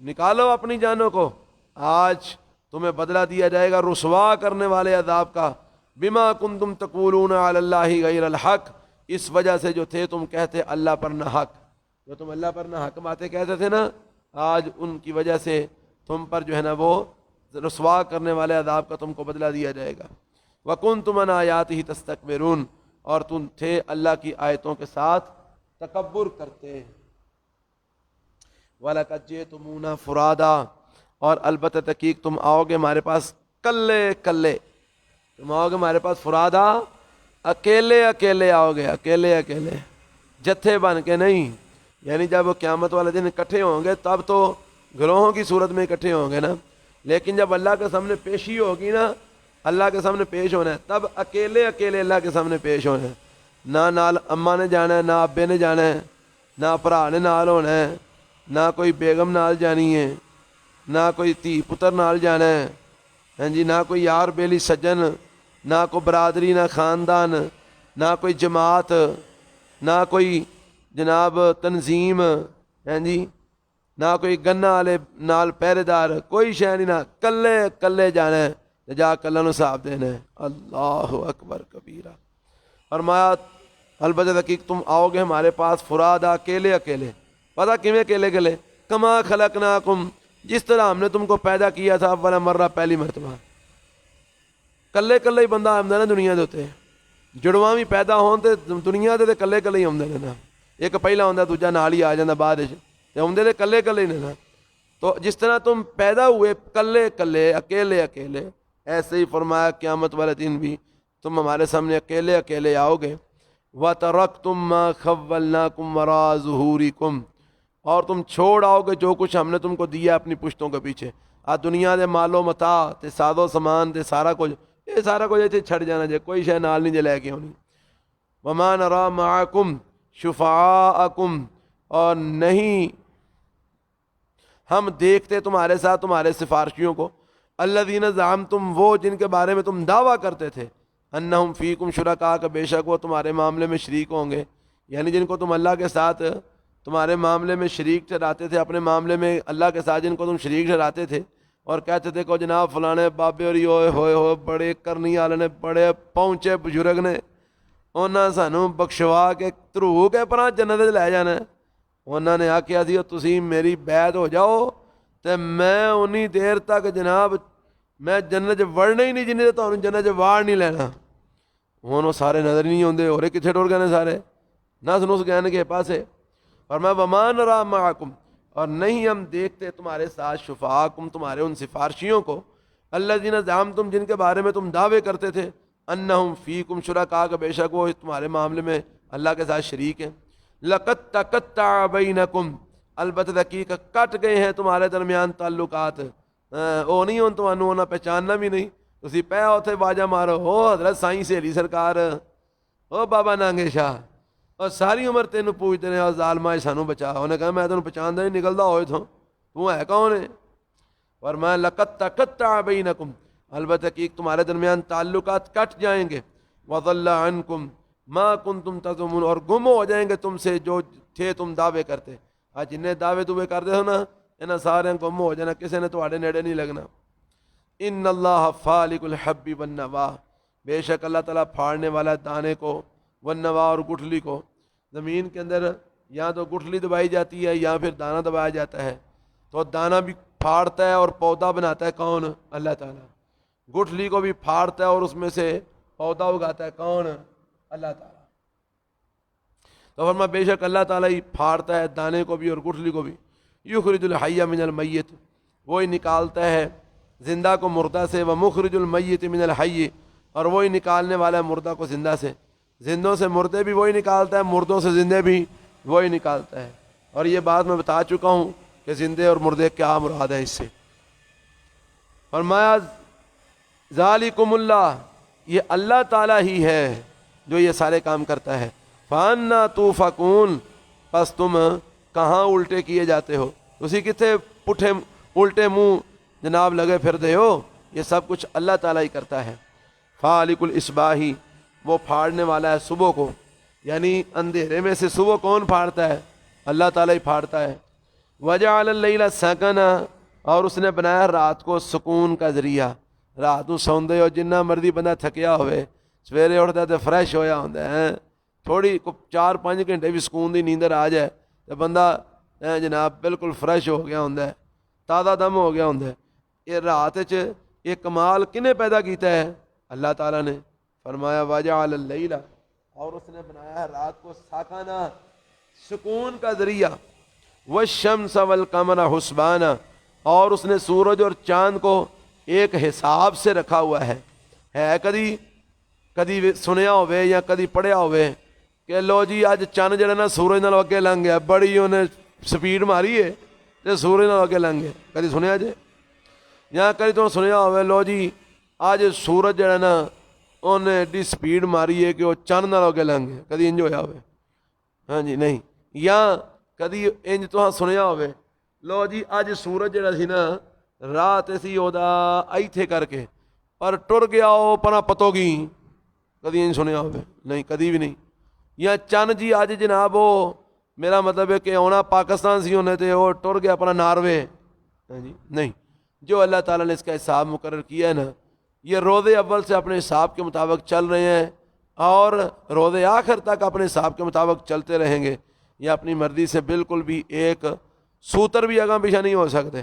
Speaker 1: نکالو اپنی جانوں کو، آج تمہیں بدلہ دیا جائے گا رسوا کرنے والے عذاب کا. بما کنتم تقولون علی اللہ غیر الحق، اس وجہ سے جو تھے تم کہتے اللہ پر نہ حق، جو تم اللہ پر نہ حق باتیں کہتے تھے نا، آج ان کی وجہ سے تم پر جو ہے نا وہ رسوا کرنے والے عذاب کا تم کو بدلہ دیا جائے گا. وکنتم عن آیاتہ تستکبرون، اور تم تھے اللہ کی آیتوں کے ساتھ تکبر کرتے. وَلَقَدْ جِئْتُمُونَا فُرَادًا، اور البتہ تحقیق تم آؤ گے ہمارے پاس کلے کلے، تم آؤ گے ہمارے پاس فرادا، اکیلے اکیلے آؤ گے، اکیلے اکیلے، جتھے بن کے نہیں. یعنی جب قیامت والے دن اکٹھے ہوں گے تب تو گروہوں کی صورت میں اکٹھے ہوں گے نا، لیکن جب اللہ کے سامنے پیشی ہوگی نا، اللہ کے سامنے پیش ہونا ہے، تب اکیلے اکیلے اللہ کے سامنے پیش ہونا ہے. نہ نال اماں نے جانا ہے، نہ ابے نے جانا ہے، نہ بھرا نے نال ہونا ہے، نہ کوئی بیگم نال جانی ہے، نہ کوئی تھی پتر نال جانا ہے، ہاں جی، نہ کوئی یار بیلی سجن، نہ کوئی برادری، نہ خاندان، نہ کوئی جماعت، نہ کوئی جناب تنظیم، ہاں جی، نہ کوئی گنا والے نال پہرے دار، کوئی شے نہیں، نہ کلے کلے جانا ہے، جا کلہ نو حساب دینا ہے. اللہ اکبر کبیرہ. فرمایا البتہ تحقیق تم آؤ گے ہمارے پاس فرادا، اکیلے اکیلے. پتہ کیویں اکیلے اکیلے؟ کما خلقناکم، جس طرح ہم نے تم کو پیدا کیا تھا اول مرہ، پہلی مرتبہ. کلے کلے ہی بندہ آمدا نا دنیا دے تے، جڑواں بھی پیدا ہون تے دنیا دے کلے کلے ہی آمدے نے نا، ایک پہلا ہوندا دوجا نال ہی آ جاندا بعد وچ، تے آمدے تے کلے کلے ہی نے نا. تو جس طرح تم پیدا ہوئے کلے کلے، اکیلے اکیلے، ایسے ہی فرمایا قیامت والے دن بھی تم ہمارے سامنے اکیلے اکیلے آؤ گے. وَتَرَكْتُم مَّا خَوَّلْنَاكُمْ وَرَاءَ ظُهُورِكُمْ، اور تم چھوڑ آؤ گے جو کچھ ہم نے تم کو دیا اپنی پشتوں کے پیچھے. آ دنیا دے مال و متاع تے ساز و سامان تے سارا کچھ، یہ سارا کچھ ایتھے چھڑ جانا جے، کوئی شے نال نہیں جے لے کے آنی. وَمَا نَرَىٰ مَعَكُمْ شُفَعَاءَكُمْ، اور نہیں ہم دیکھتے تمہارے ساتھ تمہارے سفارشیوں کو، الذین زعمتم وہ جن کے بارے میں تم دعویٰ کرتے تھے، انہم فیکم شرکاء کہ بے شک وہ تمہارے معاملے میں شریک ہوں گے، یعنی جن کو تم اللہ کے ساتھ تمہارے معاملے میں شریک ٹھہراتے تھے، اپنے معاملے میں اللہ کے ساتھ جن کو تم شریک ٹھہراتے تھے اور کہتے تھے کہ جناب فلانے بابے اور ہوئے ہوئے بڑے کرنی والے نے، بڑے پہنچے بزرگ نے، انہاں سانوں بخشوا کے تھرو کے پرا جنت لے جانا ہے۔ انہوں نے آخیا سی تسی میری بیعت ہو جاؤ تو میں انہی دیر تک جناب میں جنت وڑنا ہی نہیں جنہیں تو تمہیں جنت واڑ نہیں لینا۔ ہوں وہ سارے نظر نہیں آتے، اور کتنے ٹر گئے سارے نس نس گئے کے پاسے۔ اور میں ومان را معکم اور نہیں ہم دیکھتے تمہارے ساتھ شفاعکم تمہارے ان سفارشیوں کو، الذین زعمتم جن کے بارے میں تم دعوے کرتے تھے، انہم فیکم شرکاء کہ بے شک وہ تمہارے معاملے میں اللہ کے ساتھ شریک ہیں۔ لقد تقطع بینکم البتہ تحقیق کٹ گئے ہیں تمہارے درمیان تعلقات، وہ نہیں ہوں تمہوں انہیں پہچاننا بھی نہیں، تسی پہ اتنے واجہ مارو ہو حضرت سائیں سہیلی سرکار، او بابا نانگے شاہ، اور ساری عمر تینوں پوچھتے ہیں اور ظالمہ سانوں بچا۔ انہیں کہا میں تینوں پہچاندا نہیں، نکلدا ہوئے تو ہے کون ہے؟ فرمایا لقد تقطع بینکم البتہ تحقیق تمہارے درمیان تعلقات کٹ جائیں گے، وضل عنکم ما کنتم تزعمون اور گم ہو جائیں گے تم سے جو تھے تم دعوے کرتے۔ آج جنہیں دعوے تمہیں کرتے ہو نا انہیں سارے گم ہو جانا، کسی نے تمہارے نیڑے نہیں لگنا۔ ان اللہ فالق الحب والنوا بے شک اللہ تعالیٰ پھاڑنے والا دانے کو، والنوا اور گٹھلی کو، زمین کے اندر یا تو گٹھلی دبائی جاتی ہے یا پھر دانہ دبایا جاتا ہے، تو دانہ بھی پھاڑتا ہے اور پودا بناتا ہے کون؟ اللہ تعالیٰ۔ گٹھلی کو بھی پھاڑتا ہے اور اس میں سے پودا اگاتا ہے کون؟ اللہ تعالیٰ۔ تو فرما بے شک اللہ تعالیٰ ہی پھاڑتا ہے دانے کو بھی اور گٹھلی کو بھی۔ یخرج الحی من المیت وہی نکالتا ہے زندہ کو مردہ سے، ومخرج المیت من الحی اور وہی نکالنے والا ہے مردہ کو زندہ سے، زندوں سے مردے بھی وہی نکالتا ہے، مردوں سے زندے بھی وہی نکالتا ہے۔ اور یہ بات میں بتا چکا ہوں کہ زندے اور مردے کیا مراد ہے اس سے۔ فرمایا ذالکم اللہ یہ اللہ تعالیٰ ہی ہے جو یہ سارے کام کرتا ہے۔ فَأَنَّا تُؤْفَكُونَ پس تم کہاں الٹے کیے جاتے ہو، اسی کتنے پٹھے الٹے منہ جناب لگے پھرتے ہو، یہ سب کچھ اللہ تعالیٰ ہی کرتا ہے۔ فالق الاصباح وہ پھاڑنے والا ہے صبح کو، یعنی اندھیرے میں سے صبح کون پھاڑتا ہے؟ اللہ تعالیٰ ہی پھاڑتا ہے۔ وجعل اللیل سکنا اور اس نے بنایا رات کو سکون کا ذریعہ، رات کو سوندے ہو جنہ مرضی بندہ تھکیا ہوئے سویرے اٹھتا ہے تو فریش ہویا ہوتا ہے، تھوڑی 4-5 گھنٹے بھی سکون دی نیندر آ جائے تو بندہ جناب بالکل فریش ہو گیا ہوتا ہے، تازہ دم ہو گیا ہوتا ہے۔ یہ رات یہ کمال کنے پیدا کیتا ہے؟ اللہ تعالیٰ نے۔ فرمایا وجعل اللیل اور اس نے بنایا ہے رات کو ساکانہ سکون کا ذریعہ، والشمس والقمر حسبانا اور اس نے سورج اور چاند کو ایک حساب سے رکھا ہوا ہے۔ کدی سنیا ہوئے یا کدی پڑھیا ہوئے کہ لو جی اج چند جڑا نا سورج نال اگے لنگ گیا، بڑی انہیں سپیڈ ماری ہے تے سورج نال اگے لنگ گیا، کدی سنیا جے؟ یا کدی تو سنیا ہوئے لو جی اج سورج جڑا نا انہیں ایڈی سپیڈ ماری ہے کہ وہ چند نال اگے لنگ گیا، کدی انج ہویا ہوئے؟ ہاں جی نہیں۔ یا کدی انج تو سنیا ہوئے لو جی اج سورج جڑا سی نا رات سی او دا ایتھے کر کے پر ٹر گیا وہ پرا پتو گی، کدی انج سنیا ہوئے؟ نہیں، کدی بھی نہیں۔ یا چند جی اج جناب وہ میرا مطلب ہے کہ آنا پاکستان سی ہونے تے وہ ٹر گیا اپنا ناروے، ہاں جی نہیں۔ جو اللہ تعالیٰ نے اس کا حساب مقرر کیا ہے نا، یہ روز اول سے اپنے حساب کے مطابق چل رہے ہیں اور روز آخر تک اپنے حساب کے مطابق چلتے رہیں گے، یہ اپنی مرضی سے بالکل بھی ایک سوتر بھی آگاں پیچھے نہیں ہو سکتے۔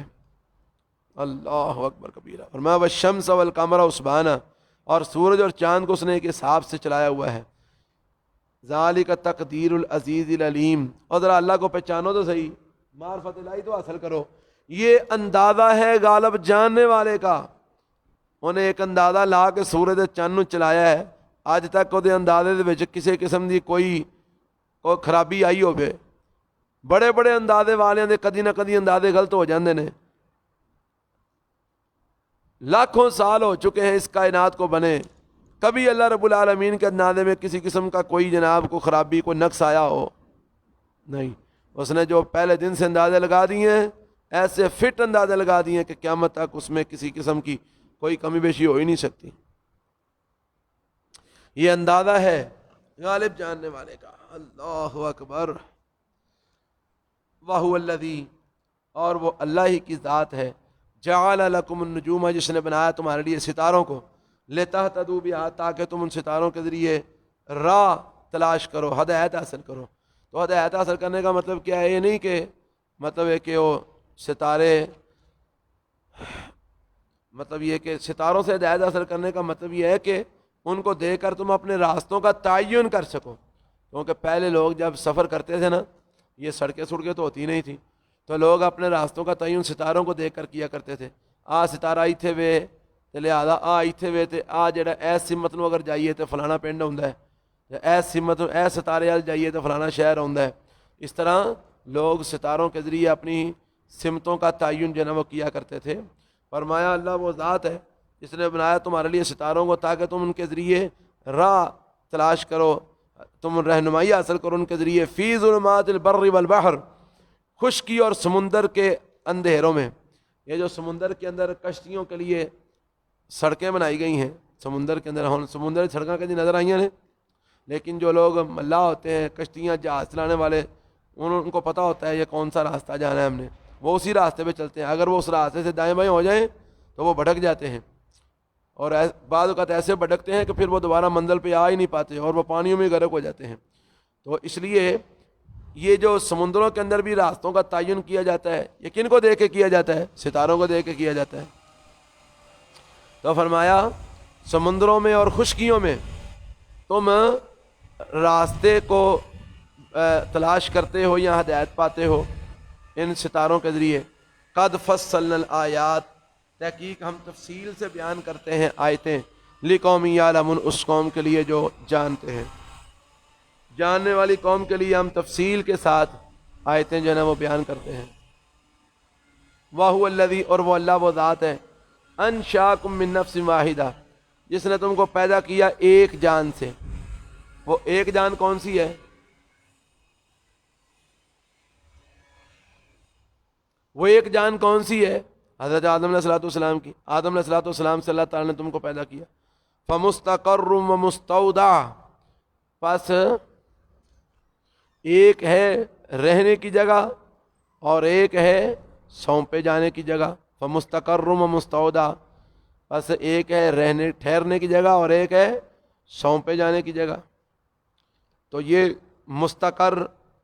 Speaker 1: اللہ اکبر کبیرہ۔ فرمایا والشمس والقمر حسبانا اور سورج اور چاند کو اس نے ایک حساب سے چلایا ہوا ہے۔ ذالک تقدیر العزیز العلیم اور ذرا اللہ کو پہچانو تو صحیح، معرفت الہی تو حاصل کرو۔ یہ اندازہ ہے غالب جاننے والے کا، انہیں ایک اندازہ لا کے سورج چاند نو چلایا ہے، اج تک وہ اندازے دے وچ کسی قسم دی کوئی خرابی آئی ہوے؟ بڑے بڑے اندازے والے دے کدی نہ کدی اندازے غلط ہو جاندے نے، لاکھوں سال ہو چکے ہیں اس کائنات کو بنے، کبھی اللہ رب العالمین کے اندازے میں کسی قسم کا کوئی جناب کو خرابی کو نقص آیا ہو؟ نہیں۔ اس نے جو پہلے دن سے اندازے لگا دیے ہیں، ایسے فٹ اندازے لگا دیے ہیں کہ قیامت تک اس میں کسی قسم کی کوئی کمی بیشی ہو ہی نہیں سکتی۔ یہ اندازہ ہے غالب جاننے والے کا۔ اللہ اکبر۔ وَهُوَ الَّذِي، اور وہ اللہ ہی کی ذات ہے، جَعَلَ لَكُمُ النُّجُومَ، جس نے بنایا تمہارے لیے ستاروں کو، لِتَهْتَدُوا بِهَا، تاکہ تم ان ستاروں کے ذریعے راہ تلاش کرو، ہدایت حاصل کرو۔ تو ہدایت حاصل کرنے کا مطلب کیا ہے؟ یہ نہیں کہ مطلب ہے کہ وہ ستارے، مطلب یہ کہ ستاروں سے ہدایت حاصل کرنے کا مطلب یہ ہے کہ ان کو دیکھ کر تم اپنے راستوں کا تعین کر سکو، کیونکہ پہلے لوگ جب سفر کرتے تھے نا، یہ سڑکیں تو ہوتی نہیں تھی، تو لوگ اپنے راستوں کا تعین ستاروں کو دیکھ کر کیا کرتے تھے۔ ستارہ ایتھے وے تے لہذا ایتھے وے تے جڑا ایس سمت نو اگر جائیے تو فلانا پنڈ ہوندا ہے، ایس سمت ایس ستارے وال جائیے تو فلانا شہر ہوندا ہے۔ اس طرح لوگ ستاروں کے ذریعے اپنی سمتوں کا تعین جو ہے وہ کیا کرتے تھے۔ فرمایا اللہ وہ ذات ہے جس نے بنایا تمہارے لیے ستاروں کو تاکہ تم ان کے ذریعے راہ تلاش کرو، تم رہنمائی حاصل کرو ان کے ذریعے۔ فی ظلمات البر والبحر، خشکی اور سمندر کے اندھیروں میں۔ یہ جو سمندر کے اندر کشتیوں کے لیے سڑکیں بنائی گئی ہیں، سمندر کے اندر سمندر سڑکیں کہیں نظر آئی ہیں، لیکن جو لوگ ملاح ہوتے ہیں، کشتیاں جہاز چلانے والے، ان کو پتہ ہوتا ہے یہ کون سا راستہ جانا ہے ہم نے، وہ اسی راستے پہ چلتے ہیں۔ اگر وہ اس راستے سے دائیں بائیں ہو جائیں تو وہ بھٹک جاتے ہیں، اور بعض اوقات ایسے بھٹکتے ہیں کہ پھر وہ دوبارہ منزل پہ آ ہی نہیں پاتے اور وہ پانیوں میں غرق ہو جاتے ہیں۔ تو اس لیے یہ جو سمندروں کے اندر بھی راستوں کا تعین کیا جاتا ہے، یہ کن کو دیکھ کے کیا جاتا ہے؟ ستاروں کو دیکھ کے کیا جاتا ہے۔ تو فرمایا سمندروں میں اور خشکیوں میں تم راستے کو تلاش کرتے ہو یا ہدایت پاتے ہو ان ستاروں کے ذریعے۔ قد فصلنا الآیات، تحقیق ہم تفصیل سے بیان کرتے ہیں آیتیں، لقوم یعلمون، اس قوم کے لیے جو جانتے ہیں، جاننے والی قوم کے لیے ہم تفصیل کے ساتھ آیتیں جو ہے نا وہ بیان کرتے ہیں۔ وَهُوَ الَّذِي، اور وہ اللہ وہ ذات ہے، انشاکم من نفس واحدہ، جس نے تم کو پیدا کیا ایک جان سے۔ وہ ایک جان کون سی ہے؟ وہ ایک جان کون سی ہے؟ حضرت آدم علیہ الصلوۃ والسلام کی۔ آدم علیہ الصلوۃ والسلام سے اللہ تعالیٰ نے تم کو پیدا کیا۔ فمستقر و مستودع، پس ایک ہے رہنے کی جگہ اور ایک ہے سونپے جانے کی جگہ۔ فمستقر و مستودع، پس ایک ہے رہنے ٹھہرنے کی جگہ اور ایک ہے سونپے جانے کی جگہ۔ تو یہ مستقر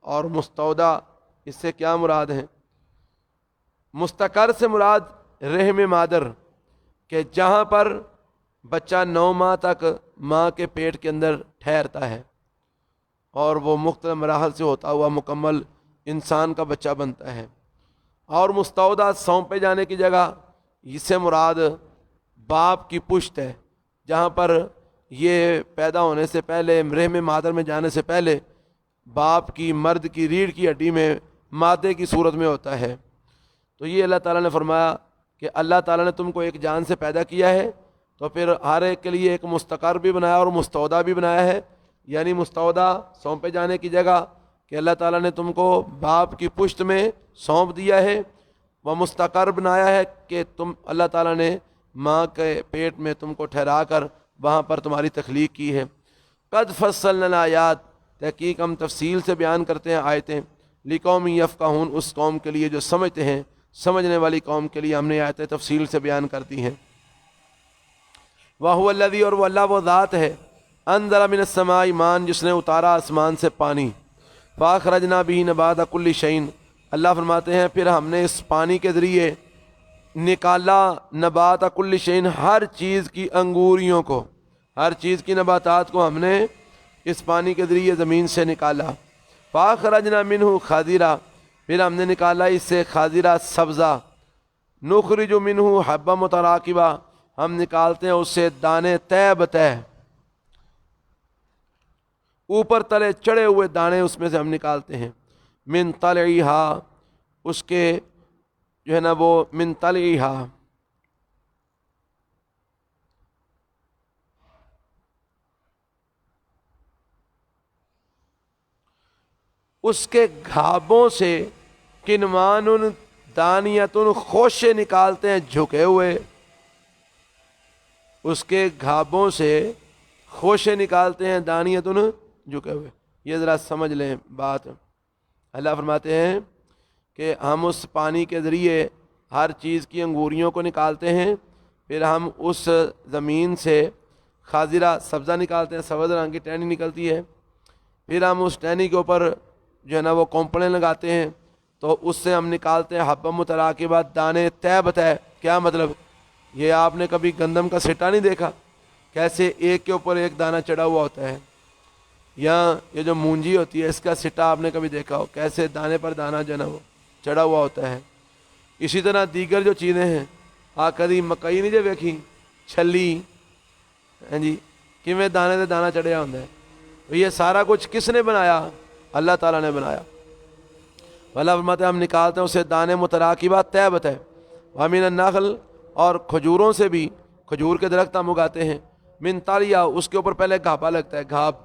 Speaker 1: اور مستودع، اس سے کیا مراد ہے؟ مستقر سے مراد رحم مادر، کہ جہاں پر بچہ 9 ماہ تک ماں کے پیٹ کے اندر ٹھہرتا ہے اور وہ مختلف مراحل سے ہوتا ہوا مکمل انسان کا بچہ بنتا ہے۔ اور مستودع سونپے جانے کی جگہ، اس سے مراد باپ کی پشت ہے، جہاں پر یہ پیدا ہونے سے پہلے، رحم مادر میں جانے سے پہلے، باپ کی مرد کی ریڑھ کی ہڈی میں مادے کی صورت میں ہوتا ہے۔ تو یہ اللہ تعالیٰ نے فرمایا کہ اللہ تعالیٰ نے تم کو ایک جان سے پیدا کیا ہے، تو پھر ہر ایک کے لیے ایک مستقر بھی بنایا اور مستودع بھی بنایا ہے۔ یعنی مستودع سونپے جانے کی جگہ کہ اللہ تعالیٰ نے تم کو باپ کی پشت میں سونپ دیا ہے، وہ مستقر بنایا ہے کہ تم اللہ تعالیٰ نے ماں کے پیٹ میں تم کو ٹھہرا کر وہاں پر تمہاری تخلیق کی ہے۔ قد فصلنا الآیات، تحقیق ہم تفصیل سے بیان کرتے ہیں آیتیں، لقوم یفقہون، اس قوم کے لیے جو سمجھتے ہیں، سمجھنے والی قوم کے لیے ہم نے آیتیں تفصیل سے بیان کرتی ہیں۔ وَهُوَ الَّذِي، اور وہ اللہ وہ ذات ہے، انزل من السماء ماء، جس نے اتارا آسمان سے پانی، فَأَخْرَجْنَا بِهِ نَبَاتَ كُلِّ شَيْءٍ، اللہ فرماتے ہیں پھر ہم نے اس پانی کے ذریعے نکالا نبات کل شیء، ہر چیز کی انگوریوں کو، ہر چیز کی نباتات کو ہم نے اس پانی کے ذریعے زمین سے نکالا۔ فَأَخْرَجْنَا مِنْهُ خَضِرًا، پھر ہم نے نکالا اس سے خاضرہ سبزہ، نخرج منہ حبا متراکبہ، ہم نکالتے ہیں اس سے دانے تہ بتہ، اوپر تلے چڑھے ہوئے دانے اس میں سے ہم نکالتے ہیں۔ من طلعہا، اس کے جو ہے نا وہ من طلعہا، اس کے گھابوں سے کنوان دانیتن خوشے نکالتے ہیں جھکے ہوئے، اس کے گھابوں سے خوشے نکالتے ہیں دانیتن جھکے ہوئے۔ یہ ذرا سمجھ لیں بات۔ اللہ فرماتے ہیں کہ ہم اس پانی کے ذریعے ہر چیز کی انگوریوں کو نکالتے ہیں، پھر ہم اس زمین سے خاضرہ سبزہ نکالتے ہیں، سبز رنگ کی ٹہنی نکلتی ہے، پھر ہم اس ٹہنی کے اوپر جو ہے نا وہ کونپڑیں لگاتے ہیں، تو اس سے ہم نکالتے ہیں حبہ متراکبہ، دانے طے بتائے۔ کیا مطلب؟ یہ آپ نے کبھی گندم کا سٹا نہیں دیکھا کیسے ایک کے اوپر ایک دانہ چڑھا ہوا ہوتا ہے؟ یا یہ جو مونجی ہوتی ہے اس کا سٹا آپ نے کبھی دیکھا ہو کیسے دانے پر دانہ جو ہے نا وہ چڑھا ہوا ہوتا ہے؟ اسی طرح دیگر جو چیزیں ہیں، کدی مکئی نہیں جو ویکھی چھلی، ہاں جی، کیویں دانے تے دانہ چڑھیا ہوتا ہے؟ یہ سارا کچھ کس نے بنایا؟ اللہ تعالیٰ نے بنایا۔ اللہ فرماتے ہیں ہم نکالتے ہیں اسے دانے متراکبہ طے بتائے، وَمِنَ النَّخْلِ اور کھجوروں سے بھی، کھجور کے درخت ہم اگاتے ہیں، من طلعها اس کے اوپر پہلے گھابا لگتا ہے، گھاب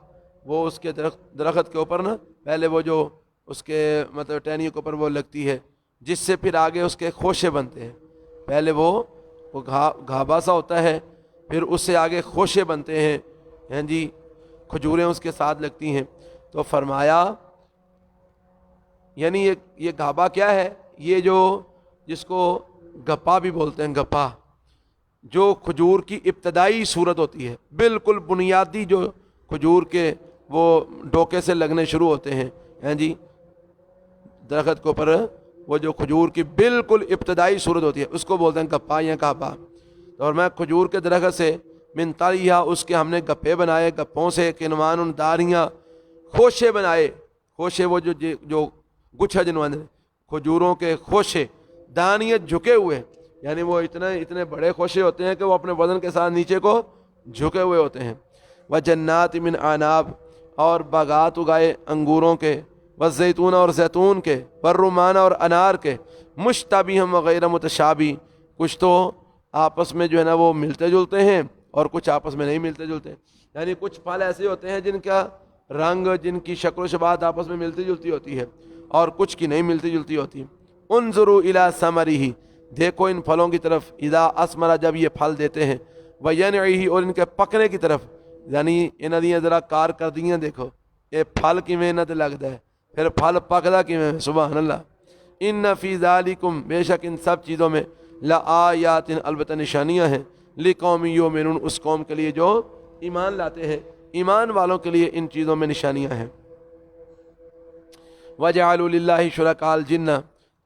Speaker 1: وہ اس کے درخت کے اوپر نا پہلے وہ جو اس کے مطلب ٹہنیوں کے اوپر وہ لگتی ہے، جس سے پھر آگے اس کے خوشے بنتے ہیں۔ پہلے وہ گھابا سا ہوتا ہے، پھر اس سے آگے خوشے بنتے ہیں، ہیں جی، کھجوریں اس کے ساتھ لگتی ہیں۔ تو فرمایا یعنی یہ گھابا کیا ہے؟ یہ جو جس کو گپا بھی بولتے ہیں، گپا جو کھجور کی ابتدائی صورت ہوتی ہے، بالکل بنیادی جو کھجور کے وہ ڈوکے سے لگنے شروع ہوتے ہیں، ہیں جی، درخت کے اوپر وہ جو کھجور کی بالکل ابتدائی صورت ہوتی ہے اس کو بولتے ہیں گپا یا گھابا۔ اور میں کھجور کے درخت سے من طلعها اس کے ہم نے گپے بنائے، گپوں سے کنوان داریاں خوشے بنائے، خوشے وہ جو گچھا جنوان کھجوروں کے خوشے، دانیت جھکے ہوئے، یعنی وہ اتنے بڑے خوشے ہوتے ہیں کہ وہ اپنے وزن کے ساتھ نیچے کو جھکے ہوئے ہوتے ہیں۔ وجنات من اعناب اور باغات اگائے انگوروں کے، والزیتون اور زیتون کے، والرمان اور انار کے، مشتبیہم وغیر متشابہ، کچھ تو آپس میں جو ہے نا وہ ملتے جلتے ہیں اور کچھ آپس میں نہیں ملتے جلتے، یعنی کچھ پھل ایسے ہوتے ہیں جن کا رنگ، جن کی شکل و شباہت آپس میں ملتی جلتی ہوتی ہے اور کچھ کی نہیں ملتی جلتی ہوتی۔ انظروا الی ثمرہ، دیکھو ان پھلوں کی طرف، اذا اثمر جب یہ پھل دیتے ہیں، وینعہ اور ان کے پکنے کی طرف، یعنی انہاں دی ذرا کارکردگیاں دیکھو، یہ پھل کیویں انہاں تے لگدا ہے، پھر پھل پکدا کیویں، سبحان اللہ۔ ان فی ذالکم، بے شک ان سب چیزوں میں، لآیات البتہ نشانیاں ہیں، لقوم یؤمنون اس قوم کے لیے جو ایمان لاتے ہیں، ایمان والوں کے لیے ان چیزوں میں نشانیاں ہیں۔ وجعلوا للہ شرکاء الجن،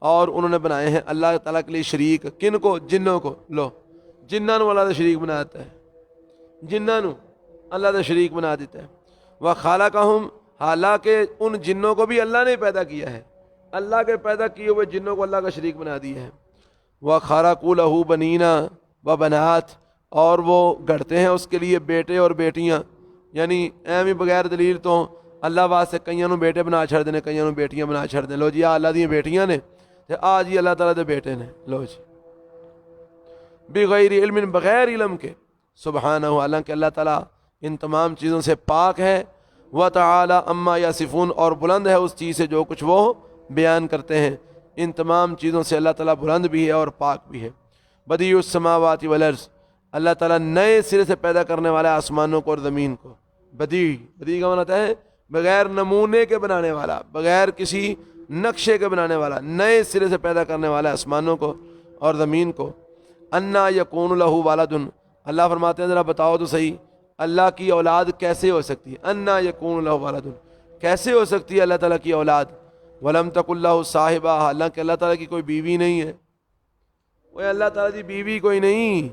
Speaker 1: اور انہوں نے بنائے ہیں اللہ تعالیٰ کے لیے شریک، کن کو؟ جنوں کو۔ لو، جنہاں نو اللہ کا شریک بنا دیتا ہے، جنہاں نو اللہ کا شریک بنا دیتا ہے۔ وخلقہم، حالانکہ ان جنوں کو بھی اللہ نے پیدا کیا ہے، اللہ کے پیدا کیے ہوئے جنوں کو اللہ کا شریک بنا دیا ہے۔ وخرقوا لہ بنین وبنات، اور وہ گھڑتے ہیں اس کے لیے بیٹے اور بیٹیاں، یعنی ایویں بغیر دلیل تو اللہ واسطے کئیاں نو بیٹے بنا چھڑ دینے، کئیاں نو بیٹیاں بنا چھڑ دیں، لو جی اللہ دی بیٹیاں نے تے آج ہی اللہ تعالیٰ دے بیٹے نے، لو جی، بغیر علم، بغیر علم کے، سبحانہ، حالانکہ اللہ تعالیٰ ان تمام چیزوں سے پاک ہے۔ وتعالی عما یصفون، اور بلند ہے اس چیز سے جو کچھ وہ بیان کرتے ہیں، ان تمام چیزوں سے اللہ تعالیٰ بلند بھی ہے اور پاک بھی ہے۔ بدیع السماوات والارض، اللہ تعالیٰ نئے سرے سے پیدا کرنے والا آسمانوں کو اور زمین کو۔ بدیع کا معنی ہے بغیر نمونے کے بنانے والا، بغیر کسی نقشے کے بنانے والا، نئے سرے سے پیدا کرنے والا آسمانوں کو اور زمین کو۔ انا یکون لہ ولد، اللہ فرماتے ہیں ذرا بتاؤ تو صحیح اللہ کی اولاد کیسے ہو سکتی ہے؟ انا یکون لہ ولد، کیسے ہو سکتی ہے اللہ تعالیٰ کی اولاد؟ ولم تکن لہ صاحبہ، حالانکہ اللہ تعالیٰ کی کوئی بیوی نہیں ہے۔ وہ اللہ تعالیٰ کی بیوی کوئی نہیں،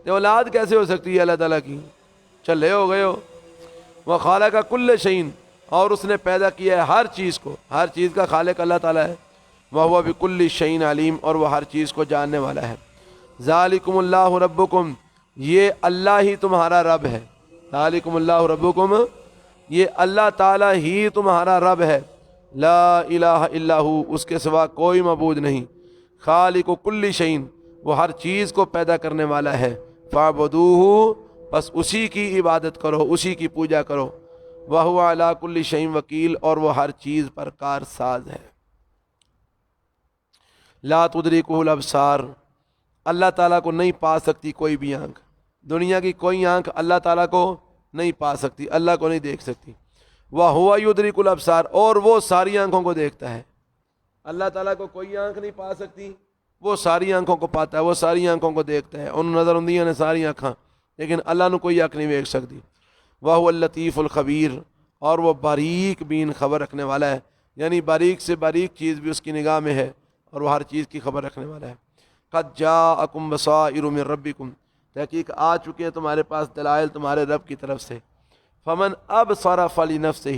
Speaker 1: تو اولاد کیسے ہو سکتی ہے اللہ تعالیٰ کی؟ چلے ہو گئے ہو۔ وخالق کل شیء، اور اس نے پیدا کیا ہے ہر چیز کو، ہر چیز کا خالق اللہ تعالیٰ ہے۔ وہو بکل شیء علیم، اور وہ ہر چیز کو جاننے والا ہے۔ ذالکم اللہ ربکم، یہ اللہ ہی تمہارا رب ہے۔ ذالکم اللہ ربکم، یہ اللہ تعالیٰ ہی تمہارا رب ہے۔ لا الہ الا ہو، اس کے سوا کوئی معبود نہیں۔ خالق کل شیء، وہ ہر چیز کو پیدا کرنے والا ہے۔ فاعبدوہ، بس اسی کی عبادت کرو، اسی کی پوجا کرو۔ وَهُوَ عَلَى كُلِّ شَيْءٍ وکیل، اور وہ ہر چیز پر کار ساز ہے۔ لا تدرکہ الابصار، اللہ تعالیٰ کو نہیں پا سکتی کوئی بھی آنکھ، دنیا کی کوئی آنکھ اللہ تعالیٰ کو نہیں پا سکتی، اللہ کو نہیں دیکھ سکتی۔ وَهُوَ يُدْرِكُ الْأَبْصَارَ، اور وہ ساری آنکھوں کو دیکھتا ہے۔ اللہ تعالیٰ کو کوئی آنکھ نہیں پا سکتی، وہ ساری آنکھوں کو پاتا ہے، وہ ساری آنکھوں کو دیکھتا ہے۔ ان نظر ہوں نے ساری آنکھاں، لیکن اللہ نے کوئی آنکھ نہیں دیکھ سکتی۔ وَهُوَ اللطیف الخبیر، اور وہ باریک بین خبر رکھنے والا ہے، یعنی باریک سے باریک چیز بھی اس کی نگاہ میں ہے، اور وہ ہر چیز کی خبر رکھنے والا ہے۔ قد جاءکم بصائر من ربکم، تحقیق آ چکے ہیں تمہارے پاس دلائل تمہارے رب کی طرف سے۔ فمن ابصر فلنفسہ،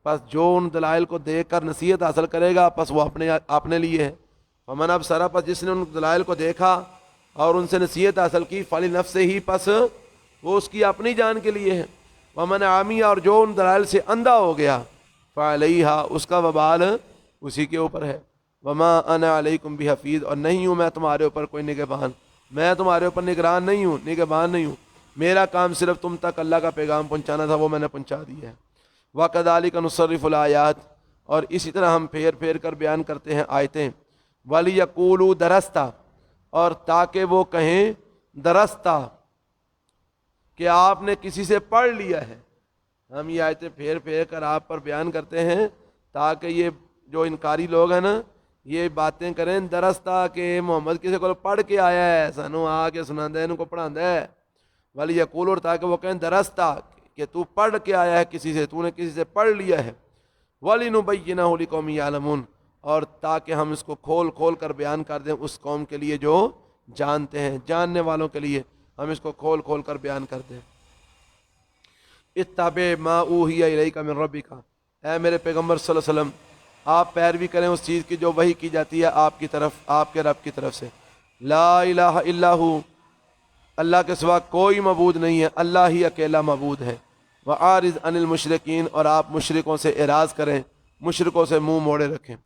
Speaker 1: پس جو ان دلائل کو دیکھ کر نصیحت حاصل کرے گا پس وہ اپنے لیے ہے۔ فمن ابصر، پس جس نے ان دلائل کو دیکھا اور ان سے نصیحت حاصل کی، فلنفسہ، پس وہ اس کی اپنی جان کے لیے ہے۔ ومن عمی، اور جو ان دلائل سے اندھا ہو گیا، فعلیہا، اس کا وبال اسی کے اوپر ہے۔ وما انا علیکم بحفیظ، اور نہیں ہوں میں تمہارے اوپر کوئی نگہبان، میں تمہارے اوپر نگران نہیں ہوں، نگہبان نہیں ہوں، میرا کام صرف تم تک اللہ کا پیغام پہنچانا تھا، وہ میں نے پہنچا دیا ہے۔ وَكَذَلِكَ نُصَرِّفُ الْآيَاتِ، اور اسی طرح ہم پھیر پھیر کر بیان کرتے ہیں آیتیں۔ وَلِيَقُولُوا دَرَسْتَ، اور تاکہ وہ کہیں درستہ، کہ آپ نے کسی سے پڑھ لیا ہے۔ ہم یہ آیتیں پھیر پھیر کر آپ پر بیان کرتے ہیں تاکہ یہ جو انکاری لوگ ہیں نا، یہ باتیں کریں درستہ کہ محمد کسی کو پڑھ کے آیا ہے، سانو آ کے سنا دے، ان کو پڑھا ہے۔ ولی یقول، اور تاکہ وہ کہیں درستہ کہ تو پڑھ کے آیا ہے کسی سے، تو نے کسی سے پڑھ لیا ہے۔ ولی نبینہ لقوم یعلمون، اور تاکہ ہم اس کو کھول کھول کر بیان کر دیں اس قوم کے لیے جو جانتے ہیں، جاننے والوں کے لیے ہم اس کو کھول کھول کر بیان کر دیں۔ اتبع ما اوحی الیک من ربک، اے میرے پیغمبر صلی اللہ علیہ وسلم، آپ پیروی کریں اس چیز کی جو وحی کی جاتی ہے آپ کی طرف، آپ کے رب کی طرف سے۔ لا الہ الا ہو، اللہ کے سوا کوئی معبود نہیں ہے، اللہ ہی اکیلا معبود ہے۔ وَأَعْرِضْ عَنِ الْمُشْرِكِينَ، اور آپ مشرکوں سے اعراض کریں، مشرکوں سے منہ موڑے رکھیں۔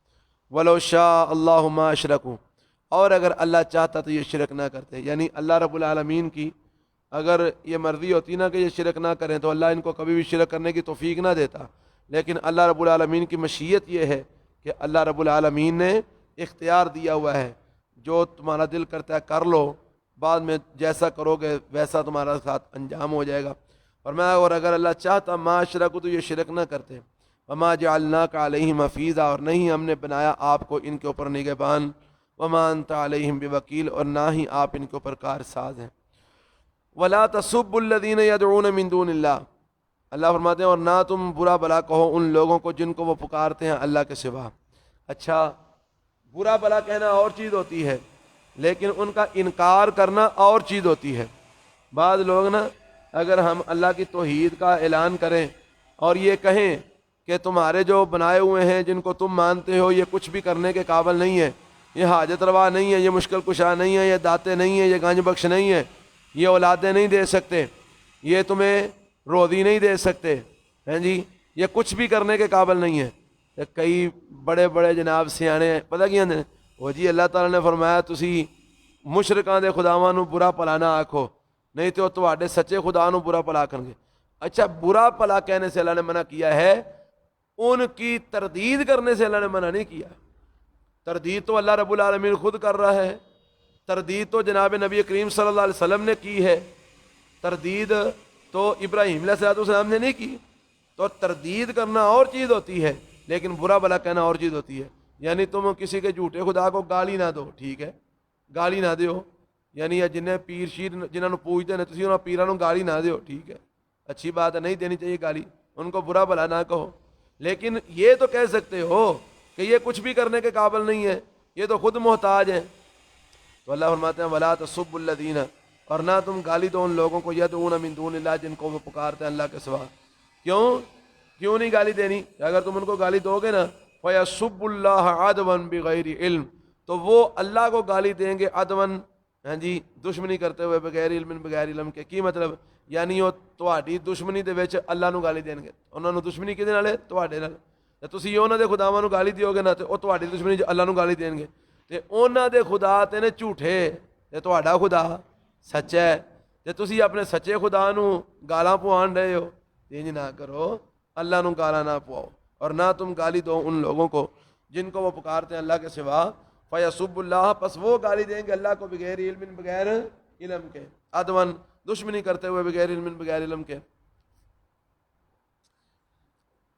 Speaker 1: وَلَوْ شَاءَ اللَّهُ مَا أَشْرَكُوا، اور اگر اللہ چاہتا تو یہ شرک نہ کرتے، یعنی اللہ رب العالمین کی اگر یہ مرضی ہوتی نا کہ یہ شرک نہ کریں تو اللہ ان کو کبھی بھی شرک کرنے کی توفیق نہ دیتا، لیکن اللہ رب العالمین کی مشیت یہ ہے کہ اللہ رب العالمین نے اختیار دیا ہوا ہے، جو تمہارا دل کرتا ہے کر لو، بعد میں جیسا کرو گے ویسا تمہارا ساتھ انجام ہو جائے گا۔ اور اگر اللہ چاہتا ما اشرکوا تو یہ شرک نہ کرتے۔ وما جعلناک علیہم حفیظا، اور نہیں ہم نے بنایا آپ کو ان کے اوپر نگہبان۔ وما انت علیہم بوکیل، اور نہ ہی آپ ان کے اوپر کار ساز ہیں۔ ولا تسبوا الذین یدعون من دون اللہ، اللہ فرماتے ہیں اور نہ تم برا بلا کہو ان لوگوں کو جن کو وہ پکارتے ہیں اللہ کے سوا۔ اچھا، برا بلا کہنا اور چیز ہوتی ہے، لیکن ان کا انکار کرنا اور چیز ہوتی ہے۔ بعض لوگ نا اگر ہم اللہ کی توحید کا اعلان کریں اور یہ کہیں کہ تمہارے جو بنائے ہوئے ہیں جن کو تم مانتے ہو یہ کچھ بھی کرنے کے قابل نہیں ہے، یہ حاجت روا نہیں ہے، یہ مشکل کشا نہیں ہے، یہ داتے نہیں ہیں، یہ گنج بخش نہیں ہے، یہ اولادیں نہیں دے سکتے، یہ تمہیں روزی نہیں دے سکتے، ہیں جی، یہ کچھ بھی کرنے کے قابل نہیں ہے۔ کئی بڑے بڑے جناب سیانے پتہ کی آندے وہ جی اللہ تعالیٰ نے فرمایا تسی مشرکاں دے خداواں نو برا بھلا نہ آکھو، نہیں تو تواڈے سچے خدا نو برا بھلا کرن گے۔ اچھا، برا بھلا کہنے سے اللہ نے منع کیا ہے، ان کی تردید کرنے سے اللہ نے منع نہیں کیا۔ تردید تو اللہ رب العالمین خود کر رہا ہے، تردید تو جناب نبی کریم صلی اللہ علیہ وسلم نے کی ہے، تردید تو ابراہیم علیہ السلام نے نہیں کی۔ تو تردید کرنا اور چیز ہوتی ہے، لیکن برا بھلا کہنا اور چیز ہوتی ہے۔ یعنی تم کسی کے جھوٹے خدا کو گالی نہ دو، ٹھیک ہے، گالی نہ دیو، یعنی جنہیں پیر شیر جنہوں پوجتے ہیں تسی انہوں پیروں کو گالی نہ دیو، ٹھیک ہے، اچھی بات ہے، نہیں دینی چاہیے گالی، ان کو برا بھلا نہ کہو، لیکن یہ تو کہہ سکتے ہو کہ یہ کچھ بھی کرنے کے قابل نہیں ہے، یہ تو خود محتاج ہیں۔ تو اللہ فرماتے ہیں ولا تسبوا الذین، اور نہ تم گالی دو ان لوگوں کو یدعون من دون اللہ جن کو وہ پکارتے ہیں اللہ کے سوا۔ کیوں نہیں گالی دینی؟ اگر تم ان کو گالی دو گے نا فَيَسُبُّ اللَّهَ عَدْوًا بِغَيْرِ علم، تو وہ اللہ کو گالی دیں گے عدوًا، ہاں جی، دشمنی کرتے ہوئے، بغیر علم، بغیر علم کے کی مطلب، یعنی وہ تہاڈی دشمنی دے وچ اللہ نو گالی دین گے، انہاں نو دشمنی کدے نال ہے؟ تہاڈے نال۔ تے تسی انہاں دے خداواں نو گالی دیو گے نا تے او تہاڈی دشمنی اللہ نو گالی دین گے، تے انہاں دے خدا تے نے جھوٹے تے تہاڈا خدا سچا ہے، تے تسی اپنے سچے خدا نو گالاں پوان رہے ہو، انج نہ کرو۔ اللہ نو گالا نہ پواؤ اور نہ تم گالی دو ان لوگوں کو جن کو وہ پکارتے ہیں اللہ کے سوا، فیسب اللہ، پس وہ گالی دیں گے اللہ کو بغیر علم، بغیر علم کے، عدوان، دشمنی کرتے ہوئے، بغیر علم، بغیر علم کے۔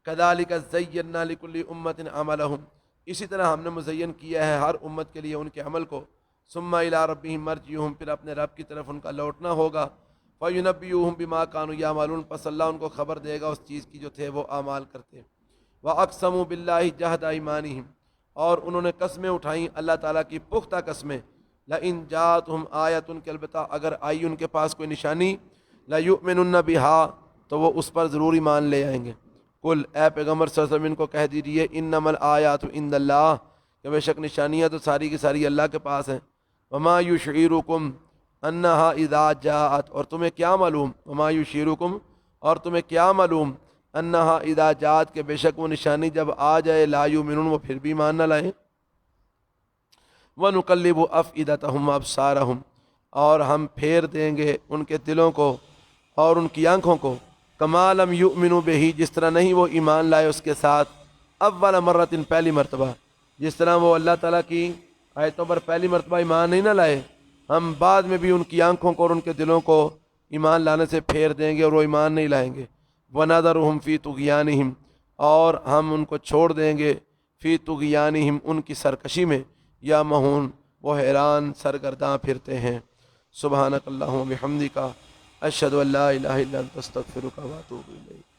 Speaker 1: کذالک زینا لکل امت عملہم، اسی طرح ہم نے مزین کیا ہے ہر امت کے لیے ان کے عمل کو، ثم الی ربہم مرجعہم، پھر اپنے رب کی طرف ان کا لوٹنا ہوگا، فینبئہم بما کانوا یعملون، پس اللہ ان کو خبر دے گا اس چیز کی جو تھے وہ اعمال کرتے۔ واقسموا باللہ جہد ایمانہم، اور انہوں نے قسمیں اٹھائیں اللہ تعالیٰ کی پختہ قسمیں، لئن جاءتہم آیۃ، کہ البتہ اگر آئی ان کے پاس کوئی نشانی، لیؤمنن بہا، تو وہ اس پر ضرور ایمان لے آئیں گے۔ کل، اے پیغمبر صلی اللہ علیہ وسلم ان کو کہہ دیجیے، انما الآیات عند اللہ، کہ بے شک نشانیاں تو ساری کی ساری اللہ کے پاس ہیں، وما یشعرکم انہا اذا جاءت، اور تمہیں کیا معلوم، وما یشعرکم، اور تمہیں کیا معلوم، انہا اذا جاءت، کہ بے شک وہ نشانی جب آ جائے، لا یؤمنون، وہ پھر بھی ایمان نہ لائیں۔ وَنُقَلِّبُ أَفْئِدَتَهُمْ وَأَبْصَارَهُمْ، اور ہم پھیر دیں گے ان کے دلوں کو اور ان کی آنکھوں کو، کما لم یؤمنوا بہ، جس طرح نہیں وہ ایمان لائے اس کے ساتھ، اول مرۃ، پہلی مرتبہ، جس طرح وہ اللہ تعالیٰ کی آیتوں پر پہلی مرتبہ ایمان نہیں نہ لائے، ہم بعد میں بھی ان کی آنکھوں کو اور ان کے دلوں کو ایمان لانے سے پھیر دیں گے اور وہ ایمان نہیں لائیں گے۔ وَنَذَرُهُمْ فِي طُغْيَانِهِمْ، اور ہم ان کو چھوڑ دیں گے، فی طغیانہم، ان کی سرکشی میں، یا مہون، وہ حیران سرگرداں پھرتے ہیں۔ سبحانک اللہم و بحمدک، اشہد ان لا الہ الا انت، استغفرک و اتوب الیک۔